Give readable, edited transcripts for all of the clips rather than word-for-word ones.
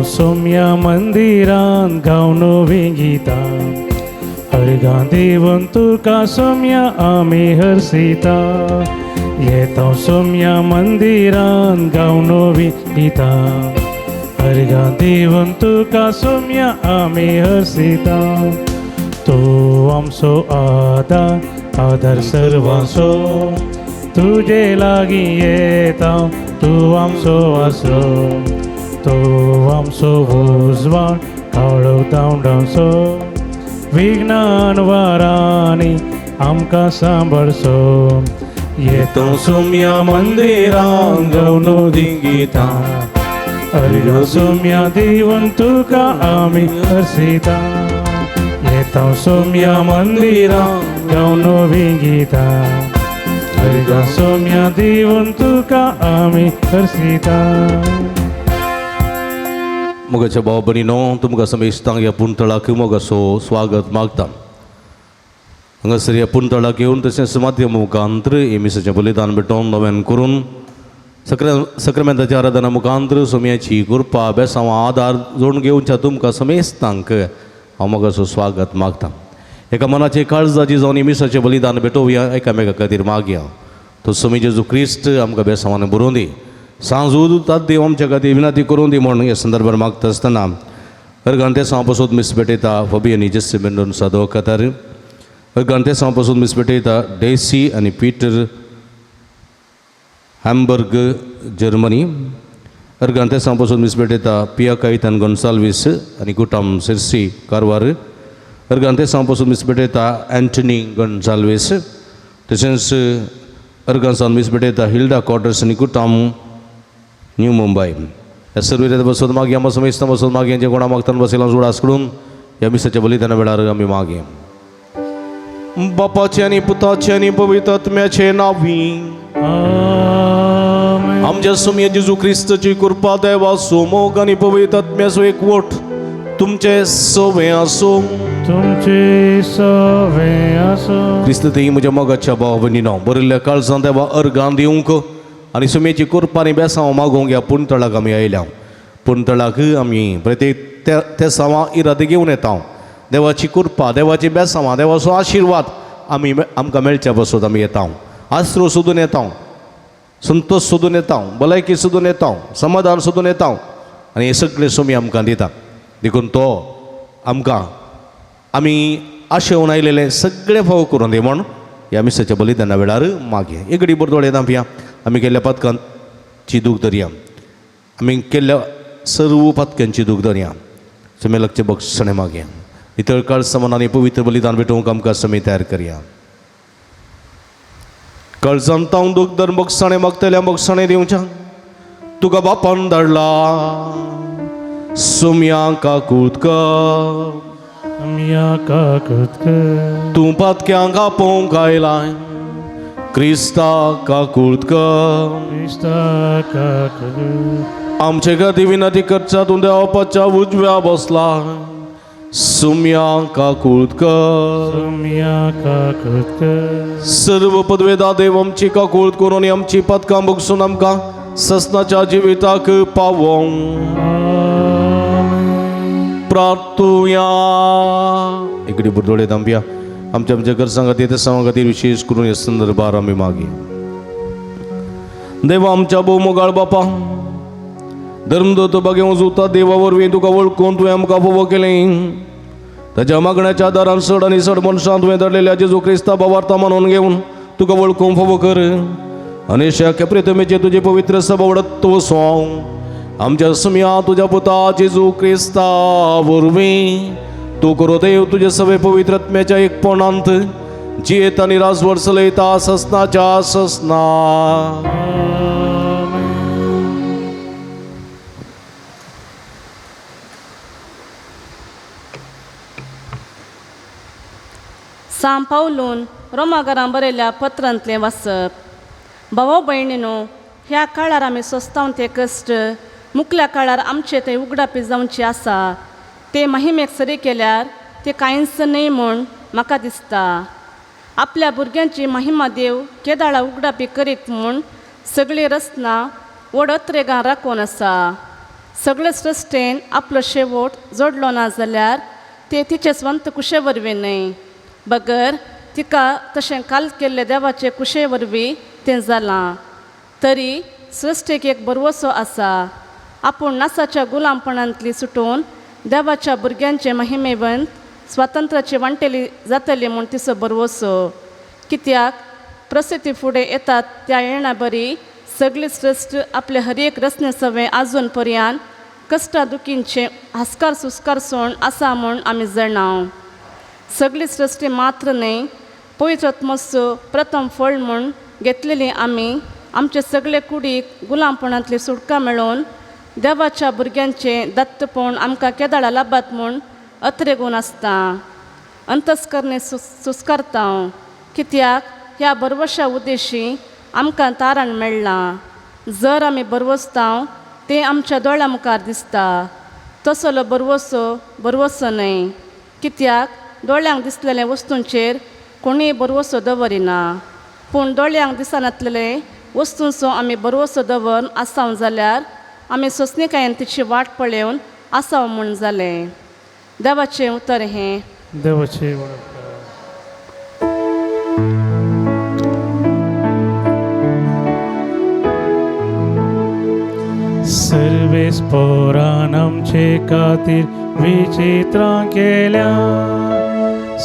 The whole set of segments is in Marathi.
सौम्या मंदिरान गावनो विंगिता हरगा देवन तुका सौम्या आमी हरसिता येता सौम्या मंदिरान गावनो विंगिता हरगा देवन तुका सौम्या आमी हरसिता तू आमचो आधार सर्वांचो तुजे लागीं येता तू आमचो आसरो तो आमचो उजवाड काळो दांडाचो विघ्नान वारांनी आमकां सांबाळचो येतो सौम्या मंदिरान गावनो दिंगिता हरगा सौम्या देवन तुका आमी हरसिता येतो सौम्या मंदिरान गावनो विंगिता हरगा सौम्या देवन तुका आमी हरसिता. मोगाच्या भाव भयणीनो तुमकां समेस्तांक ह्या पुंतळाक मोगाचो स्वागत मागता. हांगासर ह्या पुंतळाक येवन तशेंच माध्यम मुखांतर एमिसाचें बलिदान भेटोवन नव्यान करून सक्रामेंताच्या आराधना मुखांतर सोम्याची कृपा बेसांवां आदार जोडून घेवच्या तुमकां समेस्तांक हांव मोगाचो स्वागत मागता. एका मनाचे काळजाची जावन एमिसाचें बलिदान भेटोवया एकामेका खातीर मागया. तो सोमी जेजू क्रिस्त आमकां बेसांवान बरोवन दी. सांजूद देव आमच्या खातीर विनंती करून दी म्हणून ह्या संदर्भात मागता आसतना अर्गांते सांपासून मिस भेटयता फबी आनी जेसी मेंडोन सादो कातार अर्गांते सांपासून मिस भेटयता डेसी आनी पीटर हॅम्बर्ग जर्मनी अर्गांते सांपासून मिस भेटयता पिया कायतान गोन्साल्वीस आनी कुटाम सिर्सी कारवार अर्गांते सांपासून मिस भेटयता एंटनी गोन्साल्वीस तशेंच अर्गांसान मिस भेटयता हिल्डा कॉटर्स आनी कुटाम न्यू मुंबई. ह्या सर्व बसोन मागया आमी समेस्तां बसोन मागया जे कोणा मागतना बसयला जोडास करून ह्या मिसाच्या बलिदाना वेळार आमी मागया. बापाचे आनी पुताचे आनी पवित्र आत्म्याचे नांवी आमच्या सोम्या जेजू क्रिस्ताची कृपा देवा सोमोग आनी पवित्र आत्म्याचो एकवट तुमचे सवे आसूं तुमचे सवे आसूं. क्रिस्त तेही म्हज्या मोगाच्या भाव भयणीनो बरिल्ल्या काळजां देवा अर्गां दिवंक आनी सोम्याची कृपा आनी बेसांव मागोवंक ह्या पुंतळाक आमी आयल्या. पुंतळाक आमी प्रत्येक त्या सावां इरादे घेवन येता. देवाची कृपा देवाची बेसांवां देवाचो आशिर्वाद आमकां मेळच्या बसत आमी येता. आसरो सोदून येता संतोष सोदून येता भलायकी सोदून येता समाधान सोदून येता आनी हे सगळे सोमी आमकां दिता. देखून तो आमकां आमी आशेवन आयलेले सगळे फाव करून दी म्हण ह्या मिसाच्या बलिदाना वेळार मागया. एक घडी बरदोळे दांपया. आमी केल्ल्या पथकांची दूख धरया. आमी केल्ल्या सर्व पथकांची दूख धरया. समेलकचे बक्षणे मागया. इतर काळ समान आनी पवित्र बलिदान भेटोवंक आमकां समय तयार करया. काळजांत तावन दूख धर बक्षणे मागतल्या बक्षणे दिवच्या तुका बापान धाडला सोम्या काकुळकर तूं पातक्यांक आपोवंक आयलाय क्रिस्ता काकुळकर आमचे खातीर विनंती करचा तूं देवाच्या उजव्या बसला सोम्या काकुळकर सर्व पदवेदा देव आमची काकुळत करून आमची पदकां बगसून आमकां ससनाच्या जिविताक पावोंक प्रार्थुया. इकडे बुरदोळे दांपया. आमच्या गरजां खातीर त्या सावां खातीर विशेष करून ह्या संदर्भार आमी मागया. देवा आमच्या भोवमोगाळ बापा धर्मदूत बागेवं जुता देवा वरवीं तुका वळखून तुवें आमकां फोव केलें. ताच्या मागण्याच्या आदारान चड आनी चड मनशां तुवें धाडलेल्या जेजू क्रिस्ता भावार्था मानून घेवन तुका वळखून फोव कर आनी शाख्य प्रेतमेचे तुजे पवित्र सभावडत वसों आमच्या सम्या तुझ्या पुता जेजू क्रिस्ता वरवीं तू करो देव तुझे सवे पवित्र आत्म्याच्या एकपणांत जियेत आनी राजवट चलयता ससनाच्या ससना. साम पावलून रोमाघरां बरयल्या पत्रांतलें वाचप. भावो भयणीनो, ह्या काळार आमी सोंसताव ते कश्ट मुखल्या काळार आमचे ते उगडापी जावचे आसा. ते महिमेक सरी केल्यार ते कांयच न्हय म्हूण म्हाका दिसता. आपल्या भुरग्यांची महिमा देव केदाळा उगडापी करीत म्हूण सगळीं रचना व्हड अत्रेगां राखून आसा. सगळे सृश्टेन आपलो शेवट जोडलो ना जाल्यार ते तिचे स्वंत कुशे वरवीं न्हय, बगर तिका तशें काल केल्ले देवाचे कुशे वरवीं तें जालां. तरी सृश्टीक एक बरवसो आसा. आपूण नासाच्या गुलामपणांतली सुटून देवाच्या भुरग्यांचे महिमेवंत स्वातंत्र्याची वांटेली जातली म्हूण तिचो बरवसो. कित्याक प्रसिद्धी फुडें येतात त्या येणा बरी सगळी सृश्ट आपले हर एक रचने सवें आजून पर्यान कश्टा दुखींचे हास्कार सुस्कार सोण आसा म्हूण आमी जाणाव. सगळी सृश्टी मात्र न्हय, पवित्र आत्मोचो प्रथम फळ म्हूण घेतलेली आमी आमचे सगळे कुडीक गुलामपणांतली सुटका मेळोवन देवाच्या भुरग्यांचे दत्तपण आमकां केदाळा लाभात म्हूण अत्रेगून आसता. अंतस्करणे सुस्कारता. कित्याक ह्या बरवशा उद्देशी आमकां तारण मेळ्ळां. जर आमी बरवसताव तें आमच्या दोळ्या मुखार दिसता. तसलो बरवसो न्हय. कित्याक दोळ्यांक दिसलेल्या वस्तूंचेर कोणीय बरवसो दवरिना. पूण दोळ्यांक दिसनातलेले वस्तूंचो आमी बरवसो दवरून आसाव जाल्यार आमी सोंसणीकायेन तिची वाट पळोवन आसाव म्हूण जालें. देवाचें उतर हें. देवाचे वडपकार. सर्वेस पोरान आमचे खातीर विचित्रां केल्या.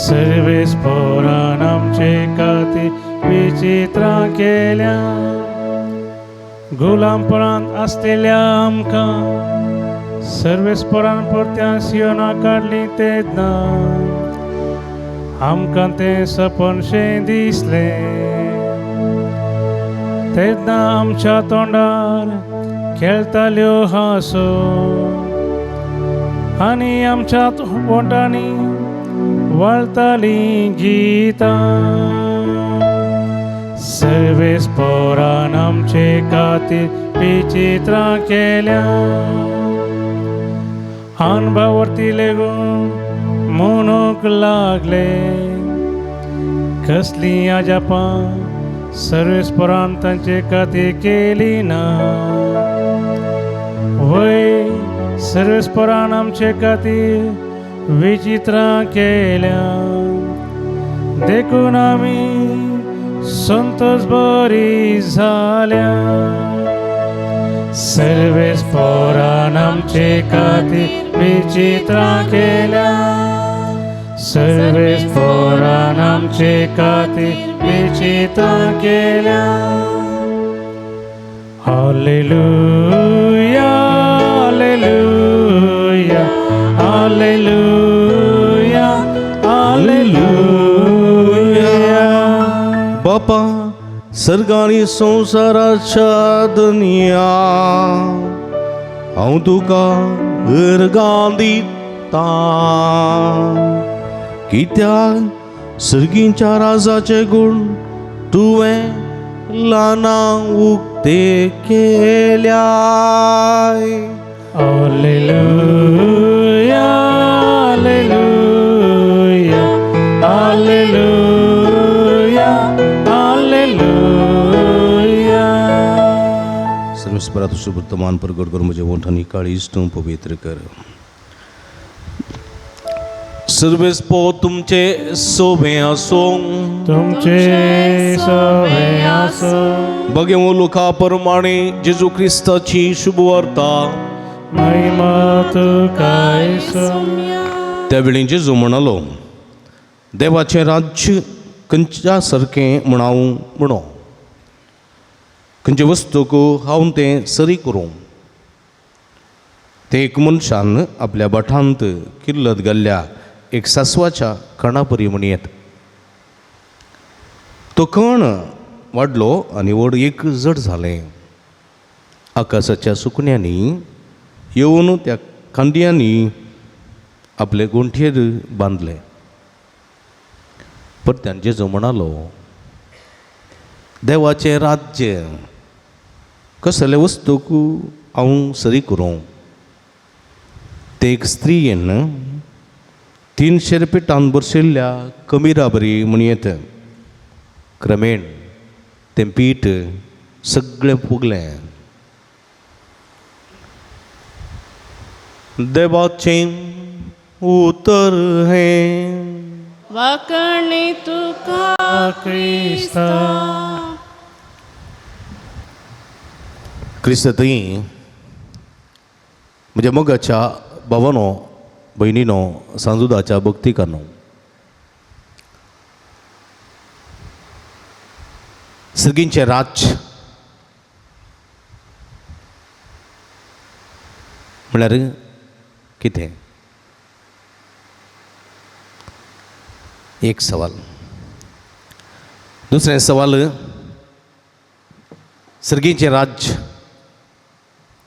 सर्वेस पोरान आमचे खातीर विचित्रां केल्या. गुलामपणांत आसलेल्या आमकां सर्वेस पोरान परत्यान सियोना काडली तेन्ना आमकां तें सपनशें दिसलें. तेन्ना आमच्या तोंडार खेळटाल्यो हांसो आनी आमच्या ओंटांनी वळतालीं गितां. सर्वेस पोरान आमचे खातीर विचित्रां केल्या. अनभावरती लेगून म्हणूंक लागले कसली अजापां सर्वेस पोरान तांचे खातीर केली ना. वय सर्वेस पोरान आमचे खातीर विचित्रां केल्या. देखून आमी संतोष बरी जाल्या. सर्वेस पोरान आमचे खातीर विचित्रां केल्या. सर्वेस पोरान आमचे खातीर विचित्रां केल्या. Hallelujah hallelujah hallelujah hallelujah. बापा सर्गानी संवसाराच्या दुनिया हांव तुका अर्गां दिता. कित्याक सर्गींच्या राजाचे गुण तुवें ल्हानां उक्ते केल्याय. Hallelujah hallelujah hallelujah hallelujah. सर्वेस्परा तुझं वर्तमान प्रगट कर, म्हज्या ओंठांनी काळीज तूं पवित्र कर. सर्वेस्पो तुमचे सोबे आसूं. तुमचे सवे आसो. भगवो लोका प्रमाणे जेजू क्रिस्ताची शुभ वार्ता. महिमा तुका येसो. त्यावेळी जेजू म्हणालो, देवाचें राज्य खंयच्या सारकें म्हणावूं म्हणो. खंयचे वस्तूक हांव तें सरी करूं. ते एक मनशान आपल्या बठांत किल्लत घाल्ल्या एक सासवाच्या कणा परी म्हणयत. तो कण वाडलो आनी व्हड एक जड जालें. आकाशाच्या सुकण्यांनी येवन त्या खांदयांनी आपले गोंठयेर बांदले. पण त्यांचे जो म्हणालो देवाचे राज्य कसले वस्तूक हांव सरी करूं. ते एक स्त्रीयेन 300 रुपये बरशिल्ल्या कमिरा बरी म्हण येता. क्रमेण तें पीठ सगळें फुगलें. देवाचें उतर हें वाकणी तुका क्रिस्ता क्रिस्तई म्हणजे मोगाच्या भावानो भयणीनो सांजुदाच्या भक्तिकानो सर्गींचे राज्य म्हळ्यार कितें. एक सवाल. दुसरें सवाल सर्गींचे राज्य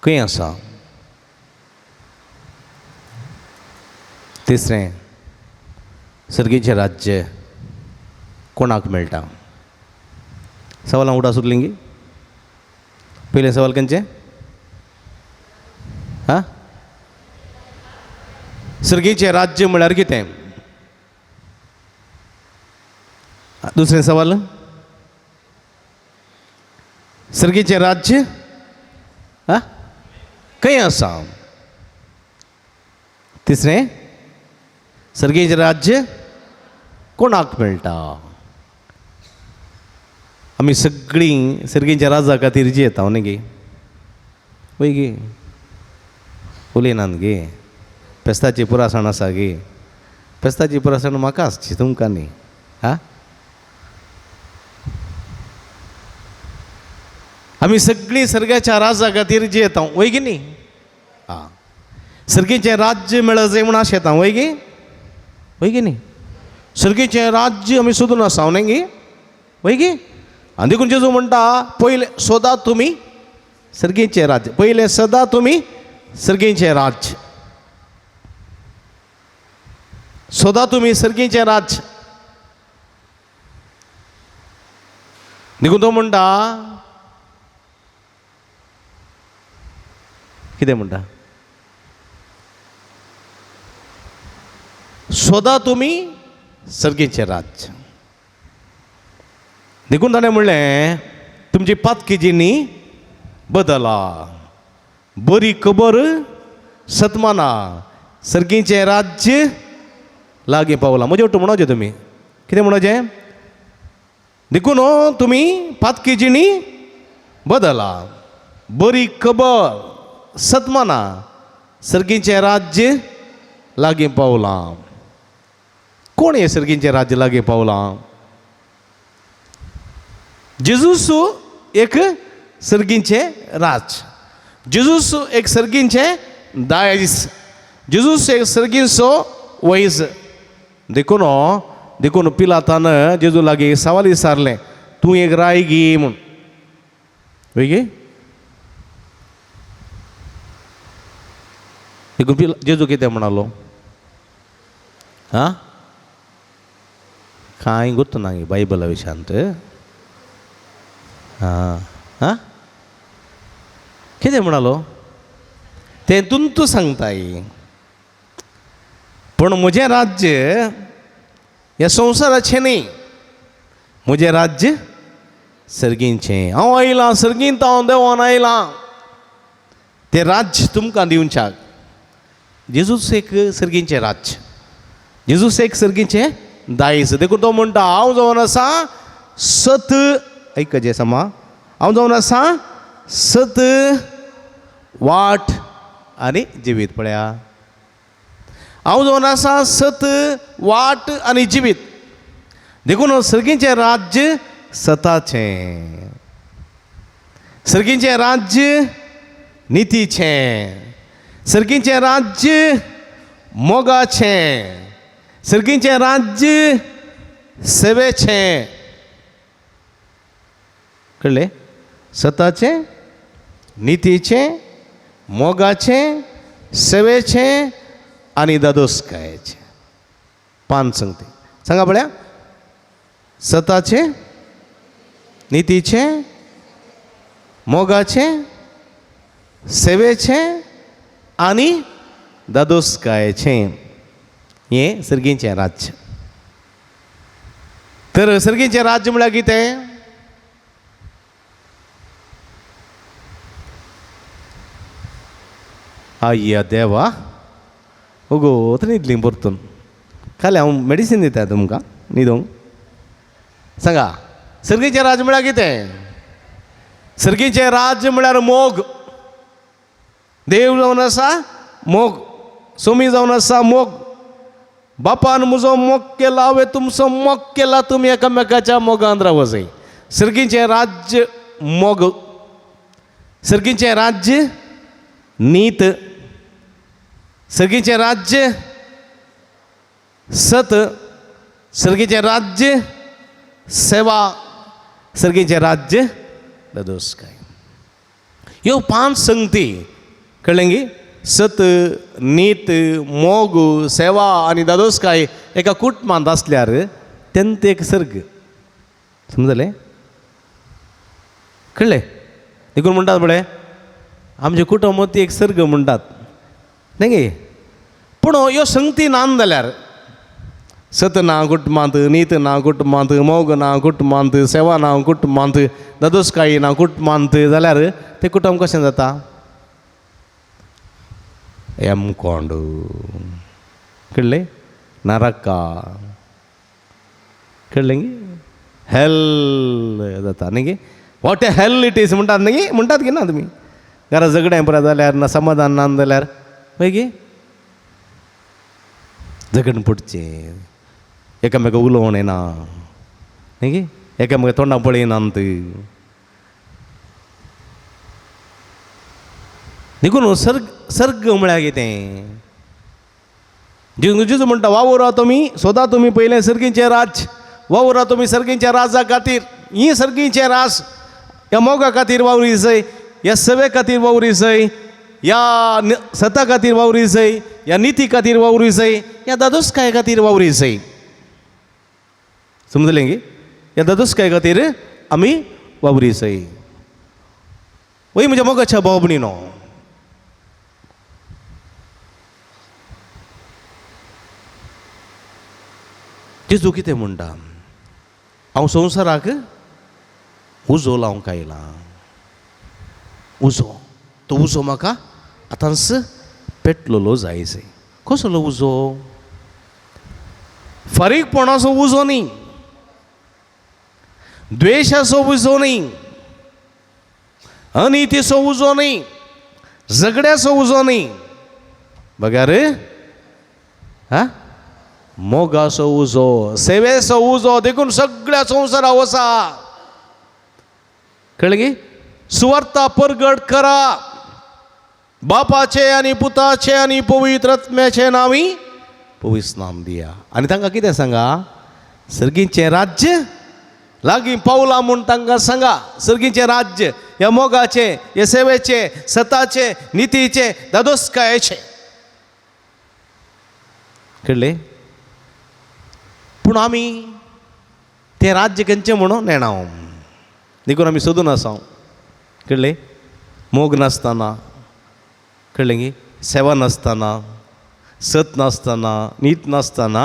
खंय आसा. तिसरें सर्गींचे राज्य कोणाक मेळटा. सवालां उडा सुटलीं. पयलें सवाल खंयचें. हां सर्गींचे राज्य म्हळ्यार कितें. दुसरें सवाल सर्गींचे राज्य हां खंय आसा. तिसरें सर्गींचे राज्य कोणाक मेळटा. आमी सगळीं सर्गींच्या राजा खातीर जियेता न्ही गे. वय गे उलयनात गे. फेस्ताची पुरासण आसा गे. फेस्ताची पुरासण म्हाका आसची तुमकां न्ही. हां आमी सगळीं सर्गाच्या राजा खातीर जियेता वय गे न्ही. हां सर्गींचें राज्य मेळत जाय म्हूण आशेता वय गे. वय गे न्ही. सर्गींचें राज्य आमी सोदून आसा न्ही गे. वय गे. आनी देखून जेजू म्हणटा पयले सोदा तुमी सर्गींचें राज्य. पयलें सदा तुमी सर्गींचें राज्य. सोदा तुमी सर्गींचें राज्य. देखून तो म्हणटा कितें म्हणटा. सोदा तुमी सर्गींचें राज्य. देखून ताणें म्हणलें तुमची पातकी जिणी बदला. बरी खबर सतमाना सर्गींचें राज्य लागीं पावलां. म्हजे वट्ट म्हणोचें तुमी. कितें म्हणोचें. देखून तुमी पातकी जिणी बदला. बरी खबर सतमाना सर्गींचें राज्य लागीं पावलां. कोण हें सर्गींचें राज्य लागीं पावलां. जेजूस एक सर्गींचें राज्य. जेजूस एक सर्गींचें दायज. जेजूस एक सर्गींचो वैज. देखून पिलातान जेजू लागीं सवाल विचारलें तूं एक राय गी म्हूण. वय गे. देखून जेजू कितें म्हणलो. हां कांय गुर्त ना गे बायबला विशयांत. हां हां कितें म्हणलो तें तूं सांगताय. पण म्हजें राज्य ह्या संवसाराचें न्ही. म्हजें राज्य सर्गींचें. हांव आयलां सर्गींत हांव देवान आयलां तें राज्य तुमकां दिवच्याक. जेजूस एक सर्गींचें राज्य. जेजूस एक सर्गींचें दायज. देखून तो म्हणटा हांव जावन आसा सत. ऐकजे समा. हांव जावन आसा सत वाट आनी जिवीत. पळया हांव जावन आसा सत वाट आनी जिवीत. देखून सर्गींचें राज्य सताचें. सर्गींचें राज्य नितीचें. सर्गींचें राज्य मोगाचें. सर्गींचें राज्य सेवेचें. कळ्ळें. सताचें नितीचें मोगाचें सेवेचें आनी दादोसकायेचें. 5 संगती सांगा पळया. सताचे, नितीचे, मोगाचे, सेवेचे आणि दादोसकायचे हे सर्गींचे राज्य. तर सर्गींचे राज्य म्हळ्यार कितें? अय्या देवा, ओगो न्हिदली परतून. खाली हांव मेडिसीन दिता तुमकां न्हिदोंक. सांगा, सर्गीचे राज्य म्हळ्यार कितें? सर्गीचे राज्य म्हळ्यार मोग. देव जावन आसा मोग, सोमी जावन आसा मोग. बापान म्हजो मोग केला, हांवें तुमचो मोग केला, तुमी एकामेकाच्या मोगान राव जाय. सर्गीचे राज्य मोग, सर्गीचे राज्य नीत, सर्गीचे राज्य सत, सर्गीचे राज्य सेवा, सर्गीचे राज्य दादोसकाय. ह्यो 5 संगती कळ्ळें गे? सत, नीत, मोग, सेवा आनी दादोसकाय एका कुटुंबांत आसल्यार तेन्ना एक सर्ग. समजलें? कळ्ळें? देखून म्हणटात बळे आमचे कुटुंब ती एक सर्ग म्हणटात न्ही गे. पूण ह्यो संगती नान जाल्यार सत ना कुटुंबांत, नीत ना कुटुंबांत, मोग ना कुटुंबांत, सेवा ना कुटुंबांत, दादोसकाय ना कुटुंबांत जाल्यार तें कुटुंब कशें जाता? एमकोंड. कळ्ळें? नरका. कळ्ळें गे? हेल जाता न्ही गे. What a hell it is म्हणटात न्ही गे. म्हणटात गे ना तुमी. घरा झगड्यां परा जाल्यार ना समाधान ना जाल्यार पळय गे झगडून पडचें. एकामेका उलोवण येना न्ही गे. एकामेका तोंडां पळयनात. देखून सर्ग म्हळ्यार कितें? जेजू म्हणटा वावुरा तुमी, सोदा तुमी पयलें सर्गीचें राज्य. वावुरा तुमी सर्गीच्या राजा खातीर. ही सर्गीचें राज ह्या मोगा खातीर वावरी जाय, ह्या सेवे खातीर वावरी जाय, ह्या सता खातीर वावरी जाय, ह्या निती खातीर वावरी जाय, ह्या दादोसकाय खातीर वावरी जाय. समजलें गे? ह्या दादोसकाय खातीर आमी वावरी जाय. वय म्हज्या मोगाच्या भाव भयणीनो, जेजू कितें म्हणटा? हांव संवसाराक उजो लावंक आयला. उजो, तो उजो म्हाका आतांच पेटलेलो जाय. कसलो उजो? फारीकपणाचो उजो न्ही, द्वेशाचो उजो न्ही, अनितीचो उजो न्ही, झगड्याचो उजो न्ही. बघा रे, हा मोगाचो उजो, सेवेचो उजो. देखून सगळ्या संवसारा वचा. कळ्ळें गे? सुवार्ता परगट करा. बापाचे आनी पुताचे आनी पवित्र आत्म्याचे नांवी पवित्र नाम दिया. आनी तांकां कितें सांगा? सर्गीचें राज्य लागीं पावला म्हूण तांकां सांगा. सर्गीचें राज्य ह्या मोगाचे, ह्या सेवेचे, सताचे, नितीचे, दादोसकायचे. कळ्ळें? पूण आमी तें राज्य खंयचें म्हणून नेणाव. देखून आमी सोदून आसाव. कळ्ळें? मोग नासतना, कळ्ळें गे? सेवा नासतना, सत नासतना, नीत नासतना,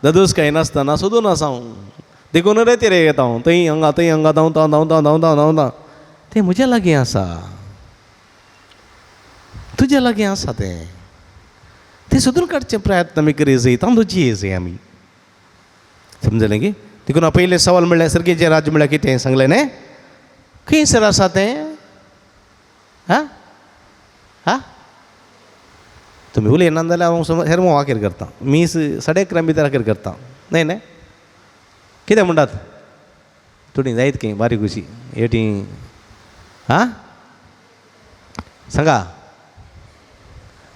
दादोसकाय नासतना सोदून आसाव. देखून रे रे येता हांव थंय हांगा धांवता धांवता धांवता धांवता. तें म्हज्या लागीं आसा, तुज्या लागीं आसा. तें सोदून काडचे प्रयत्न आमी करी जाय. तांदूची हे जाय आमी. समजलें गे? देखून पयलें सवाल म्हणल्यार सर्गीचें राज्य म्हळ्यार कितें सांगलें न्ही? खंयसर आसा तें? हा हा तुमी उलयना जाल्यार हांव हेर वाकेर करता. मी 11:30 भितर आखेर करता. न्हय न्हय कितें म्हणटात? थोडी जायत खंय बारीक अशी हेटी. हा सांगा,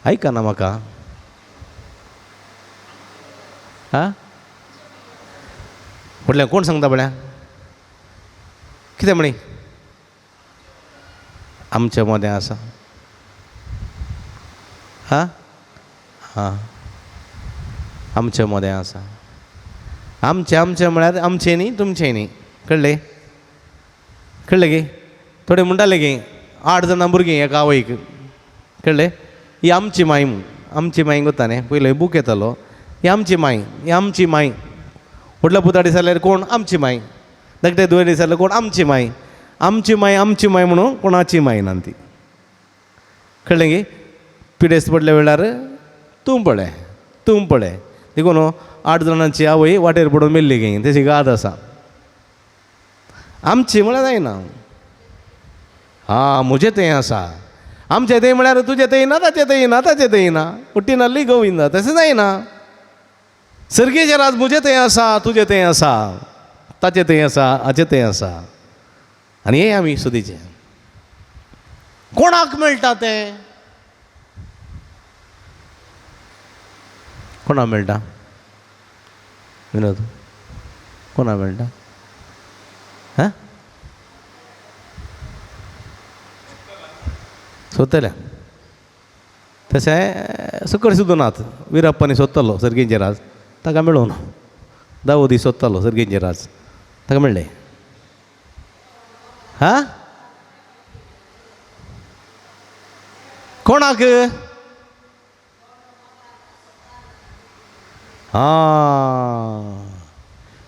आयकना म्हाका. हा म्हटल्यार कोण सांगता बळ्या? कितें म्हणी? आमच्या मदें आसा. हा हा आमच्या मदें आसा. आमचे म्हळ्यार आमचे न्ही तुमचे न्ही कळ्ळें कळ्ळें गे थोडे म्हणटाले गे 8 जाणां भुरगीं एका आवयक कळ्ळें ही आमची माय आमची माय कोत्ता न्ही पयलो बूक येतालो ही आमची माय व्हडलो पुता दिसाल्यार कोण आमची माय धाकटे दुयेर दिसाल्यार कोण आमची माय म्हणून कोणाची माय ना ती कळ्ळें गे पिडेस्त पडल्या वेळार तूं पळय देखून 8 जाणांची आवय वाटेर पडून मेल्ली गे तेची गाद आसा आमची म्हळ्यार जायना म्हजें तें आसा आमचें तें म्हळ्यार तुजें तें ना ताचें तें ना उट्टी नाल्ली गोविंदा तशें जायना सर्गेचें राज म्हजें तें आसा तुजें तें आसा ताचें तें आसा हाचें तें आसा आनी हे आमी सुदीचे कोणाक मेळटा तें कोणाक मेळटा विनोद कोणाक मेळटा हां सोदतल्या तशें सकयल सुद्दां नात विरप्पानी सोदतालो सर्गेचें राज ताका मेळून दावोदी सोदतालो सर्गेचें राज ताका मेळ्ळें हां कोणाक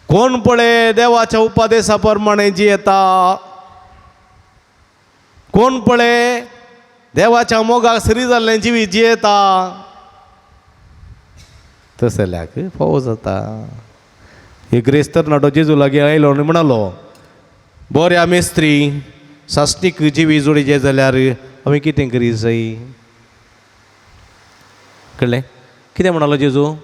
कोण पळय देवाच्या उपादेशा प्रमाणे जियेता कोण पळय देवाच्या मोगाक सरी जाल्लें जिवीत जियेता तसल्याक फावो जाता एक क्रिस्तर नाटो जेजू लागीं आयलो आनी म्हणालो बऱ्या मेस्त्री सासणीक जिवी जोडिचे जाल्यार आमी कितें करी जाय कळ्ळें कितें म्हणालो जेजू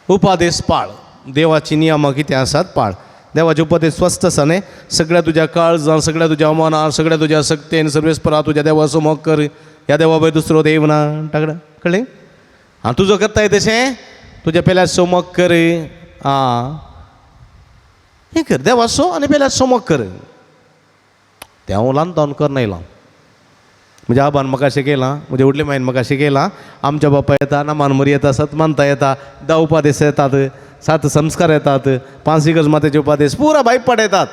उपादेश पाळ देवाची नियमां कितें आसात पाळ देवाचे उपदेश स्वस्थ आसा न्ही सगळ्या तुज्या काळजान सगळ्या तुज्या मनान सगळ्या तुज्या सक्तेन सर्वेस्परा तुज्या देवाचो मोग कर ह्या देवा भायर दुसरो देव ना टाकडा कळ्ळें तुजो करताय तशें तुज्या पेल्याचो मोग कर हें कर देवाचो आनी पेल्याचो मोग कर तें हांव ल्हानपण करनायलां म्हज्या आबान म्हाका शिकयलां म्हज्या व्हडले मायन म्हाका शिकयलां आमच्या बापाय येता नामान मरी येता सतमानता येता 10 उपादेश येतात 7 संस्कार येतात 5 इगर्ज मातेचे उपादेश पुरा भायपड येतात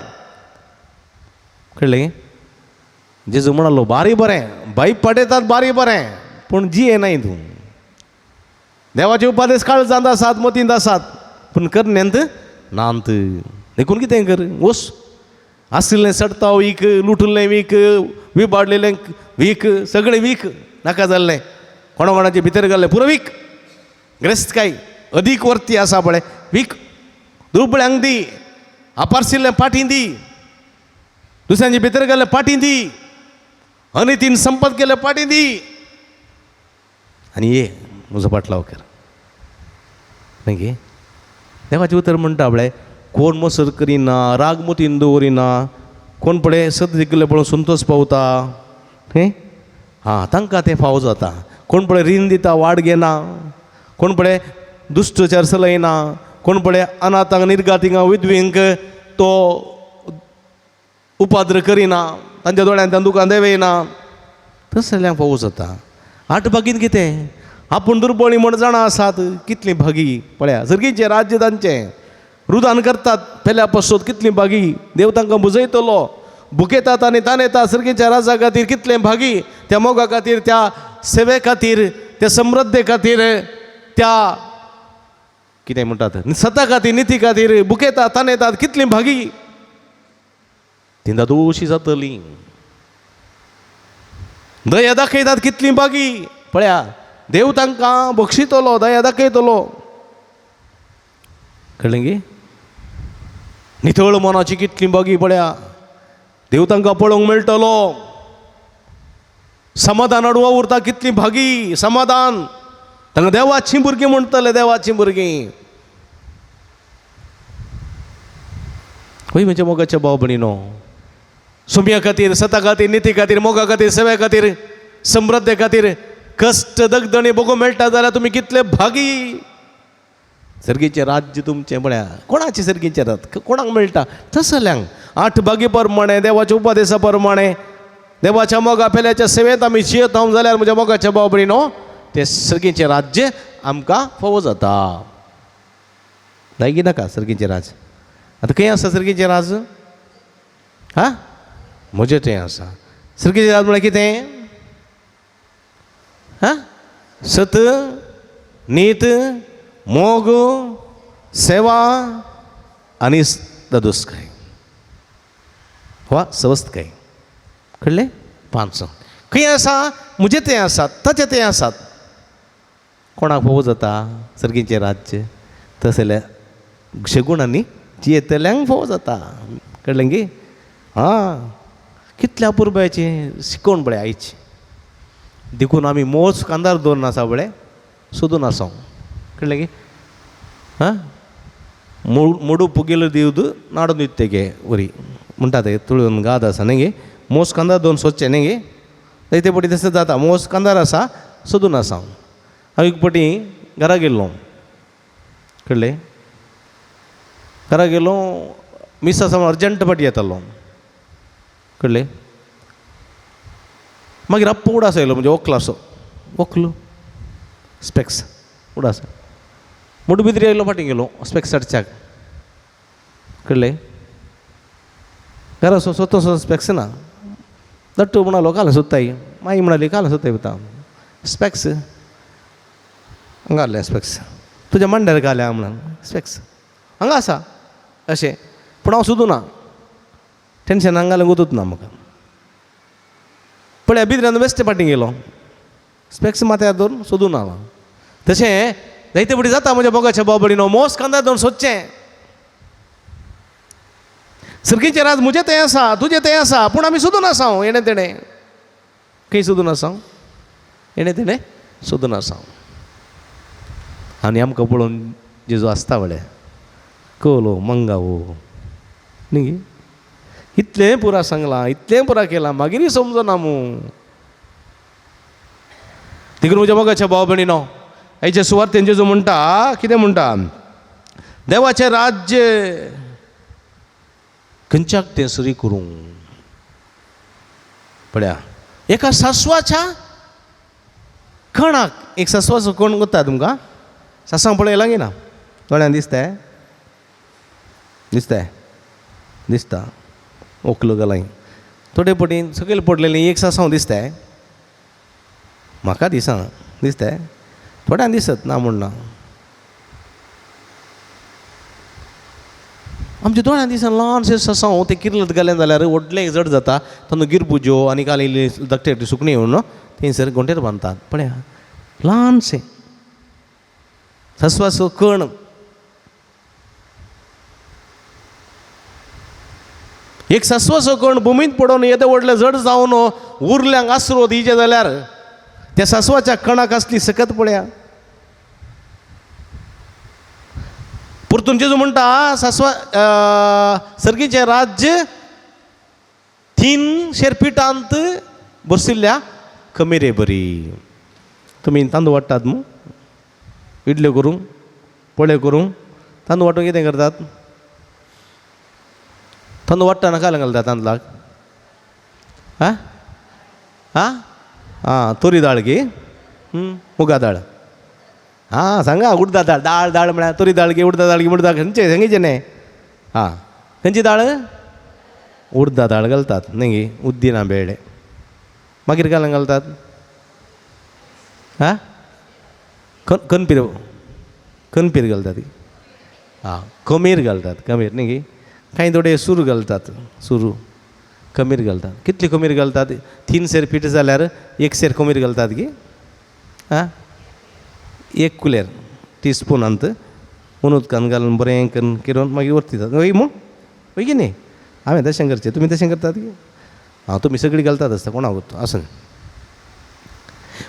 कळ्ळें जेजू म्हणालो बारी बरें भायपड येतात बारी बरें पूण जिये नाय तूं देवाचे उपादेश काळजांत आसात मतींत आसात पूण करण्यांत नांत देखून कितें कर वस आशिल्लें सडता वीक लुटल्लें वीक विबाडलेलें वीक सगळें वीक नाका जाल्लें कोणाचे भितर घाल्लें पुरो वीक ग्रेस्तकाय अदीक वर्ती आसा पळय वीक दुबळ्यांक दी आपारशिल्लें पाटी दी दुसऱ्यांचे भितर घाल्लें पाटी दी अनितीन संपत केलें पाटी दी आनी ये म्हजो पाटलाव कर मागीर देवाचें उतर म्हणटा पळय कोण मसर करिना राग मतीन दवरिना कोण पळय सत जिकले पळोवन संतोश पावता न्ही तांकां तें फावो जाता कोण पळय रीण दिता वाड घेना कोण पळय दुश्टचार चलयना कोण पळय अनाथांक निर्गातींक विधवींक तो उपाद्र करिना तांच्या दोळ्यांत दुकान देवयना तसल्यांक फावो जाता 8 भागीन कितें आपूण दुर्बळी म्हण जाणां आसात कितलीं भागी पळया सर्गीचें राज्य तांचें रुदान करतात पेल्या पासत कितलीं भागी देव तांकां बुजयतलो भुकेतात आनी तान येता सर्गीच्या राजा खातीर कितलें भागी त्या मोगा खातीर त्या सेवे खातीर त्या समृद्धे खातीर त्या कितें म्हणटात सता खातीर निती खातीर भुकेतात तान येतात कितलीं भागी तीं दोशी जातलीं दया दाखयतात कितलीं भागी पळया देव तांकां बक्षितलो दया दाखयतलो कळ्ळें गे नितळ मनाची कितलीं भागी पळया देव तांकां पळोवंक मेळटलो समाधान अडवा उरता कितलीं भागी समाधान तांकां देवाचीं भुरगीं म्हणटले देवाचीं भुरगीं खंय म्हणजे मोगाच्या भाव भयणीनो सुम्या खातीर सता खातीर निती खातीर मोगा खातीर सेवे खातीर समृद्धे खातीर कश्ट दगदणी बघूंक मेळटा जाल्यार तुमी कितले भागी सर्गीचें राज्य तुमचें म्हळ्यार कोणाचें सर्गीचें रात कोणाक मेळटा तसल्यांक 8 भागी प्रमाणे देवाच्या उपादेशा प्रमाणे देवाच्या मोगा पेल्याच्या सेवेंत आमी जियेता जाल्यार म्हज्या मोगाच्या भाव भयणीनो तें सर्गीचें राज्य आमकां फावो जाता जायगी नाका सर्गीचें राज आतां खंय आसा सर्गीचें राज हां म्हजें तें आसा सर्गीचें राज म्हळ्यार कितें हां सत नीत मोग सेवा आनी ददुस्काय वा सवस्तकाय कळ्ळें 5 खंय आसा म्हजें तें आसात ताचें तें आसात कोणाक फोव जाता सर्गीचें राज्य तशें जाल्यार शगुणांनी जियेतल्यांक फोव जाता कळ्ळें गे हां कितल्या अपुरबायचें शिकोवन बळें आयचें देखून आमी मोज कांदार दवरून आसा बळें सोदून आसा कळ्ळें गे हां मोडू पुगेलो दिवद नाडून दित तेगे वरी म्हणटा ते तुळून गाद आसा न्ही गे मोस कांदार दोन सोदचें न्ही गे जायते पटी तशें जाता मोस कांदार आसा सोदून आसा हांव एक पटी घरा गेल्लो कळ्ळें घरा गेलो मिस आसा अर्जंट पाटी येतालो कळ्ळें मागीर अप्प उडास येयलो म्हणजे वखलो असो वखलो स्पेक्स उडास मोठू भितर येयलो फाटीं गेलो स्पेक्स हाडच्याक कळ्ळें घरा स्वता स्पेक्स ना दट्टू म्हणालो काल सोदताय माई म्हणाली काल सोदताय वता स्पेक्स हांगा आहले स्पेक्स तुज्या मांड्यार घाल्या म्हणून स्पेक्स हांगा आसा अशें पूण हांव सोदूं ना टेन्शन हांगा गुतूच ना म्हाका पळय भितरान बेश्टे फाटीं गेलो स्पेक्स माथ्यार दवरून सोदूं ना हांव तशें जायते पटी जाता म्हज्या बोगाच्या बाबडीनो मोस कांदा दवरून सोदचें सर्गीचें राज म्हजें तें आसा तुजें तें आसा पूण आमी सोदून आसा येणे तेणें खंय सोदून आसा येणे तेणें सोदून आसा आनी आमकां पळोवन जेजू आसता वळे कोलो मंगावो न्ही इतलें पुरा सांगलां इतलें पुरा केलां मागीरय समजना मू देखून म्हज्या मोगाच्या भाव भयणीनो हेचे सुवार्थेन जेजू म्हणटा कितें म्हणटा देवाचें राज्य खंयच्याक तें सरी करूं पळया एका सासवाच्या कणाक एक सासवाचो कोण कोत्ता तुमकां सासांव पळयलां गे ना दोळ्यान दिसता दिसता दिसता ओकलो घालाय थोडे पटीन सकयल पडलेली एक सासांव दिसता म्हाका दिसता थोड्यांक दिसत ना म्हण ना आमच्या दोळ्यान दिसान ल्हानशें सासांव तें किर्लत घालें जाल्यार व्हडलें जड जाता तातूंत गिरपुज्यो आनी काली धाकटे सुकणी येवन थंयसर गोंटेर बांदतात पळया ल्हानशें सासवाचो कण एक सासवाचो कण भुमींत पडोवन येदें व्हडलें जड जावन उरल्यांक आसरो दिवचे जाल्यार त्या सासवाच्या कणाक आसली सकत पळया परतून जेजू म्हणटा सासवा सर्गीचें राज्य 3 शेरपिटांत बरसिल्ल्या कमेरे बरी तुमी तांदूळ वाडटात मू इडल्यो करूंक पोळे करूंक तांदूळ वांटून कितें करतात तांदूळ वाडटाना काय घालतात तांदळाक आं आं आं तोरी दाळ गे मुगा दाळ हां सांगा उडदा दाळ दाळ दाळ म्हळ्यार तोरी दाळ गे उडदा दाळ गे उडदा खंयचे सांगीचे न्ही हां खंयची दाळ उडदा दाळ घालतात न्ही गे उद्दिना बेळे मागीर काय घालतात हां कणपीर घालतात हां कमीर घालतात कमीर न्ही गे कांय थोडे सूर घालतात सुरू कमीर घालतात कितली कमीर घालतात 3 सेर पीठ जाल्यार 1 सेर कमीर घालतात गे हां 1 कुलेर टीस्पूनांत उदकान घालून बरें करून किरोवन मागीर वरतीतात वय मू वय की न्ही हांवें तशें करचें तुमी तशें करतात गे हां तुमी सगळीं घालतात आसता कोणाक आसूं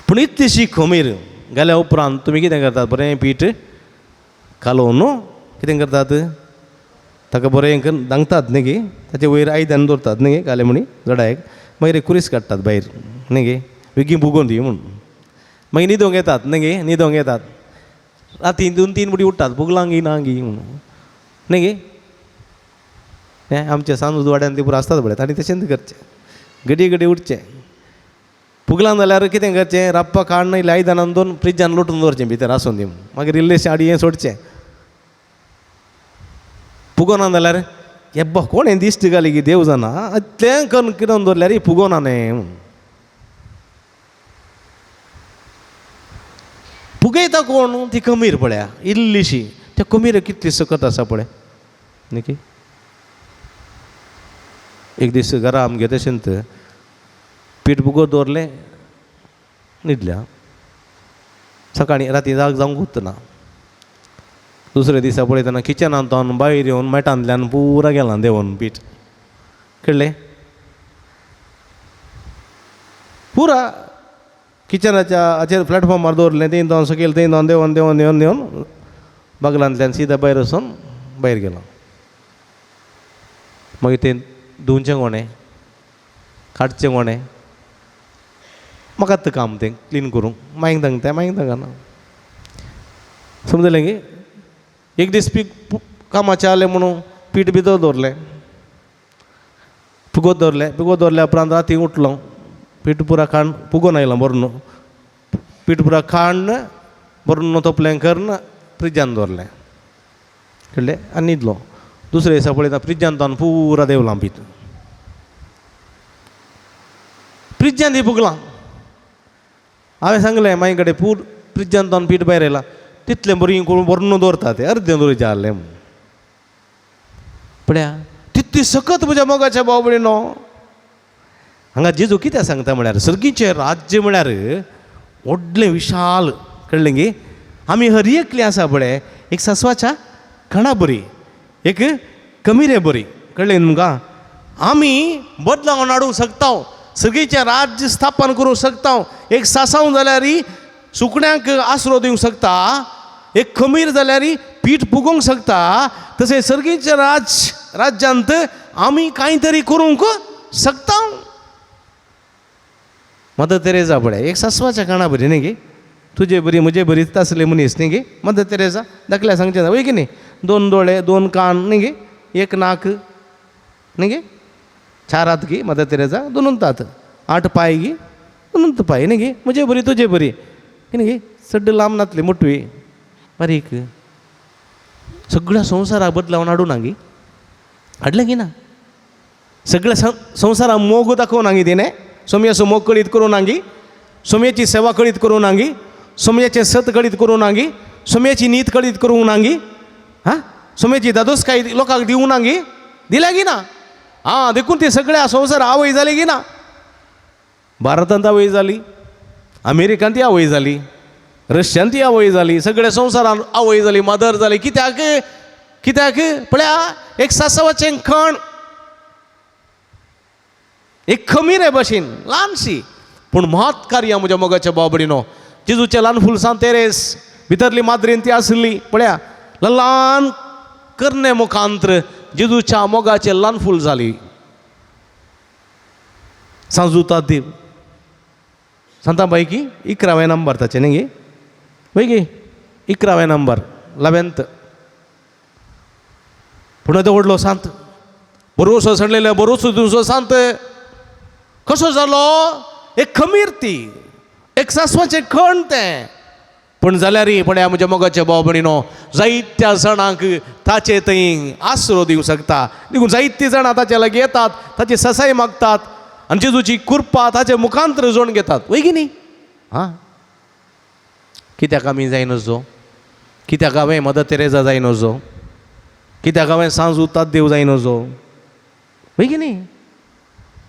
पूण इतलीशी खमीर घाल्या उपरांत तुमी कितें करतात बरें पीठ कालोवन न्हू कितें करतात ताका बरें करून दांगतात न्ही गे ताचे वयर आयदन दवरतात न्ही गे घाले म्हणी जडायक मागीर एक कुरीस काडटात भायर न्ही गे बेगीन भुगोवन दी म्हूण मागीर न्हिदोंक येतात न्ही गे न्हिदोंक येतात राती 2-3 बुडी उठतात भुगलांक ना गी म्हणून न्ही गे हें आमच्या सांज वाड्यान ती पुरो आसतात बरें ताणी तशेंच करचें घडी घडी उठचें पुगलां जाल्यार कितें करचें राप्पा काडून इल्लें आयदनान दोन फ्रिजान लोटून दवरचें भितर आसून दी मागीर इल्लेशें आडयें सोडचें पुगोना जाल्यार हेब्बा कोण हें दिश्ट घाली की देव जाणा तें करून कितें दवरल्यार पुगोना न्ही पुगयता कोण ती कमीर पळया इल्लीशी त्या कमीर कितली सकत आसा पळय न्ही की एक दीस घरा आमगे तशेंच पीठ पुगोत दवरलें न्हिदल्या सकाळीं राती जाग जावंक उत्तना दुसरे दिसा पळयतना किचनांत तो भायर येवन मेटांतल्यान पुरा गेलां देंवन पीठ कळ्ळें पुरा किचनाच्या हाचेर प्लॅटफॉर्मार दवरलें तें दोन सकयल तें दोन देंवन देंवन देंवन देंवन बागलांतल्यान सीदा भायर वचून भायर गेलो मागीर तें धुवचें कोणें काडचें कोणें म्हाका आतां काम तें क्लीन करूंक मागीर सांगता मागीर सांगना समजलें की एक दीस पीक कामाचें जालें म्हणून पीठ भितर दवरलें पुगोत दवरल्या उपरांत राती उठलो पीठ पुरा खाण पुगोन आयलो बरो न्हू पीठ पुरा खाण बरो न्हू तोपलें करून फ्रिजान दवरलें कळ्ळें आनी न्हिदलो दुसरे दिसा पळयता फ्रिजान तावन पुरा देवलां पीठ फ्रिजान ती पुगलां हांवें सांगलें मागीर कडेन फ्रिजान तावन पीठ भायर येयलां तितलें बरीं करून बरो न्हू दवरता तें अर्दें दवरचें जालें पळया तितली सकत म्हज्या मोगाच्या भाव भयणीनो हांगा जेजू कितें सांगता म्हळ्यार सर्गीचें राज्य म्हळ्यार व्हडलें विशाल कळ्ळें गे आमी हर एकलीं आसा पळय एक सांसवाच्या कणा बरी एक कमिरे बरी कळ्ळें तुमकां आमी बदलावण हाडूंक शकता सर्गीचें राज्य स्थापन करूंक शकता एक सांसाव जाल्यार सुकण्यांक आसरो दिवंक शकता एक खमीर जाल्यार पीठ पुगोवंक शकता तशें सर्गीच्या राज्यांत आमी कांय तरी करूंक शकता मदर तेरेसा पळय एक सांसवाच्या काणा बरी न्ही गे तुजे बरी म्हजे बरीच आसले मनीस न्ही गे मदर तेरेसा दाखल्या सांगचें ना वय की न्ही 2 दोळे 2 कान न्ही गे 1 नाक न्ही गे 4 हात गे मदर तेरेसा 2 हात 8 पांय गे 2 पांय न्ही गे म्हजे बरी तुजे बरी न्ही गे सड्ड लांब नातली मुटवी बारीक सगळ्या संवसाराक बदलावन हाडूं ना गे हाडलें की ना सगळ्या संवसाराक मोग दाखोवं ना गे तिणें सोमयाचो मोग कळीत करूं ना गी सोमयाची सेवा कळीत करूं ना गी सोमयाचें सत कळीत करूं ना गी सोमयाची नीत कळीत करूंक ना गी हां सोमयाची दादोसकाय लोकांक दिवं ना गी दिल्या गी ना हां देखून ती सगळ्या संवसार आवय जाली गी ना भारतांत आवय जाली अमेरिकांत आवय जाली रशियांत आवय जाली सगळ्या संवसारान आवय जाली मदर जाली कित्याक कित्याक पळया एक सांसवाचें खण एक खमीर भशेन ल्हानशी पूण महत् कार्य म्हज्या मोगाच्या भाव भयणीनो जेजूचे ल्हान फुलसां तेरेस भितरली माद्रीन ती आसली पळया ल्हान करणे मुखांत्र जेजूच्या मोगाचें ल्हान फूल जाली सांजुता देव सांताबाई की 11वें नंबर ताचें न्ही गे वय गे 11वें नंबर 11th पूण तो व्हडलो सांत बरोसो सडलेले बरोसो तुजो सांत कसो जालो एक खमीर ती एक सांसवाचें खण तें पूण जाल्यार पळया म्हज्या मोगाच्या भाव भयणीनो जायत्या जाणांक ताचे थंय आसरो दिवंक शकता देखून जायतीं जाणां ताचे लागीं येतात ताची ससाय मागतात आनी जेजूची कृपा ताचे मुखांत्र जोडून घेतात वय की न्ही हां कित्याक आमी जाय नजो कित्याक हांवें मदर तेरेसा जाय नजो कित्याक हांवें सांजुता देव जाय नजो वय की न्ही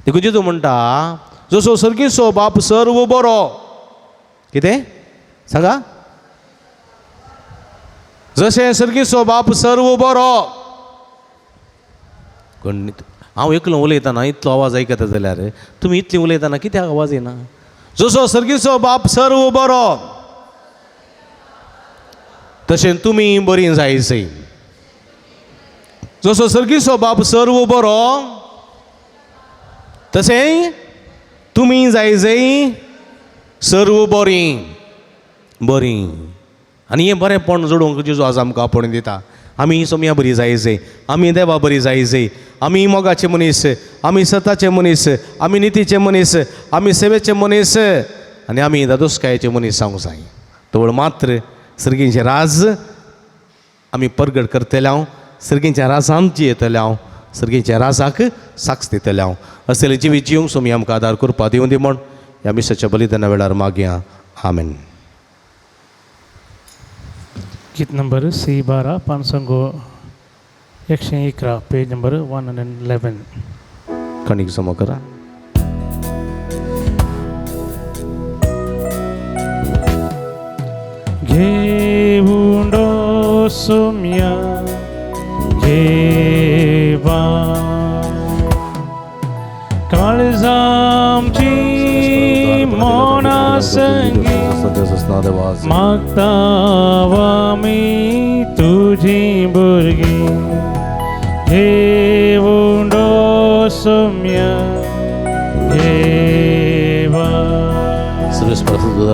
देखून जेजू म्हणटा जसो सर्गीचो बाप सर्व बरो कितें सांगा जशें सर्गीचो बाप सर्व बरो हांव एकलो उलयतना इतलो आवाज आयकता जाल्यार तुमी इतली उलयतना कित्याक आवाज येना जसो सर्गीचो बाप सर्व बरो तशें तुमी बरीं जायचीं जसो सर्गीचो बाप सर्व बरो तशें तुमी जायचीं सर्व बरीं बरीं आनी हें बरेंपण जोडूंक जेजू आज आमकां आपणे दिता आमी सोम्या बरी जायचीं आमी देवा बरी जायचीं आमी मोगाचे मनीस आमी सताचे मनीस आमी नितीचे मनीस आमी सेवेचे मनीस आनी आमी दादोसकायेचे मनीस जावंक जाय तवळ मात्र सर्गीचें राज आमी परगट करतले सर्गींच्या रासांची येतल्या सर्गींच्या रासाक साक्ष दितल्या असले जिवी जिवंक सोमी आमकां आदार करपा दिवं दी म्हण ह्या मिसाच्या बलिदाना वेळार मागया आमेन. गीत नंबर C12 511 पेज नंबर 111. कणीक जमा करा. घेऊन सोम्या घेवा काळजामची मोना संगी मागतावा मी तुझी बुरगी घेऊन सोम्या घेवा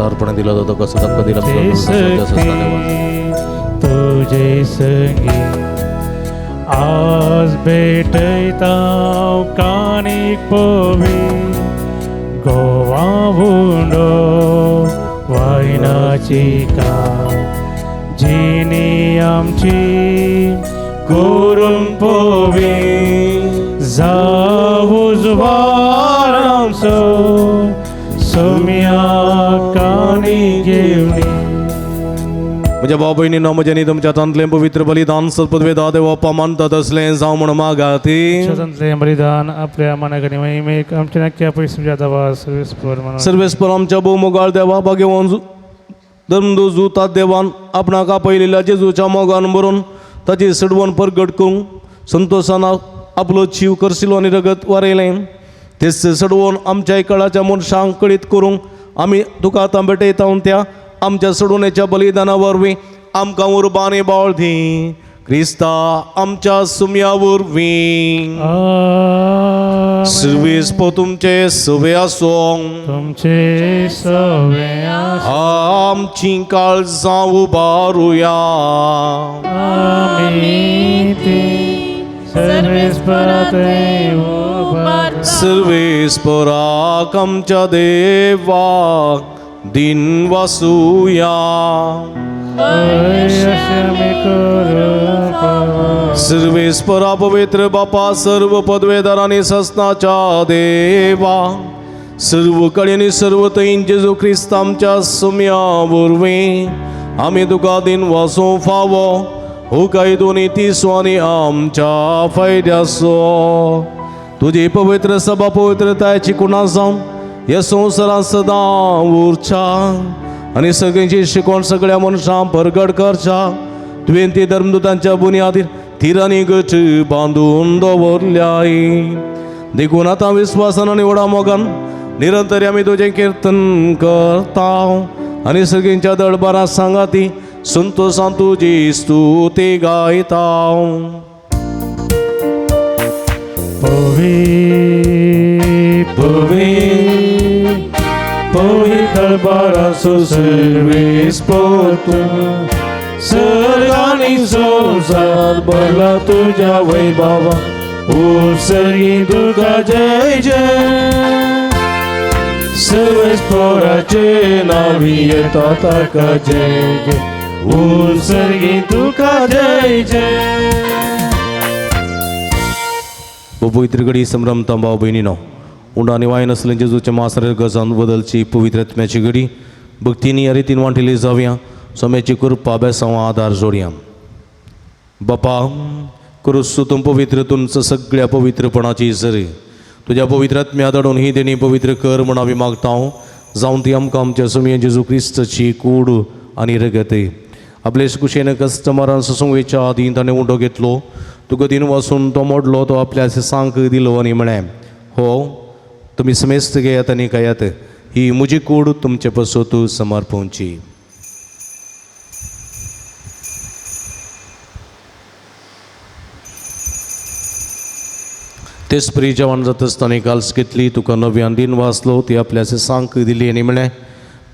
अर्पण दिला जातो कसं धक्का दिला तुझे संगी आज भेटताव कानिक पोवी गोवा भुंडो वायनाची का जिनी आमची करून पोवी जाऊज वारांसो सोम्या कानी घेवनी. म्हज्या भाव भयणींनो म्हज्या न्ही तुमच्या तंतलें पवित्र बलिदान सत्पदवेदा देवप्पा मानतात असलें जावं म्हण मागाती. स्वतंत्र बलिदान आपल्या मनाकनी महिमेक आमच्या नक्क्या पयस दावा सर्वेस्पर म्हणून सर्वेस्पर आमच्या भोवमोगाळ देवा भाग्यवान दमदो जुतात देवान आपणाक आपयलेल्या जेजूच्या मोगान भरून ताची सडवण परगट करूंक संतोशान आपलो जीव करशिलो आनी रगत वारयलें. तेच सडवण आमच्या कळाच्या मनशांक कळीत करूंक आमी तुका आतां भेटयता त्या आमच्या सडवणेच्या बलिदाना वरवीं आमकां उर्बाने बाळ दी. क्रिस्ता आमच्या सुम्या वरवीं सर्वेस्प तुमचे सवे आसूं तुमचे सवे आमची काळजां उबारुया. आमी ते सर्वेस्परात सर्वेस्पराक आमच्या देवाक दिन वासुया. सर्वेस्परा पवित्र बापा सर्व पदवेदारांनी ससनाच्या देवा सर्व कडेनी सर्व तैन जेजू ख्रिस्त आमच्या सुम्या वरवीं आमी तुका दिन वासो फावो हो काय दोनी तिसवानी आमच्या फायद्याचो. तुजी पवित्र सभा पवित्रतायची कुणा जावन ह्या संवसारांत सदां उरच्या आनी सगळ्यांची शिकवण सगळ्या मनशां परगट करच्या. तुवें ती धर्मदुतांच्या बुनयादीर थिरांनी गट बांदून दवरल्याय. देखून आतां विस्वासान आनी व्हडा मोगान निरंतर आमी तुजें कीर्तन करता आनी सगळ्यांच्या दरबारांत सांगाती संतोशान तुजी स्तुती गायता. दरबाराचो सर्वेस्पर सर्गांनी संसार भरला तुझ्या वैभवा उत्सर्गी तुका जय जय. सर्वेस्पराचे नावी येता ताका जय जय उत्सर्गी तुका जय जय. पवित्र घडी संभ्रमता भाव भयणीनो उंडाने वायन असलें जेजूच्या मासरे गजान बदलची पवित्र आत्म्याची घडी भक्तीनी ह्या रितीन वांटिली जावया. सोम्याची कृपा बेसांव आदार जोडया. बापा करुस तूं पवित्रतून सगळ्या पवित्रपणाची झरी तुझ्या पवित्र आत्म्या धाडून ही देणी पवित्र कर म्हण आमी मागता. जावन ती आमकां आमच्या सोम्या जेजू क्रिस्ताची कूड आनी रगत आपले कुशेन कस्टमरान ससूंक आदीं ताणें उंडो घेतलो. तुका दिन वाचून तो मोडलो तो आपल्या सांक दिलो आनी म्हळें हो तुमी समेस्त घेयात आनी खायात ही म्हजी कूड तुमचे पसोत समर्पणची. तेच परी जेवण जाता आसतना काल्स घेतली तुका नव्यान दिन वाचलो ती आपल्या सांक दिली आनी म्हळें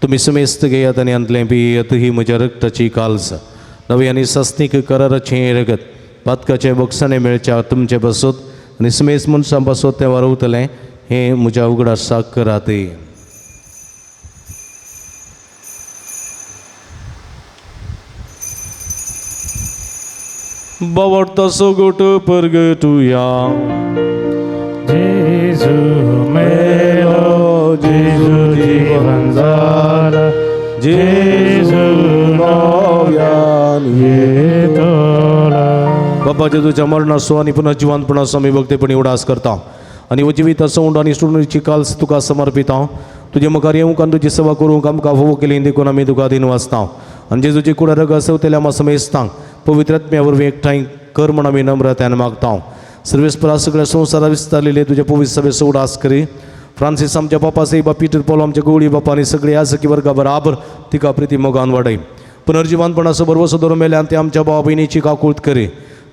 तुमी समेस्त घेयात आनी अंतलें पियेत ही म्हज्या रक्ताची काल्स नवी आनी सस्तीक कराराचें रगत पातकाचे बक्षाणे मेळच्या तुमचे बसोत आनी समेस्त मनशां बसोत तें वारवतलें हें म्हज्या उगडा साक करात. बावडता सोगोट परगटूया जेजू मेलो जेजू जीवन झाला जेजू नव्यान येतोला. बाबा जेजूच्या मरणासो आणि पुन्हा जिवंतपणासो आमी भक्तीपणी उडास करता आणि जिवीत सोंड आणि स्टुडंटची काल्स तुका समर्पिता. तुजे मुखार येवंक आनी तुजी सेवा करूंक आमकां फोव केली देखून आमी तुका दिन वाचता आनी जेजूची कुडारग असवतेल्या आमा समेजता पवित्रत्म्या वरवीं एकठांय कर म्हण आमी नम्रतायेन मागता. सर्वेस्परा सगळ्या संवसारा विस्तारलेले तुजे पवित्र सभेचो उडास करी. फ्रांसीस आमच्या बापा सेबा पीटर पॉल आमच्या गवळी बापा आनी सगळी आसकी वर्गा बराबर तिका प्रिती मोगान वाडय. पुनर्जिवानपणाचो बरवसो दवरून मेल्यान ते आमच्या भावा भयणीची काकूळट करी.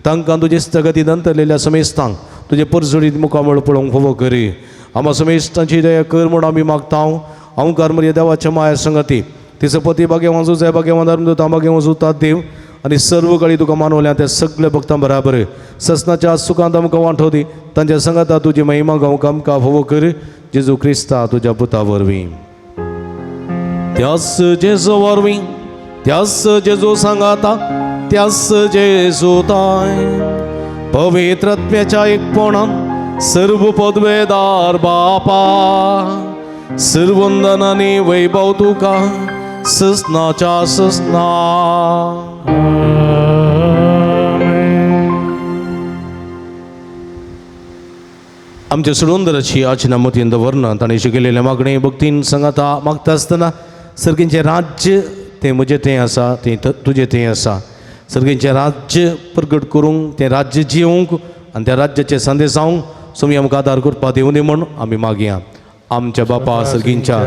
तांकां तुजे स्थगतीत अंतरलेल्या समेस्तांक तुजे परजोडीत मुखामळ पळोवंक फोव करी. आम्हा समेस्तांची दया कर म्हूण आमी मागता. हांव कारमरी देवाच्या माया संगती तिचो पती भाग्यवान जुजाय भाग्यवान धर्मदूत भाग्यवान जुतात देव आणि सर्व काळी तुका मानवल्या त्या सगळ्या भक्तां बराबर ससनाच्या सुखांत आमकां वांटो दी. तांच्या संगता तुजी महिमा गावंक आमकां फोव कर. जेजू क्रिस्ता तुज्या पुता वरवीं त्यास जेजू वरवीं त्यास जेजू सांगाता त्यास जेजू ताय पवित्रत्म्याच्या एकपणान सर्व पदवेदार बापा सर्वंदनाने वैभव तुका ससनाच्या ससना. आमच्या सुडोंदराची आचना मतीन दवरना ताणें शिकयलेल्या मागणे भक्तीन सांगाता मागता आसतना सर्गींचें राज्य तें म्हजें तें आसा तें तुजें तें आसा. सर्गींचें राज्य प्रगट करूंक तें राज्य जिवंक आनी त्या राज्याचे संदेश जावंक सोमी आमकां आदार करपा दिवं दी म्हूण आमी मागया. आमच्या बापा सर्गींच्या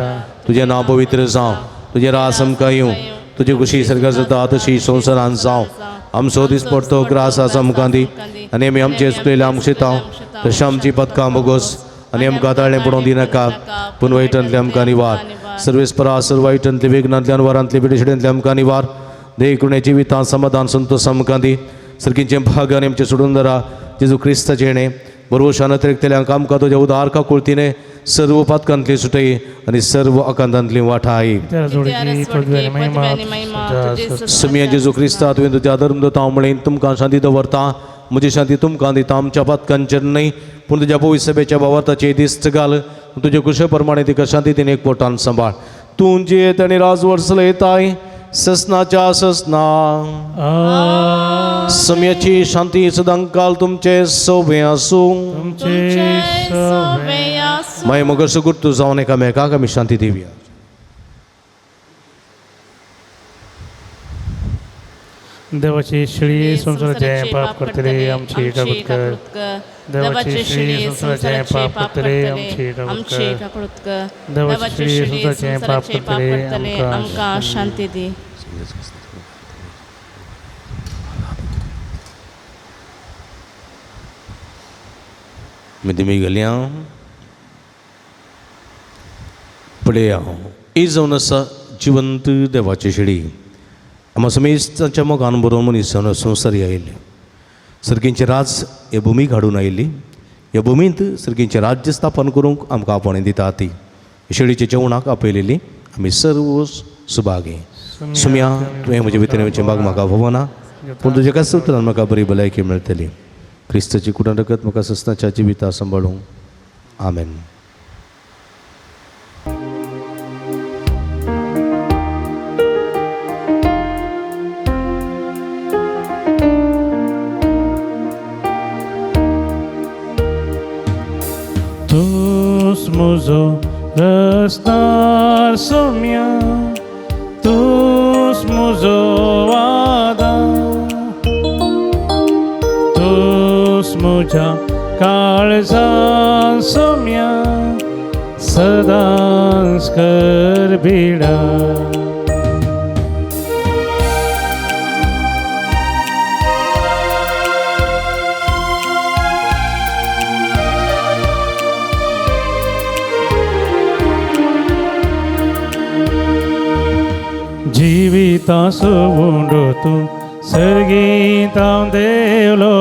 तुजें नांव पवित्र जावं तुजें रास आमकां येवं तुजी खुशी सर्गा जाता तशी संवसारांत जावं. आमचो दिसपडतो ग्रास आसा आमकां दी आनी आमी आमचे चुकलेल्या आमकां शिताव तशें आमची पदकां बोगोस आनी आमकां ताळें पडोवंक दिनाका पूण वायटांतले आमकां निवार. सर्वेस्परा सर्व वायटांतले विघ्नांतल्यान वरांतले पिडेशिड्यांतले आमकां निवार. देखुणे जिवितां समाधान संतोश आमकां दी. सर्गींचें भाग आनी आमचें सोडून दरा जेजू क्रिस्ताचें येणें बरोवशान अतिरिक्तल्यांक आमकां तुज्या उदार काकुळतीने सर्व पातकांतली सुटय आनी सर्व आकांतांतली वाठाय. समिया जेजू क्रिस्ता तुवें तुज्या धर्मदूतां म्हणून तुमकां शांती दवरता. म्हजी शांती तुमकां दिता. आमच्या पातकांचेर न्हय पूण तुज्या पवित्र सभेच्या भावार्थाचेर दिश्ट घाल. तुजे कुशे प्रमाणे तिका शांती दिन एक पोटान सांबाळ. तूं जियेत आनी राजवर्स येताय ससनाच्या ससना. सम्याची शांती सदांकाल तुमचे सोबे आसूं. माय मगर सुगुर्तू जावन एकामेकाक आमी शांती दिवया. देवाची शिळी संसाराचे पाप करतले आमची काकूट कर. देवाची शिळी संसाराचे पाप करतले आमची काकूट कर. देवाची शिळी संसाराचे पाप करतले आमकां शांती दी. मी गेल्या पळया ही जावन आसा जिवंत देवाची शिडी. आम्हा समेस्तांच्या मोगान बरोवन मनीस जावन संवसारी आयिल्ले. सर्गींचें राज हे भुमीक हाडून आयिल्ली. ह्या भुमींत सर्गींचें राज्य स्थापन करूंक आमकां आपणे दिता ती शिडीच्या जेवणाक आपयलेली आमी सर्व सुभागे. सुम्या तुवें म्हजे भितर भाग म्हाका भोवना पूण तुज्या कांय उतरान म्हाका बरी भलायकी मेळटली. क्रिस्ताची कुडान रगत म्हाका ससनाच्या जिविता सांबाळूंक. आमेन. तूच म्हजो रस्तार सोम्या तूच म्हजो वादा. तूच म्हज्या काळजान सोम्या सदांच करबिडा. जिवितां सोडून तूं सर्गींत हांव देवलो.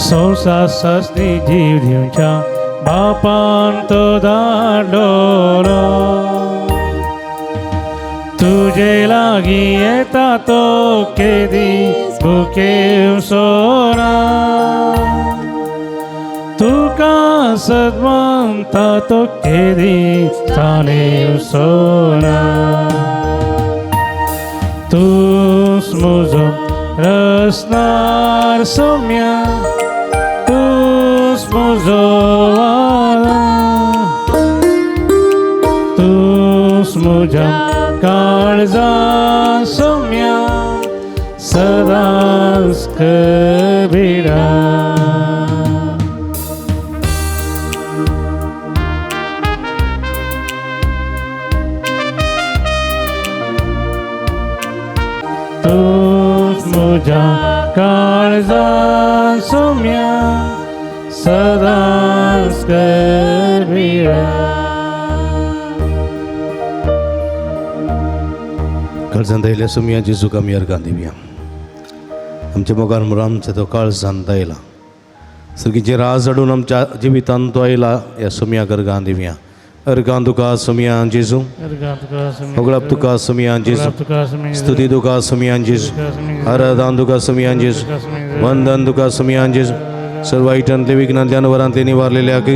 संवसार सासनी जीव दिवच्या बापान तो धाडलो. तुझे लागी येता तो केदी भुके सोना तुका सद्मंता तो केदी स्थाने सोना तूच म्हजो रसनार सोम्या तूच म्हजो वाला तूच म्हज्या काळजा सोम्या सदांच कबिरा तूच म्हज्या काळजा सोम्या सदांच कबिरा काळजांत आयल्या सुमया जेजूक आमी अर्गां दिवया आमच्या मोगार म्हणून आमच्या तो काळजांत आयला सगळींचे राज हाडून आमच्या जिवितांत तो आयला ह्या सुमयाक अर्गां दिवया अर्गां तुका सुमया जेजू होगळप तुका सुमया जेजू स्तुती तुका सुमया जेजू आराधन तुका सुमया जेजू वंदन तुका सुमया जेजू सर्व वाईटांतले विघ्नांतल्यान वरांतले निवारलेल्याक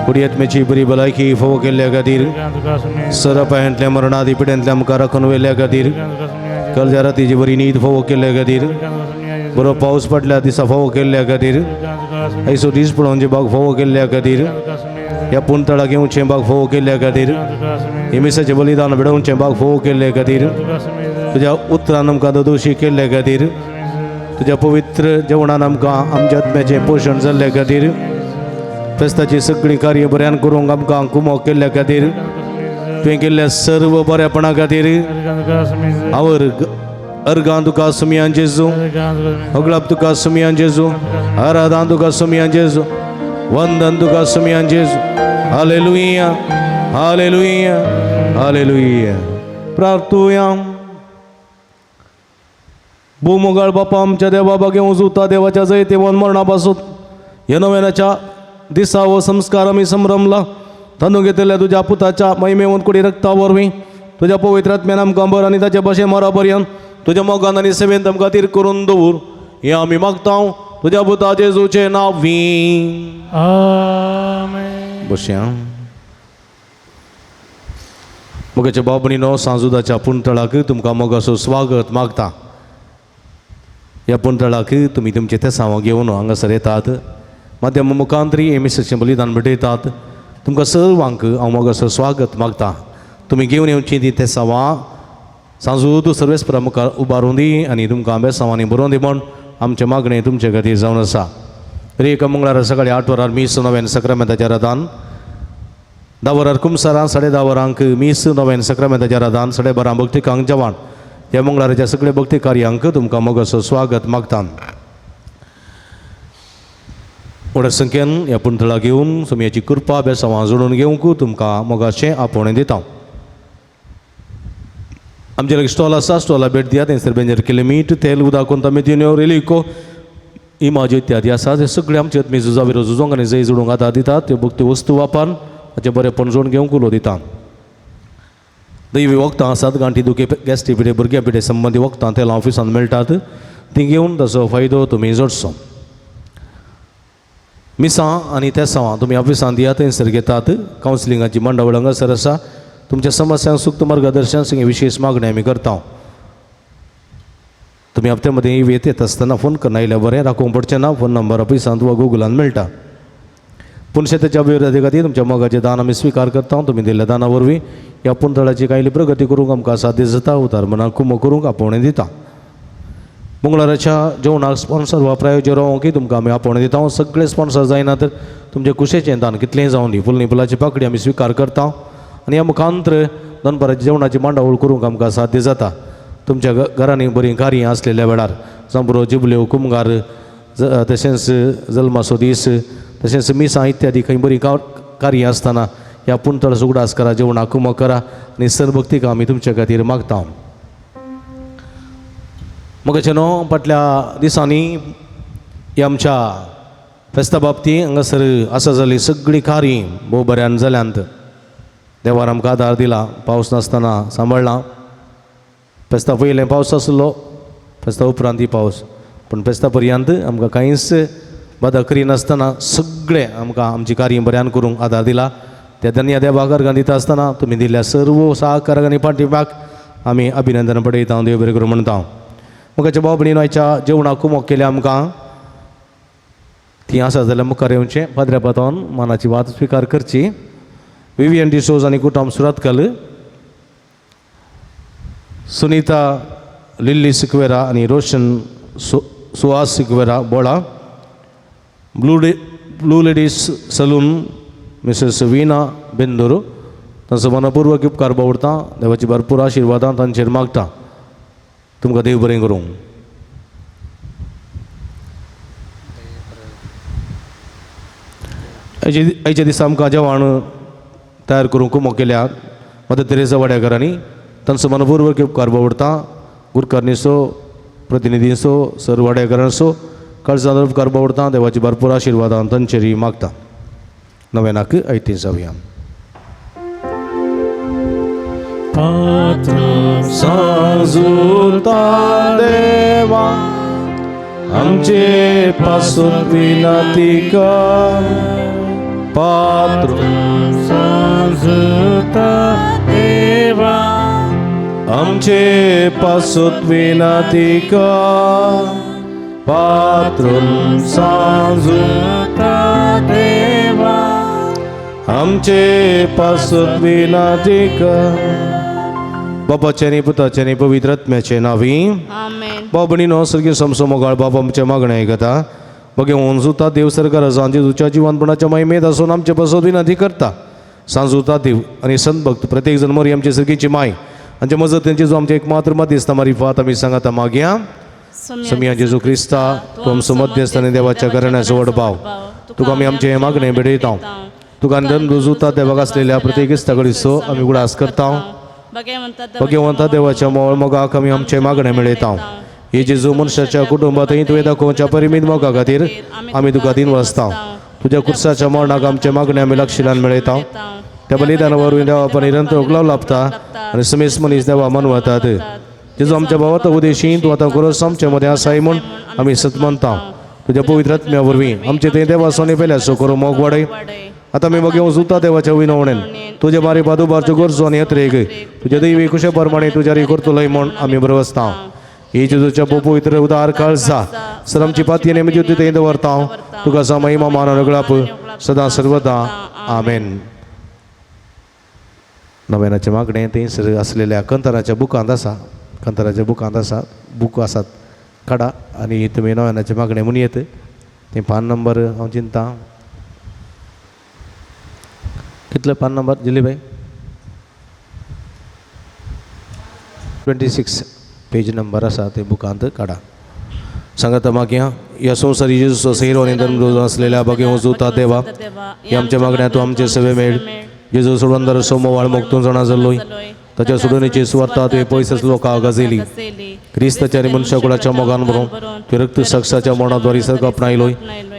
पुढी आत्म्याची बरी भलायकी फोव केल्ल्या खातीर सर पांयांतल्या मरणादी पिड्यांतल्या मुखार राखून व्हेल्ल्या खातीर कालच्या रातीची बरी न्हीद फोव केल्ल्या खातीर बरो पावस पडल्या दिसा फोव केल्ल्या खातीर आयचो दीस पळोवन जे बाग फोव केल्ल्या खातीर ह्या पुंतळाक येवचें बाग फोव केल्ल्या खातीर हिमेसाचें बलिदान भिडोवचें बाग फोव केल्ल्या खातीर तुज्या उतरान आमकां दोशी केल्ल्या खातीर तुज्या पवित्र जेवणान आमकां आमच्या आत्म्याचें पोशण जाल्ल्या खातीर फेस्ताची सगळीं कार्य बऱ्यान करूंक आमकां कुमो केल्ल्या खातीर तुवें केल्ल्या सर्व बऱ्यापणा खातीर हांव अर्गां तुका सुमया जेजू होगळप तुका सुमया जेजू आराधन तुका सुमया जेजू वंदन तुका सुमया जेजू हालेलुया हालेलुया हालेलुया प्रार्थुया भूमोगाळ बापा आमच्या देवा बागेव जुता देवाच्या जयते वन मरणा पासून ह्या नव्याच्या दिसा व संस्कार आमी संभ्रमला तांदूळ घेतलेल्या तुज्या पुताच्या महिमेवंत कुडी रक्ता वरवीं तुज्या पवित्र आत्म्यान आमकां बर आनी ताचे भाशे मरा पर्यंत तुज्या मोगान आनी सेवेंत आमकां तीर करून दवर हें आमी मागता तुज्या पुता जेजूचे नांवीं आमेन बसया मोगाच्या बाबणीनो सांजुदाच्या पुंतळाक तुमकां मोगाचो स्वागत मागता ह्या पुंतळाक तुमी तुमचे तेसांव घेवन हांगासर येतात माध्यम मुखांतरी एमएसएचें बलिदान भेटयतात तुमकां सर्वांक हांव मोगाचो स्वागत मागता तुमी घेवन येवची ती तेसांवां सांजूद सर्वेस्परा मुखार उबारून दी आनी तुमकां बेसांवांनी बरोवन दी म्हण आमचें मागणें तुमचे खातीर जावन आसा एक मंगळार सकाळी 8 वरार मीस नव्यान सक्रामेंताचें रातान 10 वरार कुमसारां 10:30 वरांक मीस नव्यान सक्रामेंताचें रातान 12:30 भक्तिकांक जेवण ह्या मंगळाराच्या सगळ्या भक्ती कार्यांक तुमकां मोगाचो स्वागत मागता व्हड संख्येन ह्या पुंतळा घेवन सुमयाची कृपा बेसांवां जोडून घेवंक तुमकां मोगाचें आपोवणें दिता आमचे लागीं स्टॉल आसा स्टॉला भेट दियात थंयसर बेंजर केलें मीठ तेल उदक कोंता मेथ्योन्यो रेलिको इमाज्यो इत्यादी आसा ते सगळे आमचे आत्मी झुजा विरो झुजोंक आनी जय जोडूंक आतां दितात त्यो भक्ती वस्तू वापरून ताचें बरेंपण जोडून घेवंक उलो दिता दैवी वखदां आसात गांठी दुखे गॅस्ट्री पिडे भुरग्यां पिडे संबंदी वखदां तेलां ऑफिसान मेळटात ती घेवन ताचो फायदो तुमी जोडचो मिसां आनी तेसांवां तुमी ऑफिसान दियात थंयसर घेतात कावन्सिलिंगाची मंडळ हांगासर आसा तुमच्या समस्यांक सुक्त मार्गदर्शन संगे विशेष मागणी आमी करता तुमी हप्त्या मदें येत आसतना फोन करना आयल्यार बरें राखूंक पडचें ना फोन नंबर ऑफिसांत वा गुगलान मेळटा पुणशे तेच्या अभिवृद्धी खातीर तुमच्या मोगाचें दान आमी स्विकार करता तुमी दिल्ल्या दाना वरवीं ह्या पुंतळाची कायली प्रगती करूंक आमकां साध्य जाता उतार मनाक कुमो करूंक आपोवणें दिता मंगळाराच्या जेवणाक स्पॉन्सर वा प्रायोजक रावोंक तुमकां आमी आपोवणें दिता सगळे स्पॉन्सर जायना तर तुमच्या कुशेचें दान कितलेंय जावं दी फुल निपलाची पाकडी आमी स्विकार करता आनी ह्या मुखांत्र दनपाराच्या जेवणाची मांडावळ करूंक आमकां साध्य जाता तुमच्या घरांनी बरीं कार्यां आसलेल्या वेळार जांबरो जिबल्यो कुमगार तशेंच जल्माचो दीस तशेंच मिसां इत्यादी खंय बरीं कार्यां आसतना ह्या पुंतळ उगडास करा जेवणाक कुमो करा आनी सरभक्तीक आमी तुमचे खातीर मागता मोगाचें न्हू फाटल्या दिसांनी ही आमच्या फेस्ता बाबतींत हांगासर आसा जाली सगळीं कार्यां भोव बऱ्यान जाल्यांत देवान आमकां आदार दिला. पावस नासतना सांबाळ्ळा. फेस्ता पयलें पावस आसलो, फेस्ता उपरांतय पावस, पूण फेस्ता पर्यंत आमकां कांयच बादा करिनासतना सगळें आमकां आमची कार्य बऱ्यान करूंक आदार दिला. त्या धन्य देवाक अर्गां दिता आसतना तुमी दिल्ल्या सर्व सहकार्याक आनी पाठिंब्याक आमी अभिनंदन पळयता. देव बरें करूं म्हणटा. मुखाच्या भाव भयणीन आयच्या जेवणाक कुमक केल्या आमकां ती आसा जाल्यार मुखार येवचें. पाद्र्या पातावन मानाची वात स्विकार करची. विवियन डिसोज आनी कुटुंब सुरतकल, सुनीता लिल्ली सिक्वेरा आनी रोशन सुहास सिक्वेरा बोळा, blue ladies salon Mrs Veena Bendur, तांचो मनपूर्वक उपकार बावडटा. देवाची भरपूर आशिर्वादां तांचेर मागता. तुमकां देव बरें करूं. आयच्या दिसा आमकां जेवण तयार करूंक कुमक केल्या मदर तेरेसा वाड्याकारांनी. तांचो मनपूर्वक उपकार बावडटा. गुरकारनीचो, प्रतिनिधींचो, सर्व वाड्याकारांचो काळजांत उपकार बावडटा. देवाची भरपूर आशिर्वादां तांचेरय मागता. नव्यानाक ऐतीं जावया. पात्र सांजुता देवा आमचे पासून विनंती कर. पात्र सांजुता देवा आमचे पासून विनंती कर. पात्र सांजुता देवा आमचे पासून विनंती कर. बापाचे आनी पुताचे आनी पवित्र आत्म्याचे नांवी. आमेन. बाबणीनो सर्गी समसो मोगाळ बाबा आमचे मागणें आयकता. बगे ओंजुता देव सरकार सांजे तुच्या जिवनपणाच्या महिमेत आसून आमचे पासून विनंती करता. सांजुता देव आनी संत भक्त प्रत्येक जण मरी आमचे सर्गीची माय आमच्या मजतींची जो आमचे एकमात्र मध्यस्थ मारिफात आमी सांगाता मागया. समिया जेजू क्रिस्ता तूं आमचो मध्यस्थ आनी देवाच्या घराण्याचो व्हड भाव, तुका आमी आमचें मागणें भिडयता. तुका आनंद रुजूता देवाक आसलेल्या प्रत्येक इश्टाकडीचो आमी उगडास करता. भगवंता देवाच्या मोळ मोगाक आमी आमचें मागणें मेळयता. हे जेजू मनशाच्या कुटुंबांतय तुवें दाखोवच्या परिमीत मोगा खातीर आमी तुका दिन वाचता. तुज्या कुर्साच्या मरणाक आमचें मागणें आमी लक्षिलान मेळयता. त्या बलिदाना वरवीं देवा आनी निरंतर उगलाव लाभता आनी समेस मनीस देवा मनवतात. जेजू आमच्या भावाचो उदेशी तूं आतां खुरोस आमचे मदें आसाय म्हूण आमी सत मानता. तुज्या पवित्र आत्म्या वरवीं आमचे थंय देवा सोने पेल्याचो करूं मोग वाडय. आतां आमी बगे वचूता देवाच्या विनवणेन तुजे बारी बादुबारच्यो गरजो आनी येत्रेक तुजे दैवी कुशे प्रमाणे तुज्यारी करतलोय म्हूण आमी बरो आसता. ही जेजूच्या पवित्र उदार काळजा सर आमची पातयेन आमी ज्योती थंय दवरता. तुका सा महिमा मान अनुग्लाप सदां सर्वदा. आमेन. नव्यानाचें मागणें थंयसर आसलेल्या कंतराच्या बुकांत आसा. कंतराच्या बुकांत आसा. बूक आसात काडा आनी तुमी नव्यानाचें मागणें म्हणून येत. तें पान नंबर हांव चिंता कितले पान नंबर जिल्लीबाई 26 पेज नंबर आसा ते बुकांत काडा. सांगाता मागया. ह्या संवसारी जेजूचो सैरो आनी धर्म आसलेल्या बगे वचूता देवा हे आमच्या मागण्या तूं आमचे सेवे मेळ. जेजू सोडून सोमवार मोगतून जाणा जाल्लोय ताच्या सोडूनीची सुवार्ता तुवें पयस लोकांक गाजयली. क्रिस्ताच्या आनी मनशाकुळाच्या मोगान भरून तुवें रक्त साक्षाच्या मरणाद्वारे सर्ग आपणायलोय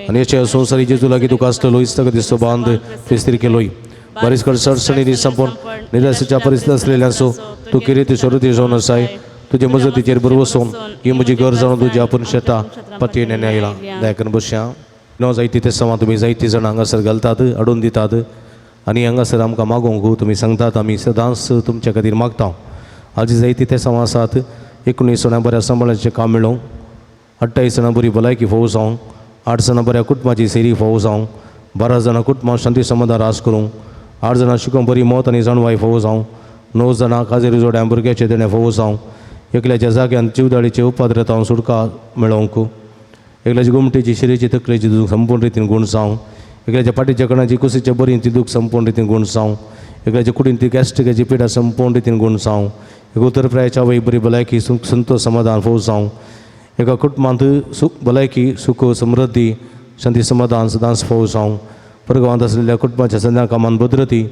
आनी अशा संवसारी जेजू लागीं तुका आसलेलो इस्तगतीचो बांद तुवें स्थिर केलोय. बारीसकड सडसणी संपून निराशेच्या परिस्थिती आसलेल्यांचो तूं किरीत शरुती जावन आसाय. तुजे मजतीचेर बरो वचून ही म्हजी घर जावन तुजी आपूण शेतां पतयेन आयला. दयाकन बसया. न जायती ते समा तुमी जायती जाणां हांगासर घालतात हाडून दितात आनी हांगासर आमकां मागोवंक तुमी सांगतात. आमी सदांच तुमच्या खातीर मागता. हाजी जायती ते समा आसात. 19 जाणां बऱ्या सांबाळाचें काम मेळोवं, 28 जाणां बरी भलायकी फोव जावं, 8 जाणां बऱ्या कुटुंबाची सेरी फोव जावं, 12 जाणां कुटुंबां शांती समाधान रास करूं, 8 जाणां शिकोवन बरी मौत आनी जाणवाय फोव जावं, 9 जाणां काजेरी जोड्या भुरग्याचे देणे फोव जावं, एकल्याच्या जाग्यान चिवदाळीचे उपाद्रतावन सुटका मेळोवंक, एकल्याची गुमटेची शिरेची तकलेची दूख संपूर्ण रितीन गुण जावं, एकल्याच्या पाठीच्या कणाची कुशीच्या बरी ती दूख संपूर्ण रितीन गुण जावं, एकल्याच्या कुडीन ती गॅस्ट्रिकाची पिडा संपूर्ण रितीन गुण जावं, एक उतरप्रायाच्या वय बरी भलायकी सुख संतोष समाधान फोव जावं, एका कुटुंबांत सुख भलायकी सुख समृद्धी शांती समाधान सदांच फोव जावं, परगांवांत आसलेल्या कुटुंबाच्या संध्या कामान भद्रती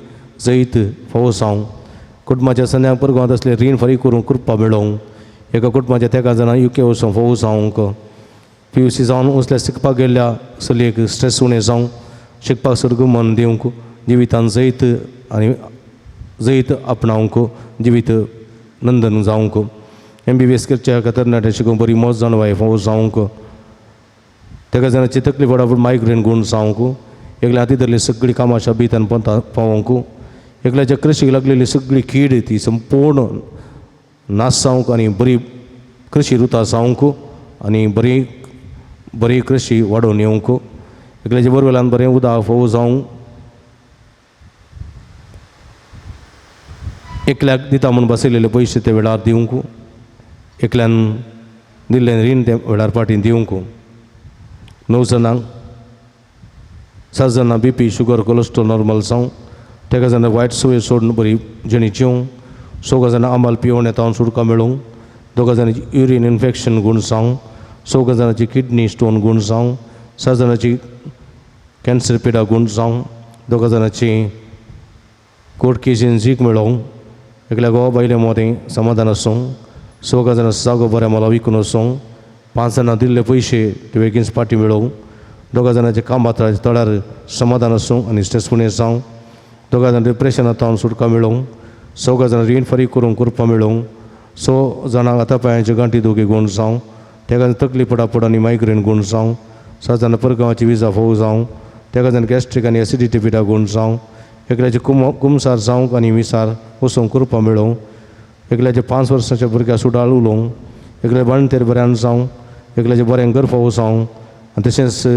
जैत फोव जावं, कुटुंबाच्या संध्याक परगांवांत असले रीण फारीक करूंक कृपा मेळोवंक, एका कुटुंबाच्या तेका जाणां युके वचूंक फोव जावंक, PUC जावन उसल्या शिकपाक गेल्ल्या चलयेक स्ट्रेस उणें जावं, शिकपाक सर्ग मन दिवंक, जिवितान जैत आनी जैत आपणावंक जिवीत नंदन जावंक MBBS करच्या तरणाट्या शिकून बरी मोज जावन वायफां जावंक तेका जाणांची तकली बरोबर मायग्रेन गूण जावंक एकल्या हाती धरली सगळीं कामां शाबीतान पावंक एकल्याच्या कृशीक लागलेली सगळी कीड ती संपूर्ण नाश जावंक आनी बरी कृशी रुतां जावंक आनी बरी कृशी वाडोवन येवंक एकल्याच्या बरोबरान बरें उदक फोव जावंक एकल्याक दिता म्हणून बसयलेले पयशे ते वेळार दिवंक एकल्यान दिल्लें रीण ते वेळार पाटीन दिवंक 9 जाणांक 7 जाणां BP शुगर कोलेस्ट्रॉल नॉर्मल जावं तेका जाणां वायट सवय सोडून बरी जणी जेवंक 6 जाणां आंबाल पिवून येता सुडका मेळोवंक 2 जाणांची युरीन इन्फेक्शन गूण जावं 6 जाणांची किडनी स्टोन गूण जावं 7 जाणांची कॅन्सर पिडा गूण जावं 2 जाणांची कोर्ट केसीन जीक मेळोवंक एकल्या घोवा बायले मोदें समाधान आसूं 6 जाणां जागो बऱ्या मोला विकून वचोंक 5 जाणां दिल्ले पयशे ते बेगीन पाटी मेळोवंक 2 जाणांचे कामात तळार समाधान आसूं आनी स्ट्रेसफुल्नेस जावं 2 जाणां डिप्रेशनांत सुटका मेळोवंक 6 जाणां रीण फारीक करूंक करपा मेळोवंक 6 जाणांक हाता पांयाचे गांठी दोगी गूण जावं तेका तकली पडापड आनी मायग्रेन गूण जावं 7 जाणां परगांवाची विजा फोव जावं तेका जाणां गॅस्ट्रीक आनी एसिडिटी पिडा गूण जावं एकल्याचे कुमसार जावंक आनी विसार वचोंक करपा मेळोवंक एकल्याचे 5 वर्सांच्या भुरग्या सुडाळ उलोवंक एकल्या बाणतेर बऱ्यान जावंक एकल्याचे बरें गरफाव जावंक आनी तशेंच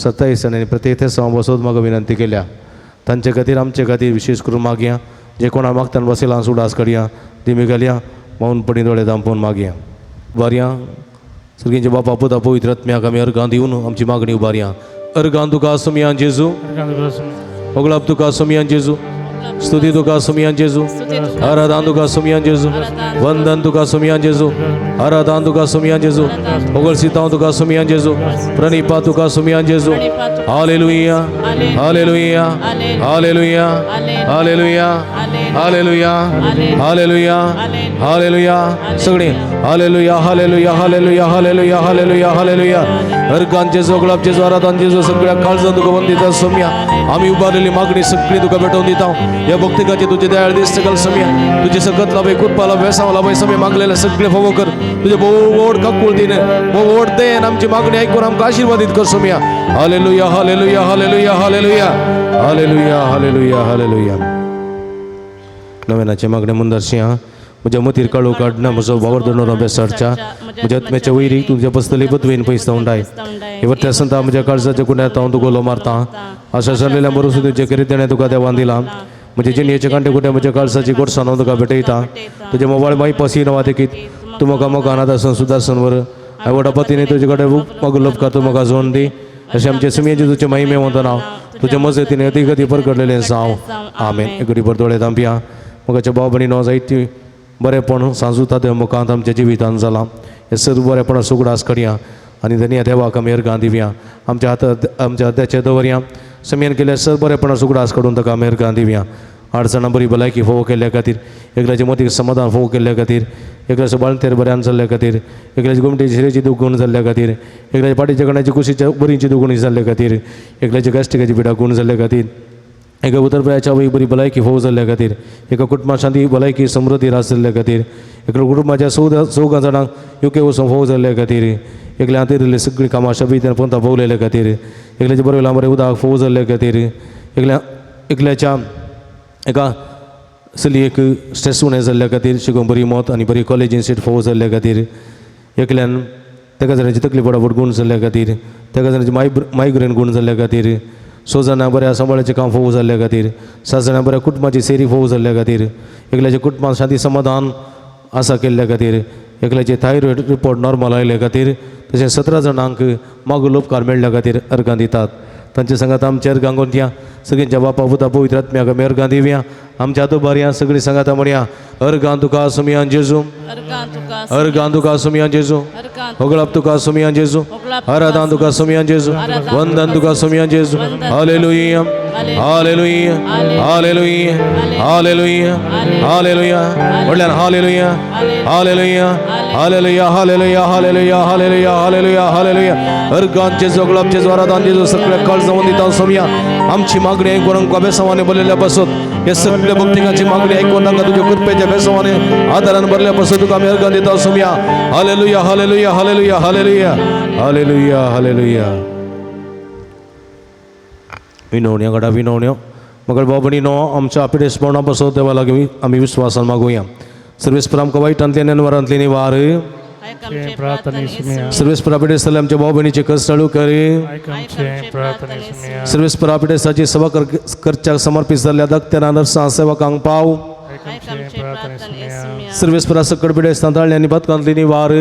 27 जाणांनी प्रत्येक तेसां बसोत म्हाका विनंती केल्या तांचे खातीर आमचे खातीर विशेश करून मागया जे कोणा मागतान बसयलां सुडास काडया दिमी घालया मावन पडी दोळे दांपोवन मागया उबारया सगळींचे बापा पुता पवित्र आत्म्याक आमी अर्गां दिवन आमची मागणी उबारया अर्गां तुका सुमयान जेजू ओगळप तुका सुमयान जेजू स्तुती तुका सुमयान जेजू आराधन तुका सुमयान जेजू वंदन तुका सुमयान जेजू आराधन तुका सुमयान जेजू ओगळसितां तुका सुमयान जेजू प्रणिपा तुका सुमयान जेजू hallelujah hallelujah hallelujah hallelujah hallelujah hallelujah hallelujah सगळीं hallelujah hallelujah hallelujah hallelujah hallelujah hallelujah अर्गान जेजू ओगळप जेजू आराधन जेजू सगळ्या काळजां तुका वंदिता सुमया आमी उबारलेली मागणी सगळी तुका भेटोवन दिता या भक्तिकाचे तुझे दयाळ दिस सकल समय तुझे सगत लाभे कृपा लाभ वेसाव लाभ समय मागलेले सगळे फोव कर तुझे बोवड काकुळ दिन बोवड देन आमची मागणी ऐकून आमकां आशीर्वादित कर सोम्या hallelujah hallelujah hallelujah hallelujah hallelujah hallelujah hallelujah नव्यानाचे मागणे मुंदरशी म्हज्या मतीर काळू काडना म्हजो वावर दोनोर बेसाडच्या म्हज्या आत्म्याच्या वैरी तुमच्या बसतली पदवेन पयस उंडाय इवत्या संता म्हज्या काळजाच्या कुंड्यात हांव तुका मारता अशा सरलेल्या मरुसून तुजे करीत देणे तुका देवान दिला म्हणजे जिणयेचे कांटे कुठे म्हज्या काळजाची गोडसाण हांव तुका भेटयता तुजे मोबायल माई पसी नवा देखीत तूं म्हाका मोगा अनाथासन सुदारसन वर हांव व्हडा पतीने तुजे कडेन मागू लोपकार तूं म्हाका जोड दी अशें आमचे सुमयेचे तुजे महिमे वंदना तुजे मजतीने अधी गती परकडलेलें जावं आमेन एक घडी भर दोळे धांपया मोगाच्या भाव भयणीनो जायती बरेपण सांजुता ते मुखांत आमच्या जिवितांत जालां हे सर्व बरेपणा सुगडास काडया आनी धन्य देवाक आमी अर्गां दिवया आमच्या हातांत आमच्या हाताचे दवरया समेन केल्या सर्व बरेपणा सुगडास काडून ताका आमी अर्गां दिवया अडचणां बरी भलायकी फोव केल्ल्या खातीर एकल्याचे मतीक समाधान फोव केल्ल्या खातीर एकल्याचो बाळंतेर बऱ्यान जाल्ल्या खातीर एकल्याची गुमटेची शिरेची दुगूण जाल्ल्या खातीर एकल्याच्या पाटीच्या कणाची कुशीच्या बरींची दुगुणी जाल्ल्या खातीर एकल्याची गॅस्ट्रिकाची पिडा गूण जाल्ल्या खातीर एका उदरपयाच्या वय बरी भलायकी फोव जाल्ल्या खातीर एका कुटुंबात शांती भलायकी समृद्धी रास जाल्ल्या खातीर एका कुटुंबाच्या 14 जाणांक योग्य वचून फोव जाल्ल्या खातीर एकल्या हातीर सगळीं कामां शाबीतान पंथा भोवलेल्या खातीर एकल्याच्या बरें बरें उदक फोव जाल्ल्या खातीर एकल्याच्या एका चलयेक स्ट्रेस उणें जाल्ल्या खातीर शिकून बरी मोत आनी बरी कॉलेजीन सीट फोव जाल्ल्या खातीर एकल्यान तेका जाणांची तकली पडापड गूण जाल्ल्या खातीर तेका जाणांची मायग्रेन गूण जाल्ल्या खातीर 6 जाणां बऱ्या सांबाळाचें काम फोव जाल्ल्या खातीर 7 जाणां बऱ्या कुटुंबाची सेरी फोव जाल्ल्या खातीर एकल्याच्या कुटुंबात शांती समाधान आसा केल्ल्या खातीर एकल्याचे थायरॉयड रिपोर्ट नॉर्मल आयल्या खातीर तशें 17 जाणांक मागू लोपकार मेळ्ळ्या खातीर अर्गां दितात तांचे सांगात आमच्या अर्गां गोंदया सगळ्यांच्या बापा पुता पवित्र आत्म्याक आमी अर्गां दिवया आमच्या हातू बारया सगळीं सांगात म्हणया अर्गां तुका सुमयान जेजू अर्गां तुका सुमयान जेजू होगळप तुका सुमयान जेजू आराधन तुका सुमयान जेजू वंदन तुका सुमयान जेजू hallelujah hallelujah hallelujah hallelujah hallelujah म्हणल्यार hallelujah hallelujah hallelujah hallelujah hallelujah hallelujah hallelujah hallelujah अर्गांचे जोगलाबचे जोरादांचे जो सगळे काळ जाऊन दिता सोमिया आमची मागणी ऐकून बेसवाने बोललेल्या बसत हे सगळे भक्तिकाची मागणी ऐकून तांका तुझ्या कृपेच्या बेसवाने आदरान भरल्या बसत तुका आम्ही अर्गां दिता सोमिया hallelujah hallelujah hallelujah hallelujah hallelujah hallelujah विनवण्या गडा विनवण्या मगर बाबणीनो आमच्या आपिडे स्मरणा बसत देवा लागीं आम्ही विश्वासान मागुया सर्वेस्पर आमकां वायटांतले नेनवरांतले निवार आमचे प्रार्थना येसुया सर्वेस्पर आपिडे स्थले आमच्या भाव भयणीचे कस चालू कर आमचे प्रार्थना येसुया सर्वेस्पर आपिडे साची सेवा करच्या समर्पित जाल्ल्या धाकट्या नर्सां सेवकांक पाव आमचे प्रार्थना येसुया सर्वेस्परा सकट पिडे स्थांताळणी आनी बदकांतली निवार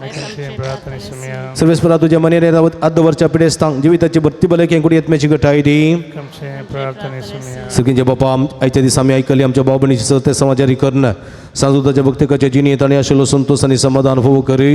आमचे प्रार्थना येसुया सर्वेस्परा तुझ्या मनेर आदवरच्या पिडे स्थांक जिविताची भरती भले केंकुडी येतम्याची गटाय दी आमचे प्रार्थना येसुया सगळींचे बापा आयच्या दिसा आमी आयकली आमच्या भाव भयणीची सत्य समाजारी करणं सांजुताच्या भक्तिकाच्या जिणेत आनी आशिल्लो संतोष आनी समाधान फोव करी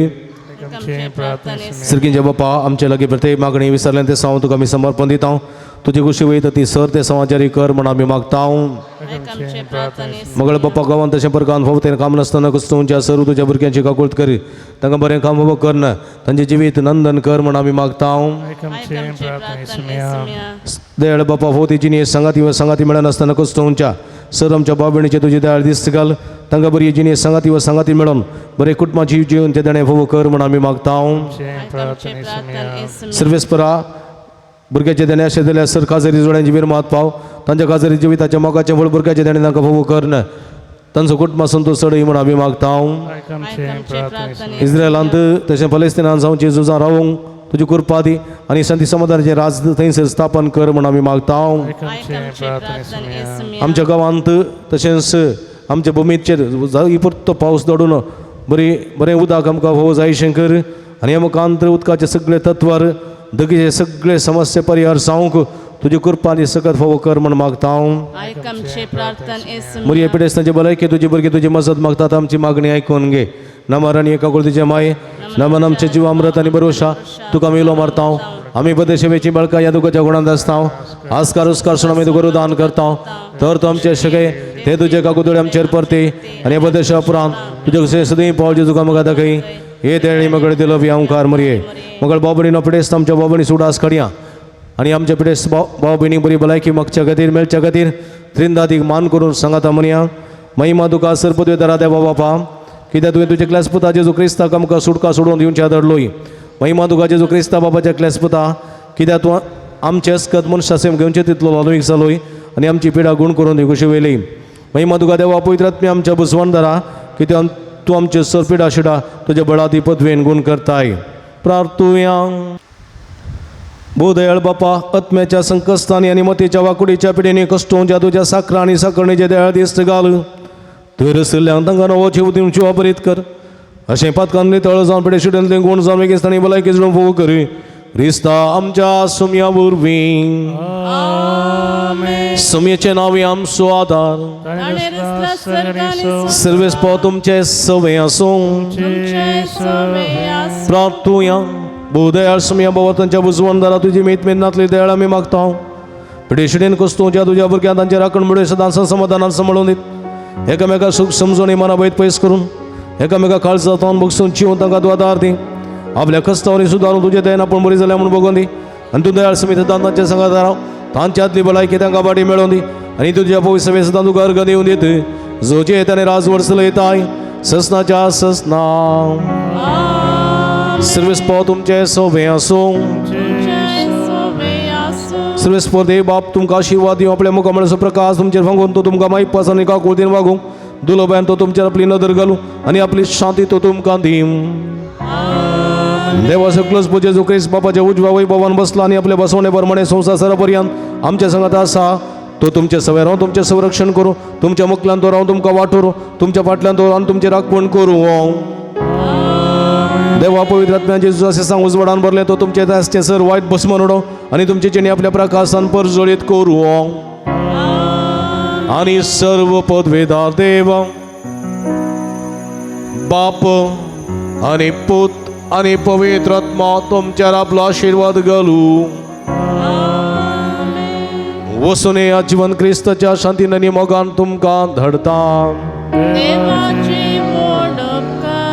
आमचे प्रार्थना येसुया सर्गींचे बापा आमचे लागीं प्रत्येक मागणी विसरल्यान ते सांग तुका आमी समर्पण दिता तुजी खुशी वयता ती सर ते समाजारी कर म्हण आमी मागता आमचे प्रार्थना येसुया मगळ बाप्पा गांवांत तशें परकान फोव तें काम नासतना कस्तूंच्या सरू तुज्या भुरग्यांची काकुळट कर तांकां बरें काम फोव कर तांचें जिवीत नंदन कर म्हण आमी मागता आमचे प्रार्थना येसुया दयाळ बापा फोव ती जिणी संगाती मेळनासतना कस्तूंच्या सर आमच्या भाव भयणीचे तुजी दयाळ दिसत घाल तांकां बरी जिणी संगाती मेळोन बरे कुटुंबाची जिवन ते देणे फोव कर म्हण आमी मागता आमचे प्रार्थना येसुया सर्वेस्परा भुरग्याचे देणे अशें जाल्यार सर काजरी जोड्यांची विरमात पाव तांच्या काजरी जिविताच्या मोगाचें फळ भुरग्याचे देणे तांकां फोव कर तांचो कुटुंब संतोश चडय म्हण आमी मागता आमचे प्रार्थना येसुया इस्रायलांत तशें फलस्तिनांत जावचे झुजां रावूंक तुजी कृपा दी आनी शांती समाधानाचें राज थंयसर स्थापन कर म्हण आमी मागता आमचे प्रार्थना येसुया आमच्या गांवांत तशेंच आमच्या भुमीचेर जाय पुरतो पावस दडून बरें उदक आमकां फोव जाय शंकर आनी आमकां अंतर उदकाचे सगळे तत्वार दगीचे सगळे समस्या परिहार जावंक तुजी कृपा आनी सकत फोव कर म्हण मागता आमचे प्रार्थना येसुया मरी पिडेस्तांचे भलायकी तुजी भुरगीं तुजी मजत मागतात आमची मागणी आयकून घे नमर आनी एका तुजे माय नमन आमचे जीव अमृत आनी भरोशा तुका मिलो मारता आमी पदे सेवेची बळका या दुखाच्या गुणांत आसता आस्कार उस्कार सुण आमी तुका दान करता तर तूं आमचे सगळे ते तुजे काकुदळे आमचेर परते आनी पदेशा उपरांत तुजे कशें सदैं पावल जे तुका म्हाका दाखय हे तेणी मगळ दिलो बी ओंकार मरये मगळ बाबडीनो पिडेस्त आमच्या बाबडी सुडास काडया आनी आमच्या पिडेस्त भाव भयणी बरी भलायकी मागच्या खातीर मेळच्या खातीर त्रिंदादीक मान करून सांगाता म्हणया महिमा तुका सरपदवे दरा देवा बापा कित्याक तुवें तुजे क्लेस्पुता जेजू क्रिस्ताक आमकां सुटका सोडून दिवच्या धडलोय महिमा तुका जेजू क्रिस्ता बापाच्या क्लेस्पुता कित्याक तूं आमचे अस्कत मनशा सेम घेवचे तितलो लालोयक जालोय आनी आमची पिडा गुण करून दी कशी वयली महिमा तुका देवा पवित्रात्मे आमच्या बुसवण दरा कित्याक तूं आमचे सर पिडा शिडा तुज्या बळादी पदवेन गुण करताय प्रार्थुया भोदयाळ बापा आत्म्याच्या संकस्तांनी आनी मतीच्या वाकुडीच्या पिडेनी कश्टोवच्या तुज्या साखरा आनी साखरणीचे दयाळ दिश्ट घाल तुवें रसिल्ल्यांक तांकां नवो जीव दिवची वापरीत कर अशें पातकांनी तळ जावन पिडे शिडेन तें गुण जावन वेगीस्तांनी भलायकी जोडून फोव कर रिस्ता आमच्या सुम्या वरवीं सुम्येचे नांव आमचो आदार सर्वेस्प तुमचे सवय आसूं प्रार्थुया भोदयाळ सुम्या बाबा तांच्या बुजवणदारा तुजी मेतमेदनातली दयाळ आमी मागता पिडे शिडेन कस्तूच्या तुज्या भुरग्यांक तांचे राखण मुळे सदांच समाधानान सांबाळून दीत एकामेका सुख समजून मना बैत पयस करून एकामेका काळजा तावन बगसून चिवून तांकां तूं आदार दी आपल्या कस्तावरी सुदारून तुजे दयेन आपूण बरी जाल्या म्हणून बगोवन दी आनी तूं दयाळ समीत तांच्या संगात राव तांच्यातली भलायकी तांकां बाटी मेळोवन दी आनी तुज्या पवित्र सभे सदां तुका अर्घ दिवन दीत जोचे ताणें राज वर्सल येताय ससनाच्या ससना सर्वेस्प तुमचे सवे आसूं सर्वेस्प देव बाप तुमकां आशिर्वाद दिवं आपल्या मुखामळाचो प्रकाश तुमचेर भांगून तो तुमकां माहीत पासन एका कुळतीन वागूंक दुलोबान तो तुमचेर आपली नदर घालूं आनी आपली शांती तो तुमकां दिवं देवा सकलोच पूजे जो क्रिस्त बापाच्या उजव्या वैभवान बसला आनी आपल्या बसवणे प्रमाणे संवसारा पर्यंत आमच्या संगात आसा तो तुमचे सवय रावन तुमचें संरक्षण करूं तुमच्या मुखल्यान तो रावन तुमकां वाठोरूं तुमच्या फाटल्यान तो रावन तुमचें राखण करूं देवा पवित्र आत्म्याचे अशें सांग उजवाडान भरले तो तुमचे दासचे सर वायट भस्मन उडो आनी तुमचे चेणी आपल्या प्रकाशान परजळीत करूं आनी सर्व पदवेदार देव बाप आनी पूत आनी पवित्र आत्मा तुमच्यार आपलो आशिर्वाद घालूं वसून हे आजीवन क्रिस्ताच्या शांतीन आनी मोगान तुमकां धडता देवाची मोडप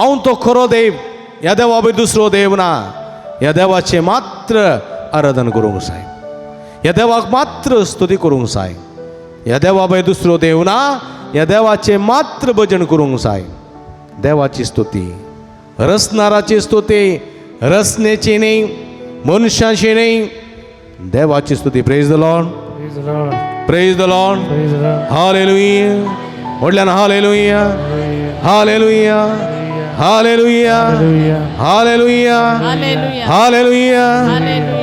हांव तो खरो देव, ह्या देवा भायर दुसरो देव ना. ह्या देवाचे मात्र आराधन करूंक जाय, ह्या देवाक मात्र स्तुती करूंक जाय. ह्या देवा भायर दुसरो देव ना, ह्या देवाचे मात्र भजन करूंक जाय. देवाची स्तुती, रसनाराची स्तुती, रसनेची न्ही, मनशाची न्ही, देवाची स्तुती. Praise the Lord, Praise the Lord. Praise the Lord. Praise the Lord. Hallelujah. म्हटल्यान hallelujah, hallelujah, hallelujah, Hallelujah. Hallelujah, hallelujah hallelujah, hallelujah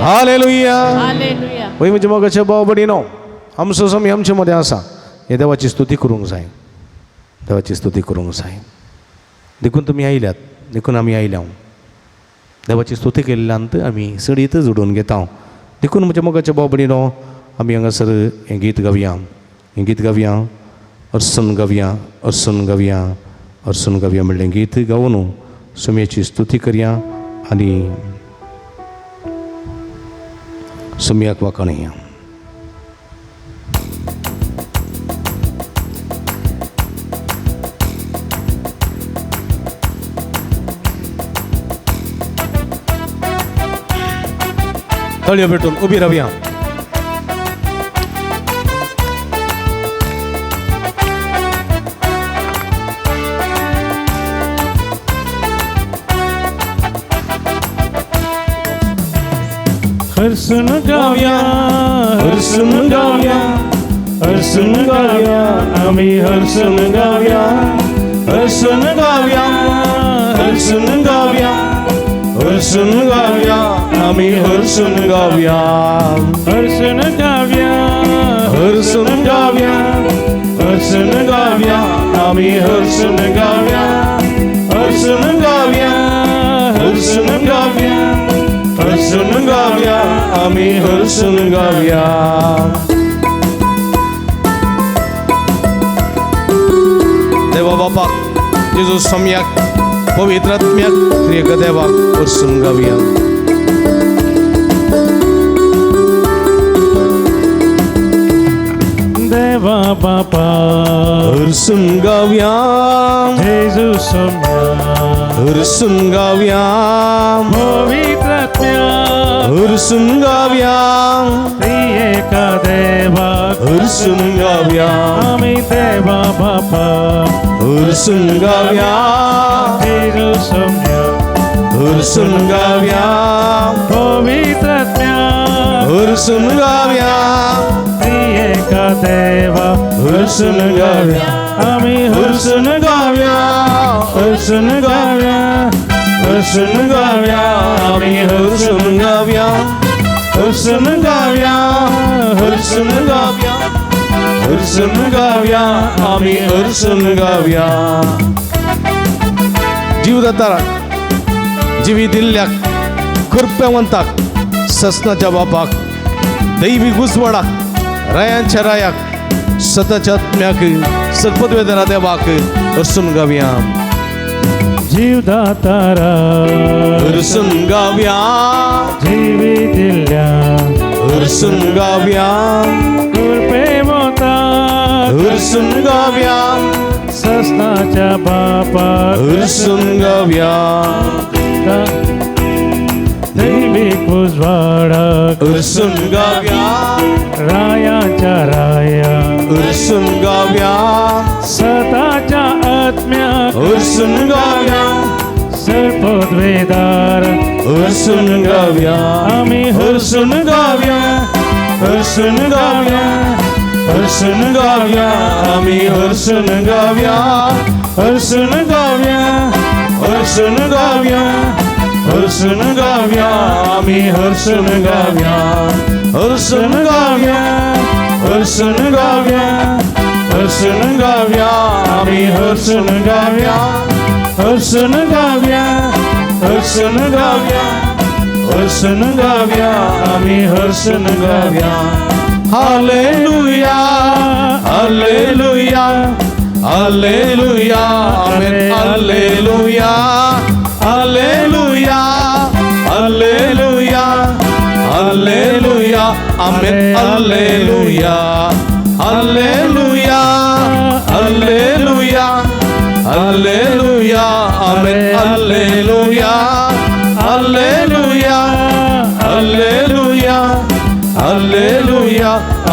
hallelujah. Hallelujah. वय म्हणजे मगाच्या भाव भयणीनो, आमचो समय आमचे मध्ये आसा. हे देवाची स्तुती करूंक जाय, देवाची स्तुती करूंक जाय. देखून तुमी आयल्यात, देखून आमी आयल्या. देवाची स्तुती केल्ल्यानंत आमी सडीत जोडून घेता. देखून म्हणजे मगाच्या भाव भयणीनो, आमी हांगासर हें गीत गावया, हें गीत गावया. अर्सन गावया, अर्सन गावया, अर्सन गावया म्हणलें गीत गावन सुमयेची स्तुती करया आनी सुमयाक वाखाणया. तळयो भेटून उबी रावया. हर्षण गावया, हर्षण गावया, हर्षण गावया, आम्ही हर्षण गावया, हर्षण गावया, हर्षण गावया, हर्षण गावया, आम्ही हर्षण गावया, हर्षण गावया, हर्षण गावया, हर्षण गावया, आम्ही हर्षण गावया, हर्षण गावया, हर्षण गावया, हर्षण गावया, आम्ही हर्षण गावया. देवा बापाक, जेजू सम्याक, पवित्र आत्म्याक, त्रिएक देवाक हर्षण गावया. देवा बापा हर्षण गावया, जेजू सम्या हर्षण गावया, पवित्र आत्म्या हर्षण गावया, त्रिएक देवा हर्षण गावया, आम्ही देवा बापा हर्षण गावया, जेजू सम्या हर्षण गावया, पवित्र आत्म्या हर्षण गावया, त्रिएक देवा हर्षण गावया, आम्ही हर्षण गावया, हर्षण गावया, हर्षण गावया, आम्ही हर्षण गावया, हर्षण गावया, हर्षण गावया, हर्षण गावया, आम्ही हर्षण गावया. जीवदाताराक, जिवी दिल्ल्याक, कृपेवंताक, ससनाच्या बापाक, दैवी उजवाडाक, रायांच्या रायाक, सताच्या आत्म्याक, सर्पद्वेदना देवाक हर्षण गावया. जीवदातारा हर्षण गावया, जिवी दिल्ल्या हर्षण गावया, कृपेवंता हर्षण गावया, ससनाच्या बापा हर्षण गावया. दैविक उजवाडाक हर्षण गावया, रायाच्या राया हर्षण गावया, सताच्या आत्म्याक हर्षण गावया, सर्पद्वेदार हर्षण गावया, आम्ही हर्षण गावया, हर्षण गावया, हर्षण गावया, आम्ही हर्षण गावया, हर्षण गावया, हर्षण गावया, हर्षण गावया, आम्ही हर्षण गावया, हर्षण गावया, हर्षण गावया, हर्षण गावया, आम्ही हर्षण गावया, हर्षण गावया, हर्षण गावया, हर्षण गावया, आम्ही हर्षण गावया. Hallelujah, hallelujah, hallelujah, amen, hallelujah, hallelujah, hallelujah, hallelujah, amen, hallelujah, hallelujah, hallelujah, hallelujah, amen,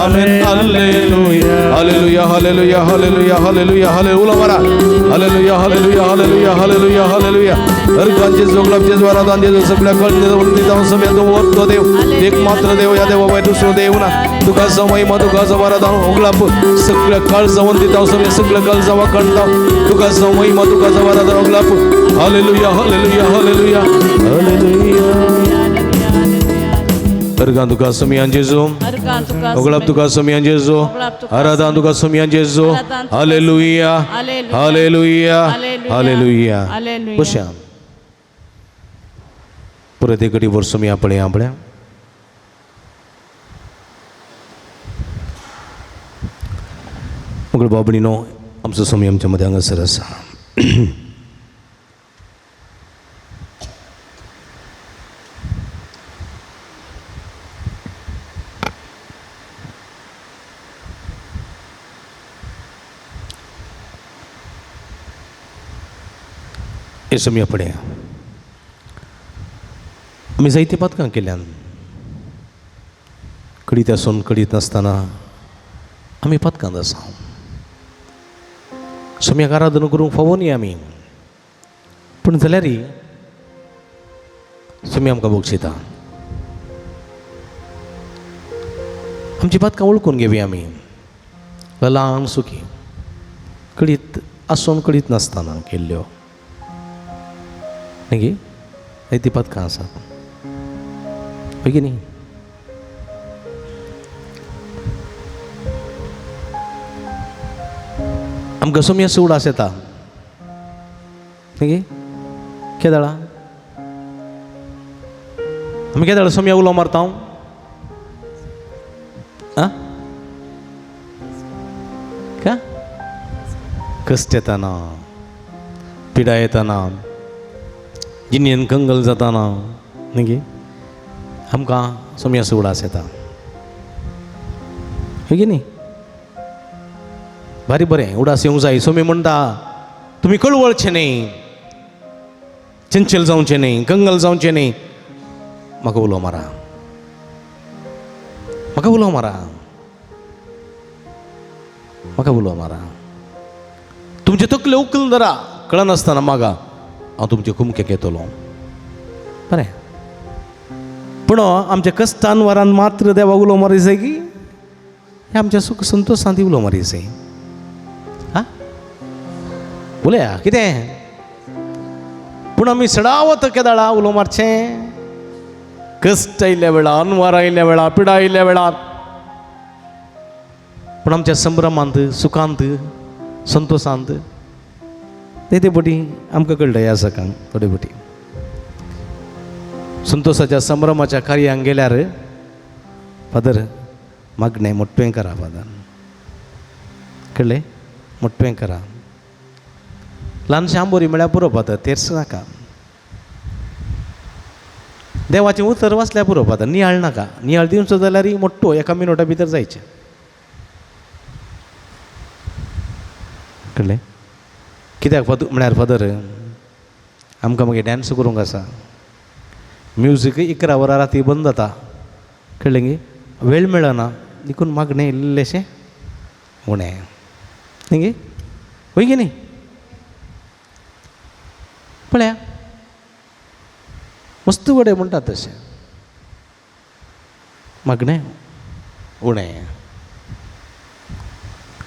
amen hallelujah hallelujah hallelujah hallelujah hallelujah hallelujah उला मारा hallelujah hallelujah hallelujah hallelujah hallelujah अर्गांचे जोगलापचे द्वारादान जे सगळ्या कळते वंदिता समय तो वरतो देव एकमात्र देव या देवा बाय दुसरो देव ना तुका समय तुका वरदान ओगलाप सगळ्या काळ वंदिता समय सगळ्या काळ जमा कळता तुका समय तुका वरदान ओगलाप हालेलुया हालेलुया हालेलुया हालेलुया अर्गान तुका समय जेजो ओगलाप तुका समय जेजो आराधन तुका समय जेजो हालेलुया हालेलुया हालेलुया बशा परत एक घडी वर समय आपणे आपल्या मग बाबणीनो आमचो समय आमच्या मध्ये हांगासर आसा हे समय आपणे आमी जायती पथकां केल्यान कडीत आसून कडीत नासतना आमी पथकांत आसा सम्याक आराधना करूंक फावो न्ही आमी पूण जाल्यारय सम्या आमकां बक्षिता आमची पथकां वळखून घेवया आमी ल्हान सुखी कडीत आसून कडीत नासतना केल्ल्यो न्ही गे ती पथकां आसात पळय न्ही आमकां सम्या उडास येता न्ही गे केदाळा आमी केदाळा सम्या उलो मारता आं का कश्ट येताना पिडा येताना जिन्नेन कंगल जाताना न्ही गे आमकां सम्या उडास येता हे गे न्ही भारी बरें उडास येवंक जाय सोमी म्हणटा तुमी कळवळचे न्ही चंचल जावचे न्ही कंगल जावचे न्ही म्हाका उलो मारा म्हाका उलो मारा म्हाका उलो मारा तुमचे तकले उखल धरा कळनासतना मागा हांव तुमचे कुमकेक येतलो बरें पूण आमच्या कश्टान वरान मात्र देवाक उलो मारी जाय की हे आमच्या सुख संतोशांत उलो मारी जाय आं उलया कितें पूण आमी सडावत केदाळा उलो मारचें कश्ट आयिल्ल्या वेळार वार आयिल्ल्या वेळार पिडा आयिल्ल्या वेळार पूण आमच्या संभ्रमांत सुखांत संतोशांत ते पटी आमकां कळटा ह्या सकाळीं थोडे पटी संतोषाच्या संभ्रमाच्या कार्यांक गेल्यार फादर मागणें मोठ्ठें करा फादर कळ्ळें मोठ्ठें करा ल्हानशें आंबोरी म्हळ्यार पुरो फादर तेर्स नाका देवाचें उतर वाचल्यार पुरो फादर नियाळ नाका नियाळ दिवचो जाल्यार मोठ्ठो एका मिनटा भितर जायचें कळ्ळें कित्याक म्हळ्यार फादर आमकां मागीर डॅन्स करूंक आसा म्युजीक 11 वरां राती बंद जाता कळ्ळें गे वेळ मेळना देखून मागणें इल्लेशें उणें न्ही गे वय गे न्ही पळया मस्त वडे म्हणटात तशें मागणें उणें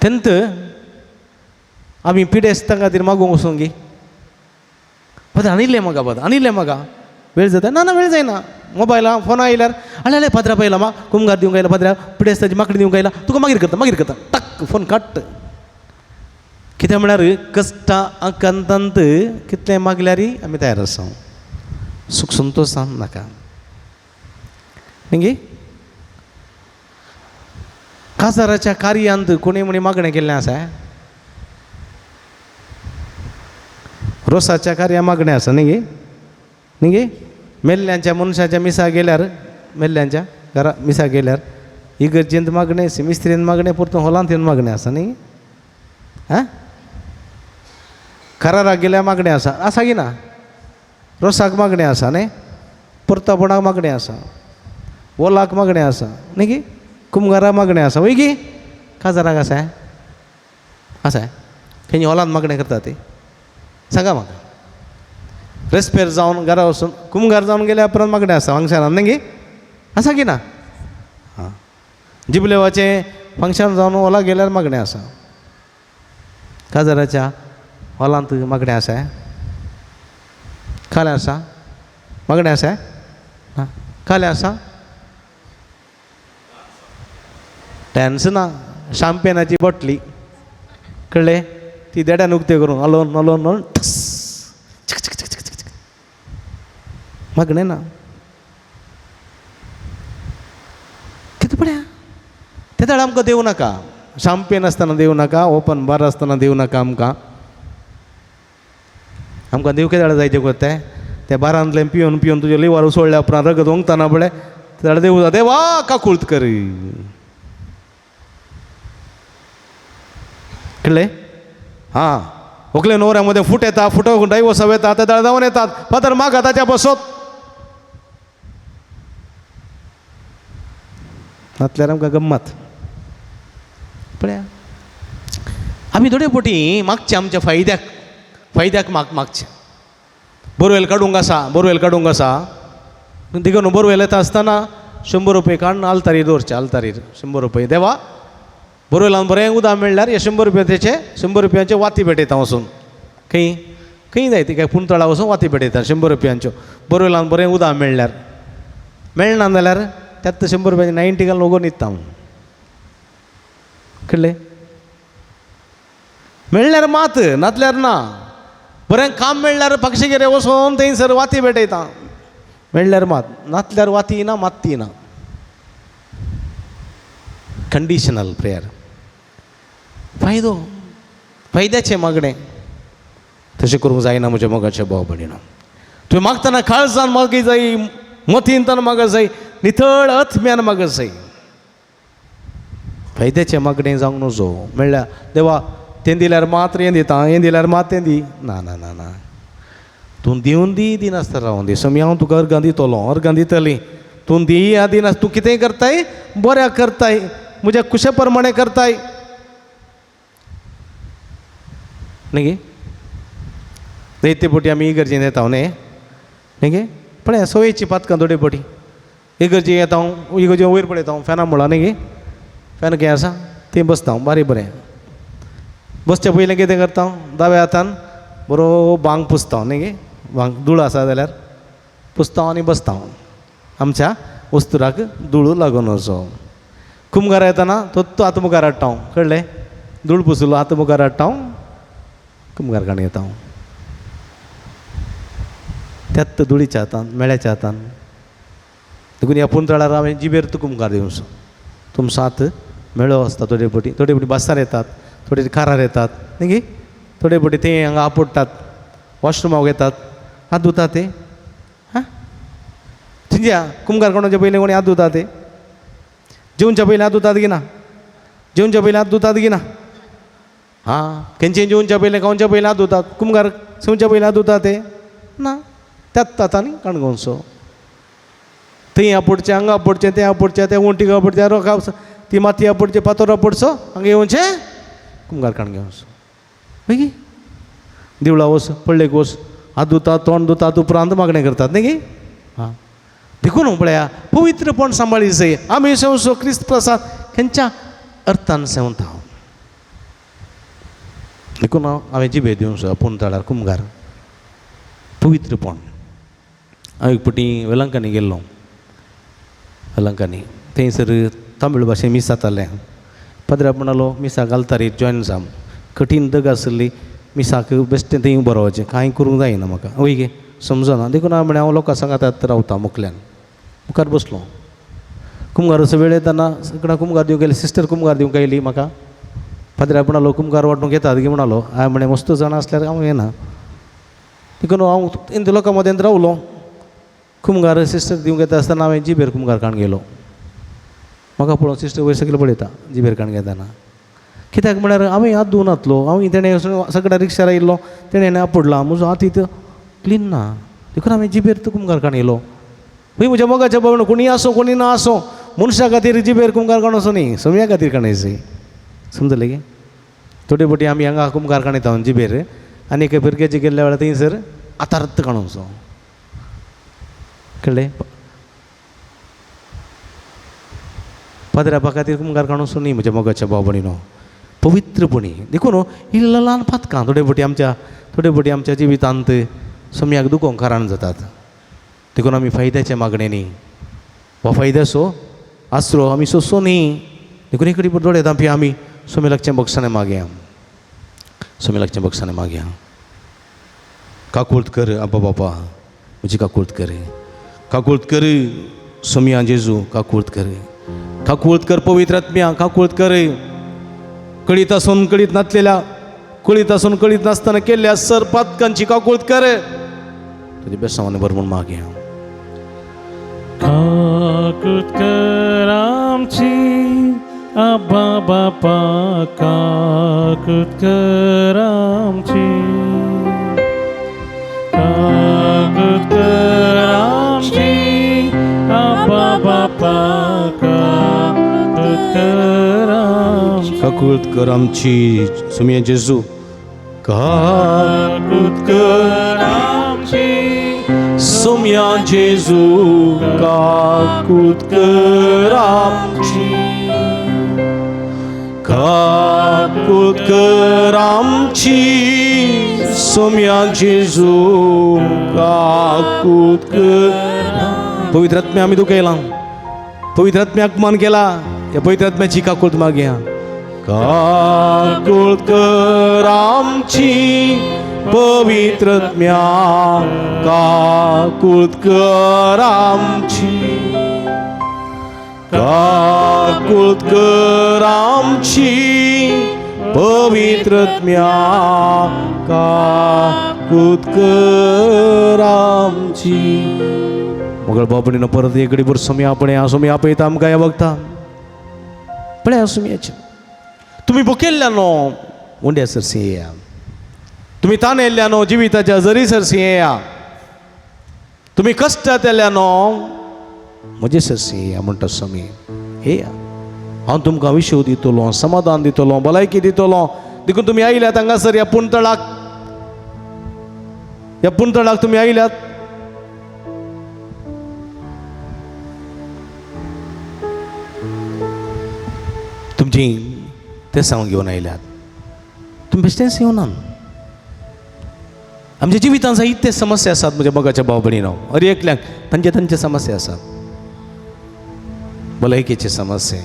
तेंत आमी पिडेस्तां खातीर मागोवंक वचूंक गे फादर आनिल्लें म्हाका फादर आनिल्लें म्हाका वेळ जाता ना वेळ जायना मोबायला फोन आयल्यार आले पाद्रा पयला मा कुमगार दिवंक आयला पाद्रा पिडेस्ताची माकडी दिवंक आयला तुका मागीर करता टक फोन काट कित्याक म्हळ्यार कश्टा आकांतांत कितलें मागल्यार आमी तयार आसा सुख संतोशान नाका न्ही गे काजाराच्या कार्यांत कोणी म्हणी मागणें केल्लें आसा रोसाच्या कार्या मागणें आसा न्ही गे मेल्ल्यांच्या मनशाच्या मिसा गेल्यार मेल्ल्यांच्या घरा मिसा गेल्यार इगर्जेंत मागणें मिस्त्रीन मागणें परतून हॉलांत येवन मागणें आसा न्ही आं कराराक गेल्यार मागणें आसा की ना रोसाक मागणें आसा न्ही परतापणाक मागणें आसा वोलाक मागणें आसा न्ही गे कुमगारा मागणें आसा वय गी काजाराक आसा आसा खंय हॉलांत मागणें करता ती सांगा म्हाका रेस्पेर जावन घरा वचून कुमगार जावन गेल्या उपरांत मागणें आसा फंक्शनान न्ही गे आसा की ना हां जिबलेवाचें फंक्शन जावन हॉलाक गेल्यार मागणें आसा काजाराच्या हॉलांत मागणें आसा खालें आसा मागणें आसा हां खालें आसा टॅन्स ना शॅम्पेनाची बॉटली कळ्ळें ती देड्यान उक्ते करून अलोन अलोन अलोन ठस मागणें ना कितें पळया ते दाड आमकां दिवं नाका शॅम्पेन आसतना दिवं नाका ओपन बार आसतना दिवं नाका आमकां दिवं कितें जायचें कोत्ताय त्या बारांतलें पिवन पिवन तुजें लिवर सोडल्या उपरांत रगत ओंगतना पळय ते दाड देवू जा देवा काकुळत कर कळ्ळें हां व्हंकले न्हवऱ्यामध्ये फूट येता फुटो डायवोर्स येता ते दाड जावन येतात फादर मागा ताच्या बसत नातल्यार आमकां गम्मत पळया आमी थोडे पोटी मागचे आमच्या फायद्याक मागचे बोरवेल काडूंक आसा देखून बोरवेल येता आसतना 100 रुपये काडून आलतारीर दवरचे आलतारीर 100 रुपये देवा बोरवेलान बरें उदक मेळ्ळ्यार हे 100 रुपयाचे 100 रुपयांचे वाती भेटयता वचून खंय जाय ती काय पुंतळा वचून वाती भेटयता 100 रुपयांच्यो बोरवेलान बरें उदक मेळ्ळ्यार मेळना जाल्यार त्यात 100 रुपयाचे 90 घालून ओगोन न्हिदता कळ्ळें मेळ्ळ्यार मात नातल्यार ना बरें काम मेळ्ळ्यार पक्षीगेरे वचून थंयसर वाती भेटयता मेळ्ळ्यार मात नातल्यार वाती ना मात्ती ना कंडिशनल प्रेयर फायद्याचें मागणें तशें करूंक जायना म्हज्या मोगाच्या भाव भयणीनो तुवें मागतना काळजान मागी जाय मतींतन मागत जाय नितळ आत्म्यान मागत जाय फायद्याचें मागणें जावंक नजो म्हणल्यार देवा तें दिल्यार मात्र हें दिता हें दिल्यार मात तें दी ना ना ना ना तूं दिवन दी दिनासतना रावून दी समी हांव तुका अर्गां दितलो अर्गां दितली तूं दी ह्या दिनास तूं कितेंय करताय बऱ्याक करताय म्हज्या कुशे प्रमाणे करताय न्ही गे दैते पोटी आमी इगर्जेन येता न्ही गे पळय सवयीची पातकां थोडे पोटी इगर्जे येता इगर्जे वयर पळयता फॅना मुळा न्ही गे फॅन कितें आसा तें बसता बारीक बरें बसचे पयलें कितें करता दाव्या हातान बरो भांग पुसता न्ही गे भांग धूळ आसा जाल्यार पुसता आनी बसता आमच्या वस्तुराक धूळ लागून वचो कुमगार येतना तो आतां मुखार हाडटा कळ्ळें धूळ पुसलो आतां मुखार हाडटा कुमगार काण घेता त्यात धुळीच्या हातान मेळ्याच्या हातान देखून ह्या पुंतळार हांवें जिबेर तूं कुमगार दिवचो तुमचो हात मेळो आसता थोडे फावटी बासार येतात थोडे कारार येतात न्ही गे थोडे फावटी ते हांगा आपडटात वॉशरुमाक येतात हात धुता ते हां थिंजा कुमगार कोणाच्या पयलीं कोणी हात धुता ते जेवच्या पयलीं हात धुतात की ना जेवच्या पयलीं हात धुतात की ना हां खंयचें जेवच्या पयलीं खावच्या पयलीं हात धुतात कुमगार शिवच्या पयलीं हात धुता ते ना त्यात तातांनी काणगोवचो थंय आपडचें हांगा आपडचें तें आपडचें तें वंटीक आपडचें रोखा ती माती आपडचें पातोर आपडचो हांगा येवचें कुमगार काण घेवचो न्ही देवळा वच पडलेक वच हात धुतात तोंड धुतात उपरांत मागणें करतात न्ही गे हां देखून पळया पवित्रपण सांबाळी जाय आमी सेवचो क्रिस्त प्रसाद खंयच्या अर्थान सेवता देखून हांवें जिबे दिवचो पुंतळार कुमगार पवित्रपण हांव एक फावटी वेलंकांनी गेल्लो वेलंकांनी थंयसर तमीळ भाशेन मिस जातालें पदरा म्हणलो मिसा घालतारीर जॉयन जाम कठीण दग आसली मिसाक बेश्टें थंय उबो रावचें कांय करूंक जायना म्हाका वय गे समजना देखून हांव लोकां सांगात रावता मुखल्यान मुखार बसलो कुमगार असो वेळ येताना सगळ्या कुमगार दिवंक गेले सिस्टर कुमगार दिवंक आयली म्हाका पाद्र्या म्हणलो कुमगार वांटूंक येतात गे म्हणलो हांवें म्हळें मस्त जाण आसल्यार हांव येना देखून हांव इंद लोकां मदें रावलो कुमगार सिस्टर दिवंक येता आसतना हांवें जिबेर कुमगार काण गेलो म्हाका पळोवन सिस्टर वयर सकयल पळयता जिबेर काण घेताना कित्याक म्हळ्यार हांवें हात धुवन नातलो हांव तेणें सगळ्या रिक्षार आयिल्लो तेणें आपडला म्हजो हात इथं क्लीन ना देखून हांवें जिबेर कुमगार काण येयलो खंय म्हज्या मोगाच्या भावण कोणी आसो कोणी ना आसो मनशा खातीर जिबेर कुंकार काणोसो न्ही सोम्या खातीर काणयसी समजलें गे थोडे फावटी आमी हांगा कुंकार काणयता जिबेर आनी एका भुरग्याचे गेल्ल्या वेळार थंयसर आतार्थ काणोवचो कळ्ळें पाद्रापा खातीर कुंकार काणोवचो न्ही म्हज्या मोगाच्या भाव भयणीनो पवित्रपणी देखून ही ल्हान पातकां थोडे फावटी आमच्या जिवितांत सोम्याक दुखोवंक कारण जातात देखून आमी फायद्याचे मागणेनी हो फायद्याचो आसरो आमी सोंसो न्ही देखून एक कडेन दोळे धांपया आमी सोम्या लागचें बक्षाने मागया सोम्या लागचें बक्षाने मागया काकुळट कर आबा बापा म्हजी काकुळट कर सोम्या जेजू काकुळट कर पवित्र आत्म्या काकुळट कर कळीत आसून कळीत नासलेल्या कळीत आसून कळीत नासतना केल्ल्या सर पातकांची काकुळट कर तुझे बेसांवाने भरपूर मागया काकुळट कर आमची आबा बापा काकुळट कर आमची काकुळट कर आमची आबा बापा काकुळट कर आमची काकुळट कर आमची सोम्या जेजू काकुळट कर आमची सोम्या जेजू काकुळट कर आमची काकुळट कर आमची सोम्या जेजू काकुळट कर पवित्र आत्म्या आमी तुका केला पवित्र आत्म्याक मान केला या पवित्र आत्म्याची काकुळट मागया काकुळट कर आमची पवित्र आत्म्या काकुळट कर आमची काकुळट कर आमची पवित्र आत्म्या काकुळट कर आमची मगळ बाबणीनं परत एक बर सोम्या आपण आपयता आमकां ह्या वखदां पळय सोम्याचें तुमी भुकेल्ल्या न्हू उंड्या सरसी येया तुमी ताणेल्ल्या न्हू जिविताच्या जरी सरसी येया तुमी कश्टांत येल्या न्हू म्हजे सरसी येया म्हणटा सोमी येया हांव तुमकां विश्व दितलो समाधान दितलो भलायकी दितलो देखून तुमी आयल्यात हांगासर ह्या पुंतळाक तुमी आयल्यात तुमची ते सांग घेवन आयल्यात तुमी बेश्टेच येवनात आमच्या जिवितांत जायते समस्या आसात म्हज्या मोगाच्या भाव भयणीनो हर एकल्याक तांचे समस्या आसात भलायकेचे समस्या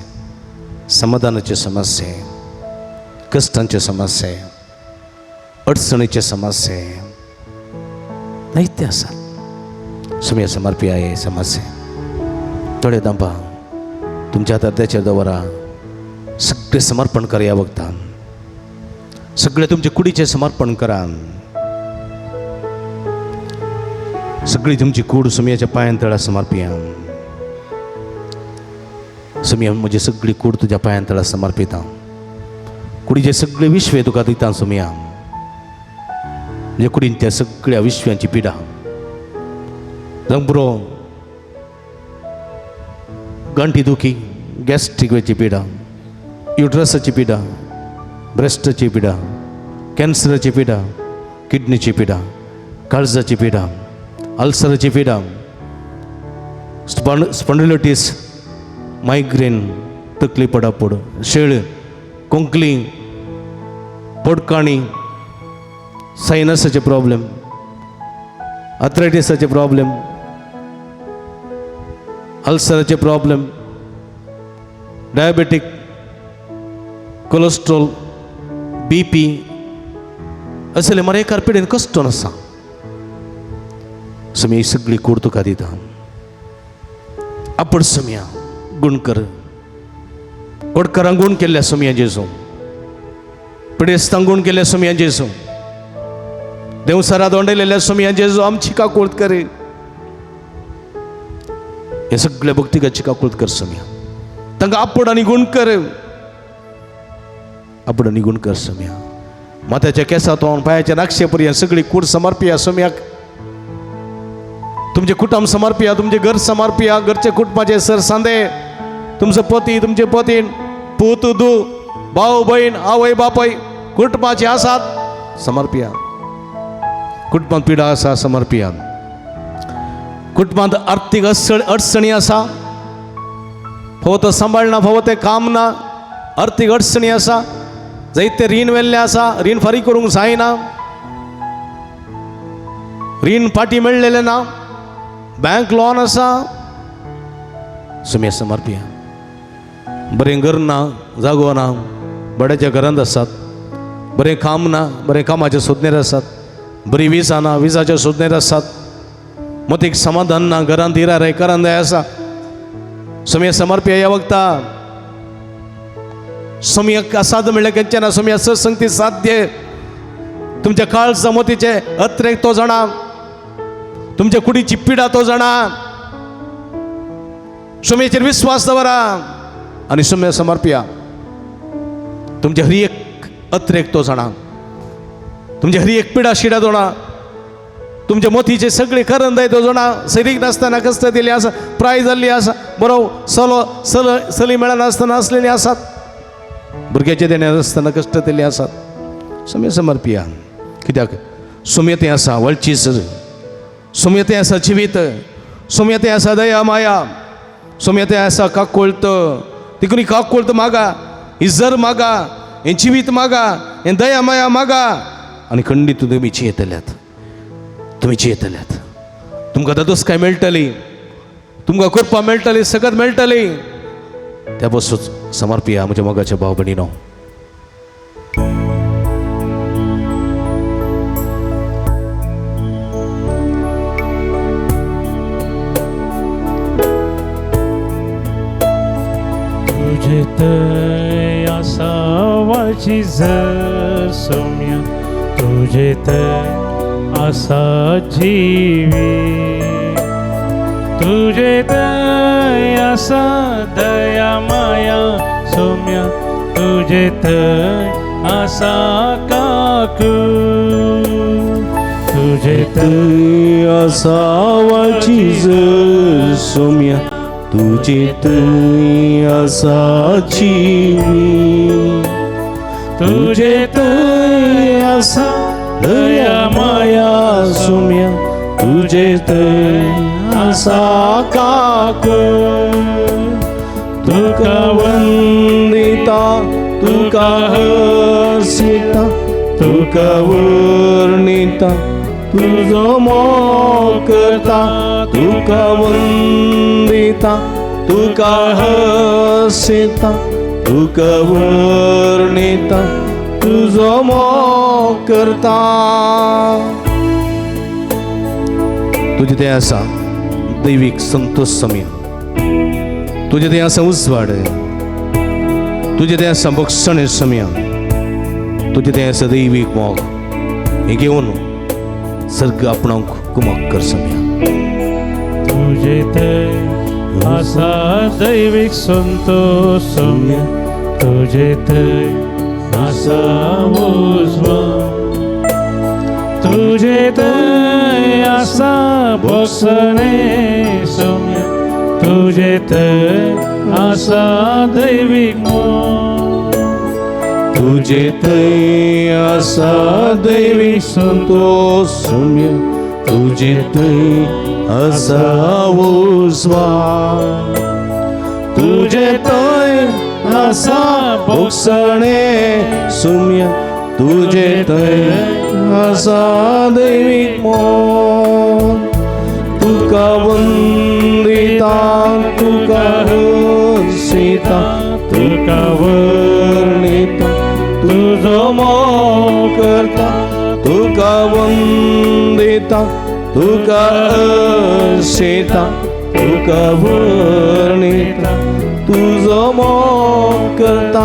समाधानाचे समस्या कश्टांचे समस्या अडचणीचे समस्या जायते आसात सोम्या समर्पिया हे समस्या थोडे दांपा तुमच्या हातार त्याचेर दवरा सगळे समर्पण करा ह्या वखदान सगळे तुमचे कुडीचे समर्पण करा सगळी तुमची कूड सोम्याच्या पांयां तळा समर्पिया सोम्या म्हजी सगळी कूड तुज्या पांयां तळा समर्पिता कुडीचे सगळे विश्वे तुका दिता सोम्या म्हणजे कुडीन त्या सगळ्या विश्व्यांची पिडा बरो गांठी दुखी गॅस्ट्रिकची पिडा युट्रसाची पिडा ब्रेस्टची पिडा कॅन्सराची पिडा किडनीची पिडा काळजाची पिडा अल्सराची पिडा स्पॉन्डिलायटिस मायग्रेन तकली पडापड शेळ कोंकली पोटकाणी सायनसाचे प्रॉब्लेम आर्थरायटिसाचे प्रॉब्लेम अल्सराचे प्रॉब्लेम डायबेटीक कोलेस्ट्रॉल BP असले मरेकार पिडेन कष्ट नसा सोम्या ही सगळी कूड तुका दिता आपण सोम्या गुण कर कोडकारांक गुण केल्ल्या सोम्या जेजू पिडेस्तांक गुण केल्ल्या सोम्या जेजू देवसारा दोंडयलेल्या सोम्या जेजू आमची काकुळट करे हे सगळ्या भक्तिकाची काकुळट कर सोम्या तांकां आपण आनी गुण कर आपण निगून कर सोम्या माथ्याच्या केसांतून पायाच्या नाक्षे पर्यंत सगळी कूड समर्पिया सोम्याक तुमचे कुटुंब समर्पिया तुमचे घर समर्पिया घरचे कुटुंबाचे सर सांदे तुमचं पती तुमचे पतीन पूत दू भाऊ बहीण आवय बापय कुटुंबाचे आसात समर्पिया कुटुंबात पिडा आसा समर्पिया कुटुंबात आर्थिक अडचणी आसा फवत सांबाळना फवत काम ना आर्थिक अडचणी आसा जायते रीण वेल्ले आसा रीण फारीक करूंक जायना रीण फाटी मेळलेले ना बँक लॉन आसा सुमे समर्पिया बरें घर ना जागो ना बड्याच्या घरांत आसात बरें काम ना बरें कामाचे सोदनेर आसात बरी विजा ना विजाच्या सोदनेर आसात मतीक समाधान ना घरांत इरा रेकारांत जाय आसा सुमे समर्पिया ह्या वक्ता सुमयक असाद म्हणल्यार केंचे ना सुमया सत्संगती साध्य तुमच्या काळजा मतीचे अत्रेक तो जाणा तुमच्या कुडीची पिडा तो जाणा सुमयेचेर विश्वास दवरा आनी सुमय समर्पिया तुमच्या हरी एक अत्रेक तो जाणा तुमच्या हरी एक पिडा शिडा जाणा तुमच्या मतीचे सगळे कारण जाय तो जाणा सैरीक नासतना कश्ट दिले आसा प्राय जाल्ली आसा बरो सली मेळनासतना असलेली आसात भुरग्याचे देणे आसतना कश्ट दिले आसात सुमय समर्पिया कित्याक सुमयतें आसा वळचीच सुमयतें आसा जिवीत सुमयतें आसा दया माया सुमयतें आसा काकोळत तिकून काकोळत मागा इज्जर मागा हें जिवीत मागा हें दया माया मागा आनी खंडीत तुमी चेतल्यात तुमकां दादोसकाय मेळटली तुमकां कृपा मेळटली सगळ्यात मेळटली त्या बसून समर्पिया म्हज्या मोगाच्या भाव भयणीनो तुझे तय आसावाची जर सौम्य तुझे तय आसा जीवी तुझे तय आसा दया माया सौम्य तुझे तय आसा काकू तुझे तय आसावाची जर सौम्य तुझे तय आसा जीवी तुझे तय आसा दया माया सौम्य तुझे तय आसा काकू तुका वंदिता तुका हर्षिता तुका वर्णिता तुझो मोग करता तुका वंदिता तुका हर्षिता तुका वर्णिता तुझो मोग करता तुझे तें आसा दैवीक संतोष समय तुझे तें आसा उजवाड तुझे तें आसा बक्षणे समय तुझे तें आसा दैवीक मोग हे घेवन सर्ग आपणाक कुमक कर समय तुझे तय आसा दैविक संतोष सौम्य तुझे तय आसा उजवा तुझे तय आसा बक्षणे सौम्य तुझे तय आसा दैविक मोग तुझे तय आसा दैविक संतोष सौम्य तुझे तय आसा उजवा तुझे तय आसा बक्षणे सौम्य तुझे तय आसा दैविक मोग तुका वंदिता तुका हर्षिता तुका वर्णिता तुझो मोग करता तुका वंदिता तुका हर्षिता तुका वर्णिता तुझो मोग करता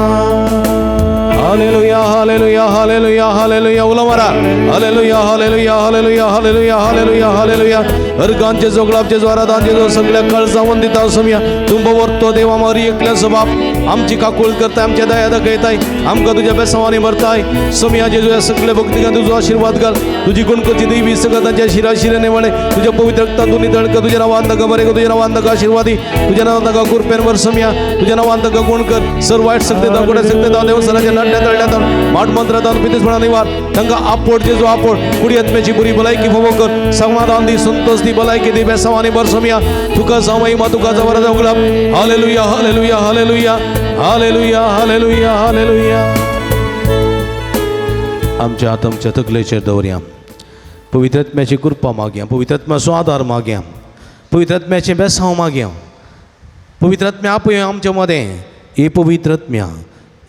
हालेलुया हालेलुया हालेलुया हालेलुया उला मारा hallelujah hallelujah hallelujah hallelujah hallelujah hallelujah अर्गांचे जोगळापचे ज्वारादांचे जो सगळ्या काळजा वंदिता समया तुंब वर्तो देवा मारी एकल्या सबाब आमची काकूळ करताय आमच्या दया दाखयताय आमकां तुज्या बेसांवांनी भरताय स्वामी आज जेजू सगळे भक्तिकांक तुजो आशीर्वाद घाल तुजी गुणकची देवी सगळं तांच्या शिराशिरेने वळे तुझ्या पवित्र रक्तातून नितळ कर तुझ्या नावांत ताका बरें कर तुझ्या नावांत ताका आशीर्वादी तुझ्या नावांत ताका कुरपेन भर सम्या तुझ्या नावांत ताका गुण कर सर वायट सत्तेता गोडे सत्तेता देवस्थानाच्या नाट्या तळ्यात माठ मंत्रात पितेसपणा निवार तांकां आपोड जेजू आपोड कुडी आत्म्याची बरी भलायकी फोवो कर समाधान दी संतोष दी भलायकी दी बेसांवांनी भर सम्या तुका जावं महिमा तुका जावं वरदान उगलाप hallelujah hallelujah hallelujah hallelujah hallelujah hallelujah आमच्या हात आमच्या तकलेचेर दवरया पवित्र आत्म्याची कृपा मागया पवित्र आत्म्याचो आदार मागया पवित्र आत्म्याचें बेसांव मागया पवित्र आत्म्या आपय आमच्या मदें हे पवित्र आत्म्या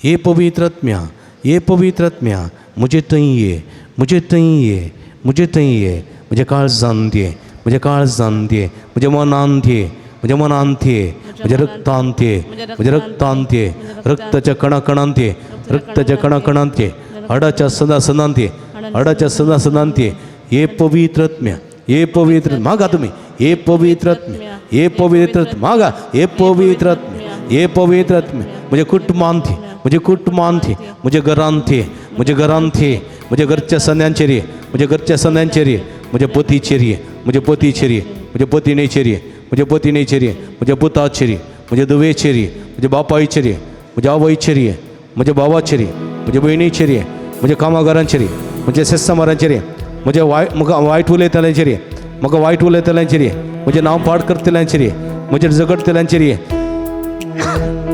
हे पवित्र आत्म्या हे पवित्र आत्म्या म्हजे थंय ये म्हजे थंय ये म्हजे थंय ये म्हज्या काळजांत ये म्हज्या काळजांत ये म्हज्या मनांत ये म्हज्या मनांत ये म्हज्या रक्तांत ये म्हज्या रक्तांत ये रक्ताच्या कणाकणांत ये रक्ताच्या कणाकणांत ये हाडाच्या सदा सदांत ये हाडाच्या सदा सदांत ये हे पवित्र आत्म्या हे पवित्र मागा तुम्ही हे पवित्र आत्म्या हे पवित्र मागा हे पवित्र आत्म्या हे पवित्र आत्म्या म्हज्या कुटुंबांत ये म्हज्या कुटुंबांत ये म्हज्या घरांत ये म्हज्या घरांत ये म्हज्या घरच्या सण्यांचेर ये म्हज्या घरच्या सण्यांचेर ये म्हज्या पतीचेर ये म्हज्या पतीचेर ये म्हज्या पत्नीचेर ये म्हज्या पत्नीचेर ये म्हज्या पुताचेर ये म्हज्या धुवेचेर ये म्हज्या बापायचेर ये म्हज्या आवयचेर ये म्हज्या भावाचेर ये म्हज्या भयणीचेर ये म्हज्या कामागारांचेर ये म्हज्या सेस्तामारांचेर ये म्हज्या म्हाका वायट उलयतल्यांचेर ये म्हाका वायट उलयतल्यांचेर ये म्हजें नांव पाड करतल्यांचेर ये म्हजेर झगडतल्यांचेर ये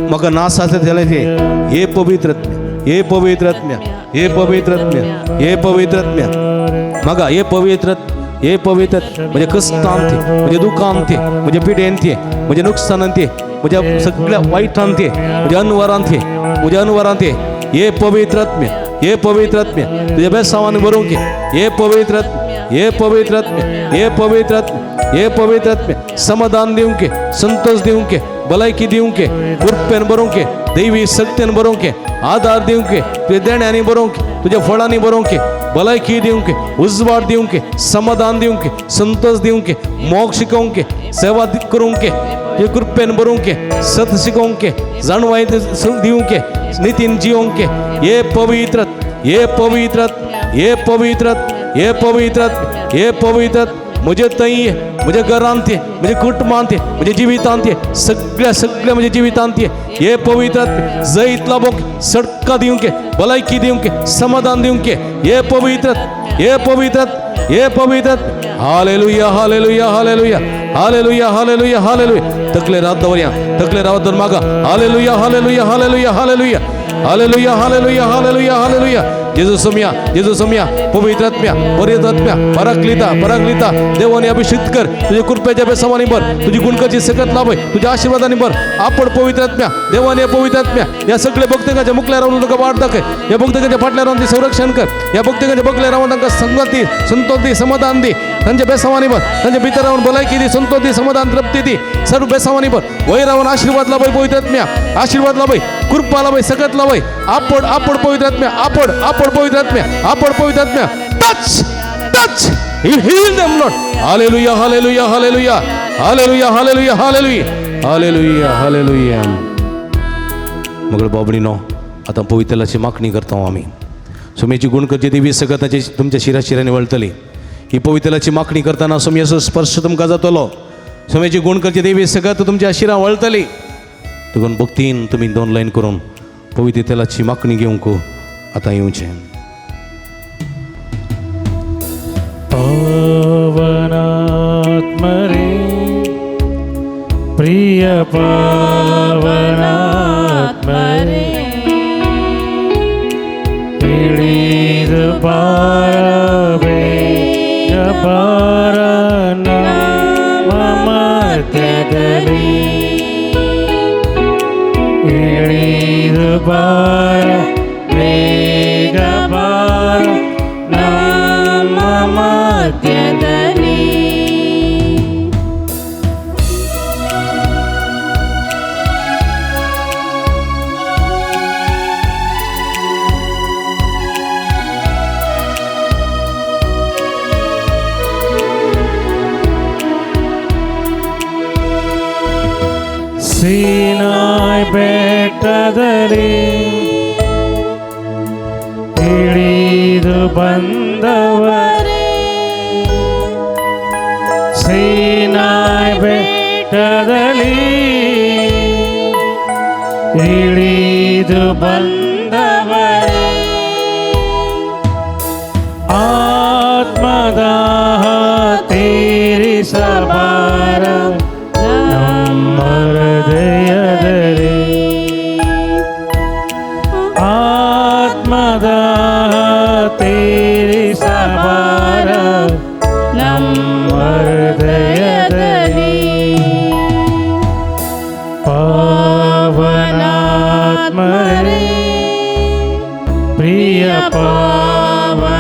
म्हाका नास आसतल्यांचेर हे पवित्र हे पवित्र आत्म्या हे पवित्र आत्म्या हे पवित्र आत्म्या म्हाका हे पवित्र म्हज्या कश्टांत ये म्हज्या दुखांत ये म्हज्या पिडेंत ये म्हज्या नुकसानांत ये म्हज्या सगळ्या वायटांत ये म्हज्या अनवरांत ये म्हज्या अनवरांत ये हे पवित्र आत्म्या हे पवित्र आत्म्या तुझ्या बेसांवान भरूंक ये हे पवित्र आत्म्या हे पवित्र आत्म्या हे पवित्र आत्म्या हे पवित्र आत्म्या समाधान दिवंक ये संतोष दिवंक ये भलायकी दिवंक ये कृपेन भरूंक ये दैवी शक्तीन भरूंक ये आदार दिवंक ये तुझ्या देण्यानी भरूंक ये तुझ्या फळांनी भरूंक ये भलायकी दिवंक ये उजवाड दिवंक ये समाधान दिवंक ये संतोष दिवंक ये मोग शिकोवंक ये सेवा करूंक ये तुझ्या कृपेन भरूंक ये सत शिकोवंक ये जाणवाय दिवंक ये नितीन जिवंक ये हे पवित्र हे पवित्र हे पवित्र हे पवित्र हे पवित्र म्हजे थंय ये म्हज्या घरांत ये म्हज्या कुटुंबांत ये म्हज्या जिवितांत ये सगळ्या म्हज्या जिवितांत ये हे पवित्र जैत लाभोंक सडका दिवंक ये भलायकी दिवंक ये समाधान दिवंक ये हे पवित्र हे पवित्र हे पवित्र hallelujah hallelujah hallelujah hallelujah hallelujah hallelujah तकले रात दवरया तकले रात दवर मागा hallelujah hallelujah hallelujah hallelujah hallelujah hallelujah hallelujah hallelujah जेजू सम्या पवित्र आत्म्या परित आत्म्या पराक्लिता देवाने अभिषेक कर तुझे कृपेच्या बेसावानी भर तुझी गुणकाची सकत लाभय तुझ्या आशीर्वादाने भर आपण पवित्र आत्म्या देवाने पवित्र आत्म्या या सगळे भक्तांच्या मुखल्या राहून तुका वाट दाखय या भक्तांच्या फाटल्या राहून संरक्षण कर या भक्तांच्या बगल्या राहून तांकां संगती संतोष दी समाधान दी तांच्या बेसावानी भर तांच्या भितर राहून भलायकी दी संतोष दी समाधान तृप्ती दी सर्व बेसावानी भर वयर राहून आशीर्वाद लाभय पवित्र आत्म्या आशीर्वाद लाभय कृपा लाभय सकत लाभय आपण पवित्र आत्म्या आपण पवित्र आत्म्या आपण पवित्र आत्म्या touch you heal them Lord hallelujah hallelujah hallelujah hallelujah hallelujah hallelujah hallelujah hallelujah मगळ बाबडीनो आता पवित्राची मागणी करता आम्ही सोम्याची गुण करची देवी सगळ्याची तुमच्या शिराशिराने वळतली ही पवित्राची मागणी करताना सोम्याचो स्पर्श तुमकां जातलो सोम्याची गुण करची देवी सगळ्यात तुमच्या शिरा वळतली देखून भक्तीन तुम्ही 2 लाईन करून पवित्र तेलाची मागणी घेवंक आता येवचें पावनात्मरे प्रिय पावनात्मरे पीडित पारवे पारना ममत्यदली पीडित पार वेग पार ममत्यदली ಸೀನಾಯ್ ಬೆಟ್ಟದಲ್ಲಿ ಇಳಿದು ಬಂದವರೇ, ಸೀನಾಯ್ ಬೆಟ್ಟದಲ್ಲಿ ಇಳಿದು ಬಂದವರೇ, ಆತ್ಮದಾಹ ತೀರಿಸಬಾರ ನಮ್ಮ ಹೃದಯದಲ್ಲಿ, ಆತ್ಮದಾಹ ತೀರಿಸಬಾರ ನಮ್ಮ ಹೃದಯದಲ್ಲಿ, ಪಾವನಾತ್ಮರೇ ಪ್ರಿಯ ಪಾವನಾತ್ಮರೇ,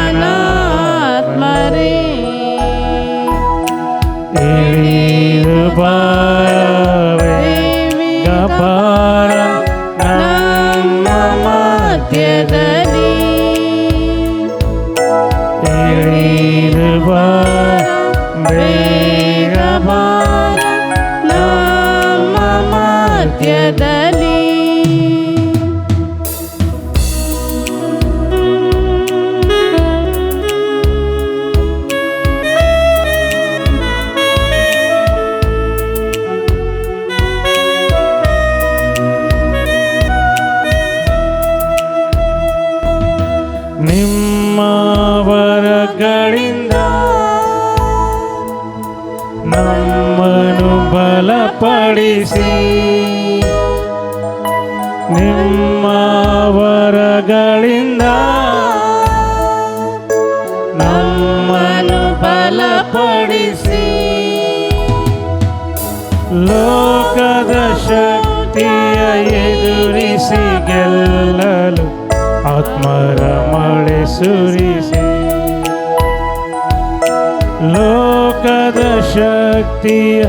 ಇಳಿದು ಬಾರವೇ ಗಪಾರ ನಮ್ಮ ಮಧ್ಯದಲ್ಲಿ, ಇಳಿದು ಬಾರ ಬೇಗ ಬಾರ ನಮ್ಮ ಮಧ್ಯದಲ್ಲಿ. ನಿಮ್ಮ ವರಗಳಿಂದ ನಮ್ಮನ್ನು ಬಲಪಡಿಸಿ, ನಿಮ್ಮ ವರಗಳಿಂದ ನಮ್ಮನ್ನು ಬಲಪಡಿಸಿ, ಲೋಕದ ಶಕ್ತಿಯ ಎದುರಿಸಿ ಗೆಲ್ಲಲು ಆತ್ಮರ ಮಳೆ ಸುರಿಸಿ, ಲೋಕದ ಶಕ್ತಿಯ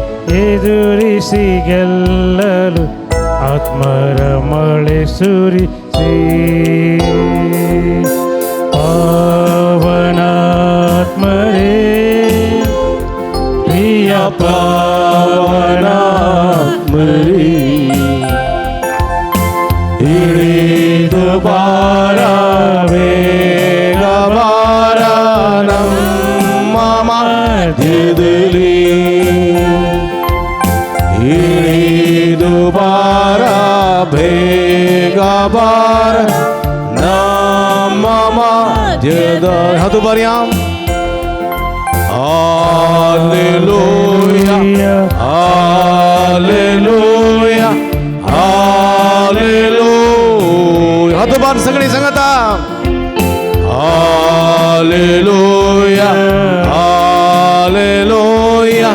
ಎದುರಿಸಿ ಗೆಲ್ಲಲು ಆತ್ಮರ ಮಳೆ ಸುರಿಸಿ, ಪಾವನಾತ್ಮರೇ ಪ್ರಿಯ ಪಾವನಾತ್ಮರೇ, ಇಳಿದು ಬಾರ ಬೇಗ ಬಾರ ನಮ್ಮ ಮಧ್ಯದಲ್ಲಿ, ಇಳಿದು ಬಾರ ಬೇಗ ಬಾರ ನಮ್ಮ ಮಧ್ಯದ ಹತ್ತು ಬರ್ಯಾಂ. Hallelujah, Hallelujah, Hallelujah. Hatu bar sagni sangata. Hallelujah, Hallelujah,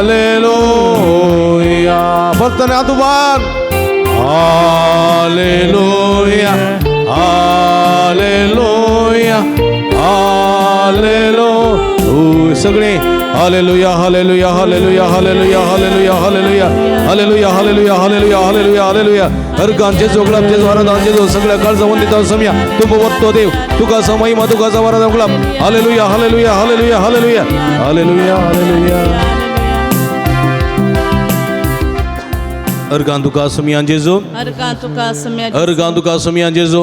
Hallelujah. Bartane hatu bar. Hallelujah, Hallelujah, Hallelujah. सगळे hallelujah hallelujah hallelujah hallelujah hallelujah hallelujah hallelujah hallelujah hallelujah hallelujah hallelujah हर गांचे जोगळाचे वरदानचे जो सगळ्या काळ संबंधित समया तू बवतो देव तुका समय मा तुका वरदान गुलाब hallelujah hallelujah hallelujah hallelujah hallelujah hallelujah अर्गांतुका समयान जेजो अर्गांतुका समयान जेजो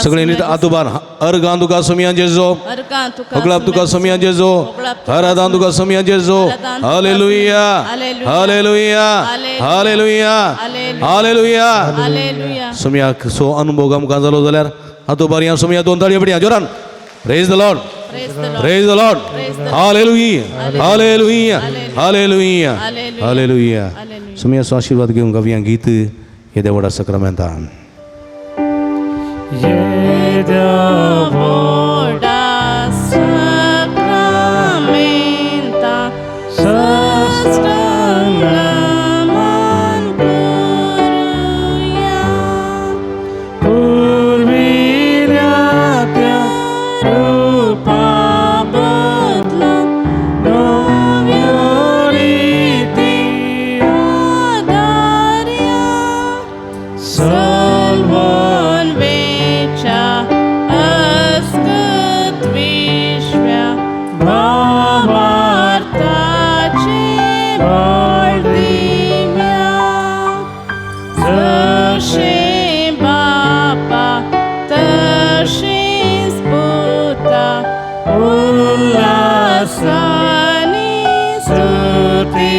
सगळे नीट आतुबान अर्गांतुका समयान जेजो गुलाबतुका समयान जेजो हरादांतुका समयान जेजो हालेलुया हालेलुया हालेलुया हालेलुया समया सो अनुभव आमकां जालो जाल्यार आतुबार ह्या समया दोन ताळयो पडया जोरान praise the Lord Praise the Lord. Hallelujah. Hallelujah. Hallelujah. Hallelujah. Semua आशीर्वाद घेऊन गाऊया गीत हे देवाचा सक्रामेंता. ये देवाचा सक्रामेंता सस्तांगमान करूया पूर्वीच्या त्या रूपा बदला नव्या रीती आधार्या सल्वन वेचा अस्कत विश्व्या भावार्थाचे बाळ दिव्या जशे बापा तशीच पुता उल्हासानी स्तुती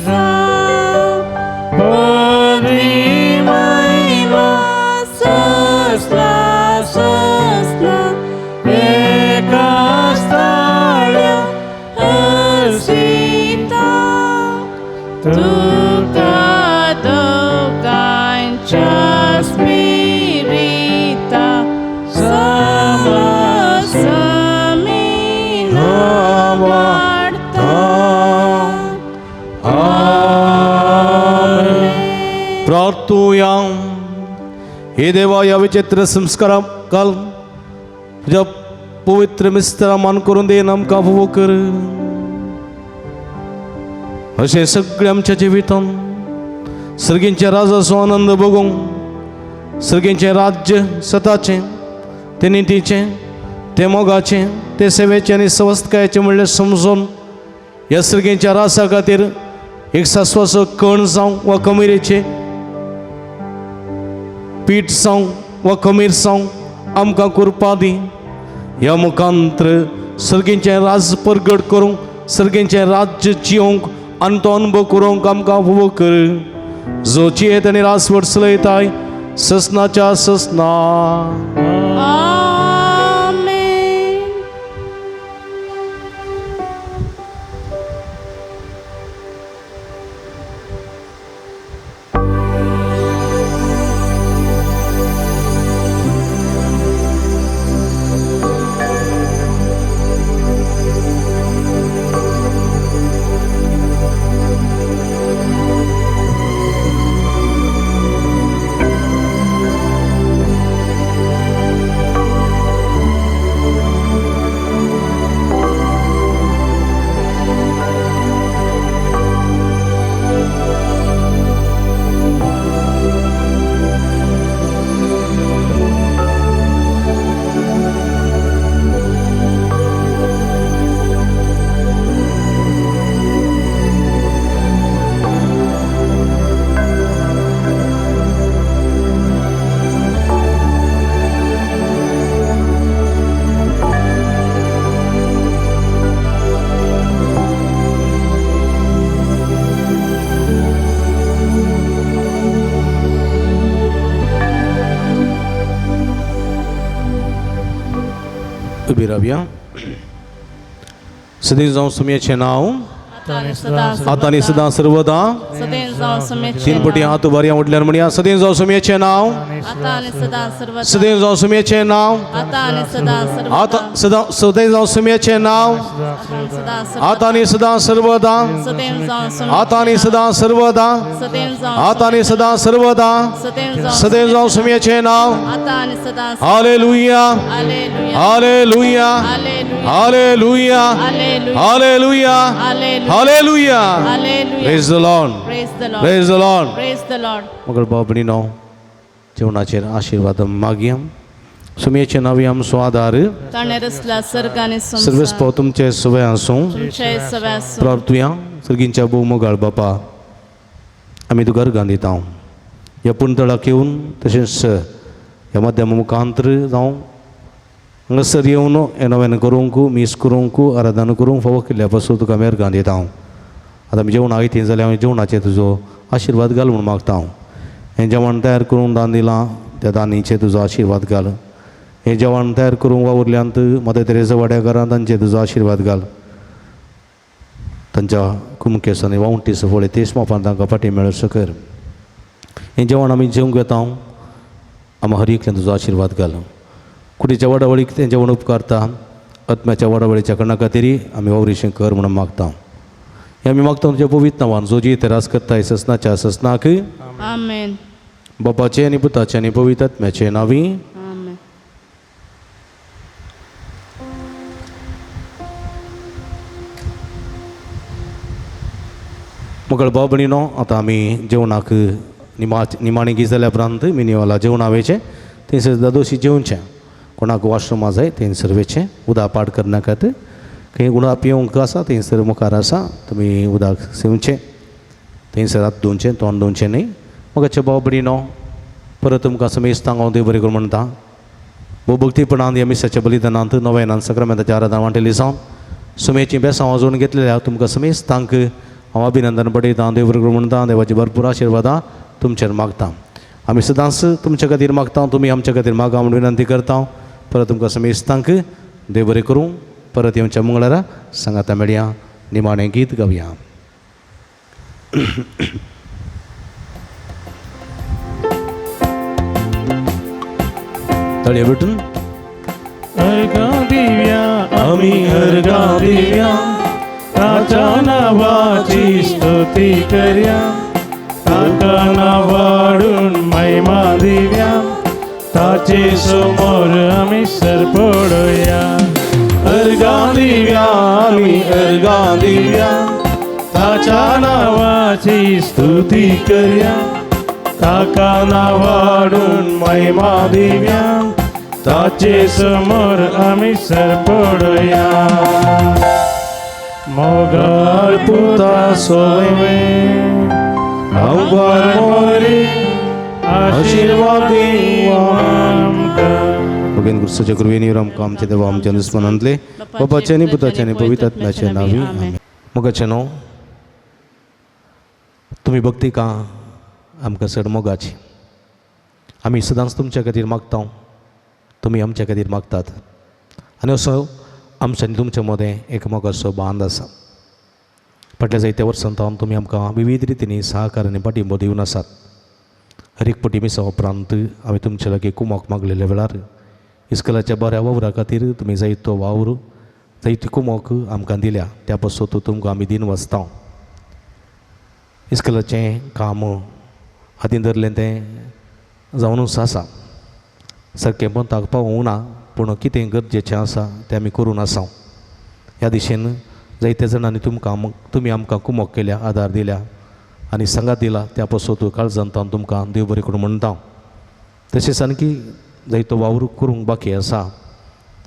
जावं. परी महिमा ससला ससला एका स्थळी हसिता. तुका दोगांच्या स्पिरिता समसमीन वाढता. प्रार्थूया. हे देवा, या विचित्र संस्कारा काल तुझ्या पवित्र मिस्त्रा मान करून दे, आमकां फावो कर. अशें सगळें आमच्या जिवितान सर्गींचे राजाचो आनंद भोगूंक, सर्गींचें राज्य सताचें, ते नितीचें, ते मोगाचें, ते सेवेचें आनी सवस्तकायेचें म्हणलें समजून ह्या सर्गींच्या रासा खातीर एक सासवाचो कण जावं वा कमिरेचें पीठ जावं वा कमीर जावं आमकां करपा दी. ह्या मुखांतर सर्गींचें राज परगट करूंक, सर्गींचें राज्य जियोंक आनी तो अनुभव करूंक आमकां फावो कर. जो जियेत आनी रासवट चलयताय ससनाच्या ससना. आमेन. उबी रावया. सदैव जावं सुमयेचें नांव आतां आनी सदां सर्वदा. सदैव जावं सुमेचे तीन पटी हात उबारया उडल्यार म्हणया. सदैव जावं सुमयेचें नांव, आता आणि सदा सर्वदा. सदैव जावं सुमयेचें नांव, आता आणि सदा सर्वदा. आतां सदैव जावं सुमयेचें नांव, सदा आतां आनी सदां सर्वदा. सदैव जावं सुमे. आतां आनी सदां सर्वदा. सदैव जावं. आतां आनी सदां सर्वदा. सदैव जावं. सदैव जावं सुमयेचें नांव. आता आणि सदा. Hallelujah, hallelujah. Hallelujah, hallelujah. Hallelujah, hallelujah. Hallelujah, hallelujah. Hallelujah. Hallelujah. Praise the Lord. Praise the Lord. Praise the Lord. Praise the Lord. मगर बाबणीनो जेवणाचेर आशीर्वाद मागया. सुमयेचें नांव आमचो आदार. ताणे रचला सर्ग आणि संसार. सर्वेस्पो तुमचे सवय आसूं. तुमचे सव्या प्रार्थुया. सर्गींच्या भोवमोगाळ बापा, आमी तुका अर्गां दिता. ह्या पुंतळाक येवन तशेंच ह्या माध्यमा मुखांतर जावं हांगासर येवन हें नवें करूंक, मीस करूंक, आराधना करूंक फावो केल्ल्या पासून तुका आमी अर्गां दिता. आतां आमी जेवणाक येतलीं जाल्यार हांवें जेवणाचेर तुजो आशिर्वाद घाल म्हूण मागता. हें जेवण तयार करून दान दिलां त्या दानीचेर तुजो आशिर्वाद घाल. हें जेवण तयार करूंक वावुरल्यांत मदर तेरेसा वाड्याकारां तांचेर तुजो आशिर्वाद घाल. तांच्या कुमकेसांनी वावंटी सफोळे तेच मोपान तांकां फाटीं मेळसो कर. हें जेवण आमी जेवंक येता. आमी हर एकल्यान तुजो आशिर्वाद घाल. कुडीच्या वडावळीक तें जेवण उपकारता. आत्म्याच्या वडावळीच्या कणा खातीर आमी वावरीशें कर म्हणून मागता. हें आमी मागता तुज्या पवित्र नांवान जो जी रास करताय ससनाच्या ससनाक. आमेन. बापाचे आनी पुताचे आनी पवित्र आत्म्याचे नांवी. आमेन. मगळ बाबणीनो आतां आमी जेवणाक निमाणी गीत जाल्या उपरांत मिनीवाला जेवणा वेचें थंयसर दादोशी जेवचें. कोणाक वॉशरूमा जाय थंयसर वेचें. उदक पाड करनाकात. खंय उदक पिवंक आसा थंयसर मुखार आसा तुमी उदक सेवचें. थंयसर हात धुवचें, तोंड धुवचें न्ही. मगाच्या बाबडीनो परत तुमकां समेस्तांक हांव देव बरें करूं म्हणटा भोव भक्तीपणान ह्या मिसाच्या बलिदानांत नव्यानान सक्रामेंताच्या आराधना वांटेली जावन सुमेची बेसांव वाजोवन घेतलेल्या तुमकां समेस्तांक हांव अभिनंदन पठयतां देव बरें करूं म्हणटा देवाची भरपूर आशिर्वादां तुमचेर मागता आमी सदांच तुमच्या खातीर मागता तुमी आमच्या खातीर मागा म्हूण विनंती करता परत तुमकां समेस्तांक देव बरें करूं परत येवच्या मंगळारा सांगाता मेळया निमाणें गीत गावया तळया भेटून अर्घा दिव्या आम्ही अर्घा दिव्या ताच्या नावाची स्तुती करया ताका नावाडून महिमा दिव्या ताचे समोर आम्ही सर पडोया अर्घा दिव्या आम्ही अर्घा दिव्या ताच्या नावाची स्तुती करया ताका नावाडून महिमा दिव्या ताचे समोर आम्ही सर पडोया मोगार पुता सोयवे अवघर मोरी आशीर्वादी भगवान गुरुसाच्या कृपेने आमकां आमचे देवा आमच्या दुस्मनांतले बापाचे आनी पुताचे आनी पवित्र आत्म्याचे नावी आमीन मोगाचेनो तुमी भक्ती का आमकां चड मोगाची आमी सदांच तुमच्या खातीर मागता तुमी आमच्या खातीर मागतात आनी असो आमच्या आनी तुमच्या मदें एक मोगाचो बांद आसा फाटल्या जायत्या वर्सांत तुमी आमकां विविध रितींनी सहकार आनी पाठिंबो दिवन आसात हर एक पटी मिसा उपरांत आमी तुमचे लागीं कुमोक मागलेल्या वेळार इस्कलाच्या बऱ्या वावरा खातीर तुमी जायतो वावर जायती कुमोक आमकां दिल्या त्या पासून तुमकां आमी दिन वाचता इस्कलाचें काम हातीन धरलें तें जावनूच आसा सारकें पंथाक पावूंक ना पूण कितें गरजेचें आसा तें आमी करून आसा ह्या दिशेन जायत्या जाणांनी तुमी आमकां कुमोक केल्या आदार दिल्या आनी सांगात दिला त्या पासून काळजांतान तुमकां देव बरें करूं म्हणटा तशेंच आणकी जायतो वावर करूंक बाकी आसा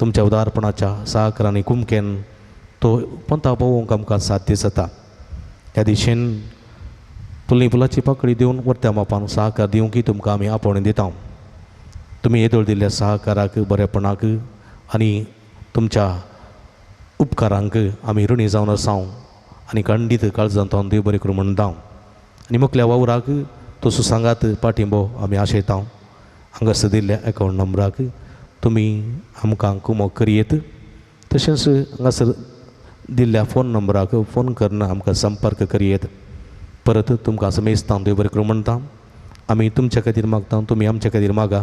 तुमच्या उदारपणाच्या सहकारांनी कुमकेन तो पंथा पावोवंक आमकां साध्य जाता ह्या दिशेन तुली फुलाची पाकळी दिवन वर्त्या मापान सहकार दिवंकय तुमकां आमी आपोवणें दिता तुमी येदोळ दिल्ल्या सहकाराक बरेपणाक आनी तुमच्या उपकारांक आमी ऋणी जावन आसा आनी खंडीत काळजांत देव बरें करूं म्हणटा आनी मुखल्या वावराक तो सुसांगात पाठिंबो आमी आशयता हांगासर दिल्ल्या अकावंट नंबराक तुमी आमकां कुमोक करियेत तशेंच हांगासर दिल्ल्या फोन नंबराक फोन करून आमकां संपर्क करियेत परत तुमकां समेस्तां देव बरें करूं म्हणटा आमी तुमच्या खातीर मागता तुमी आमच्या खातीर मागा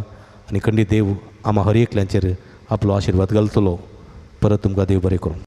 आनी खंडीत देव आम्हा हर एकल्यांचेर आपलो आशिर्वाद घालतलो परत तुमकां देव बरें करूं.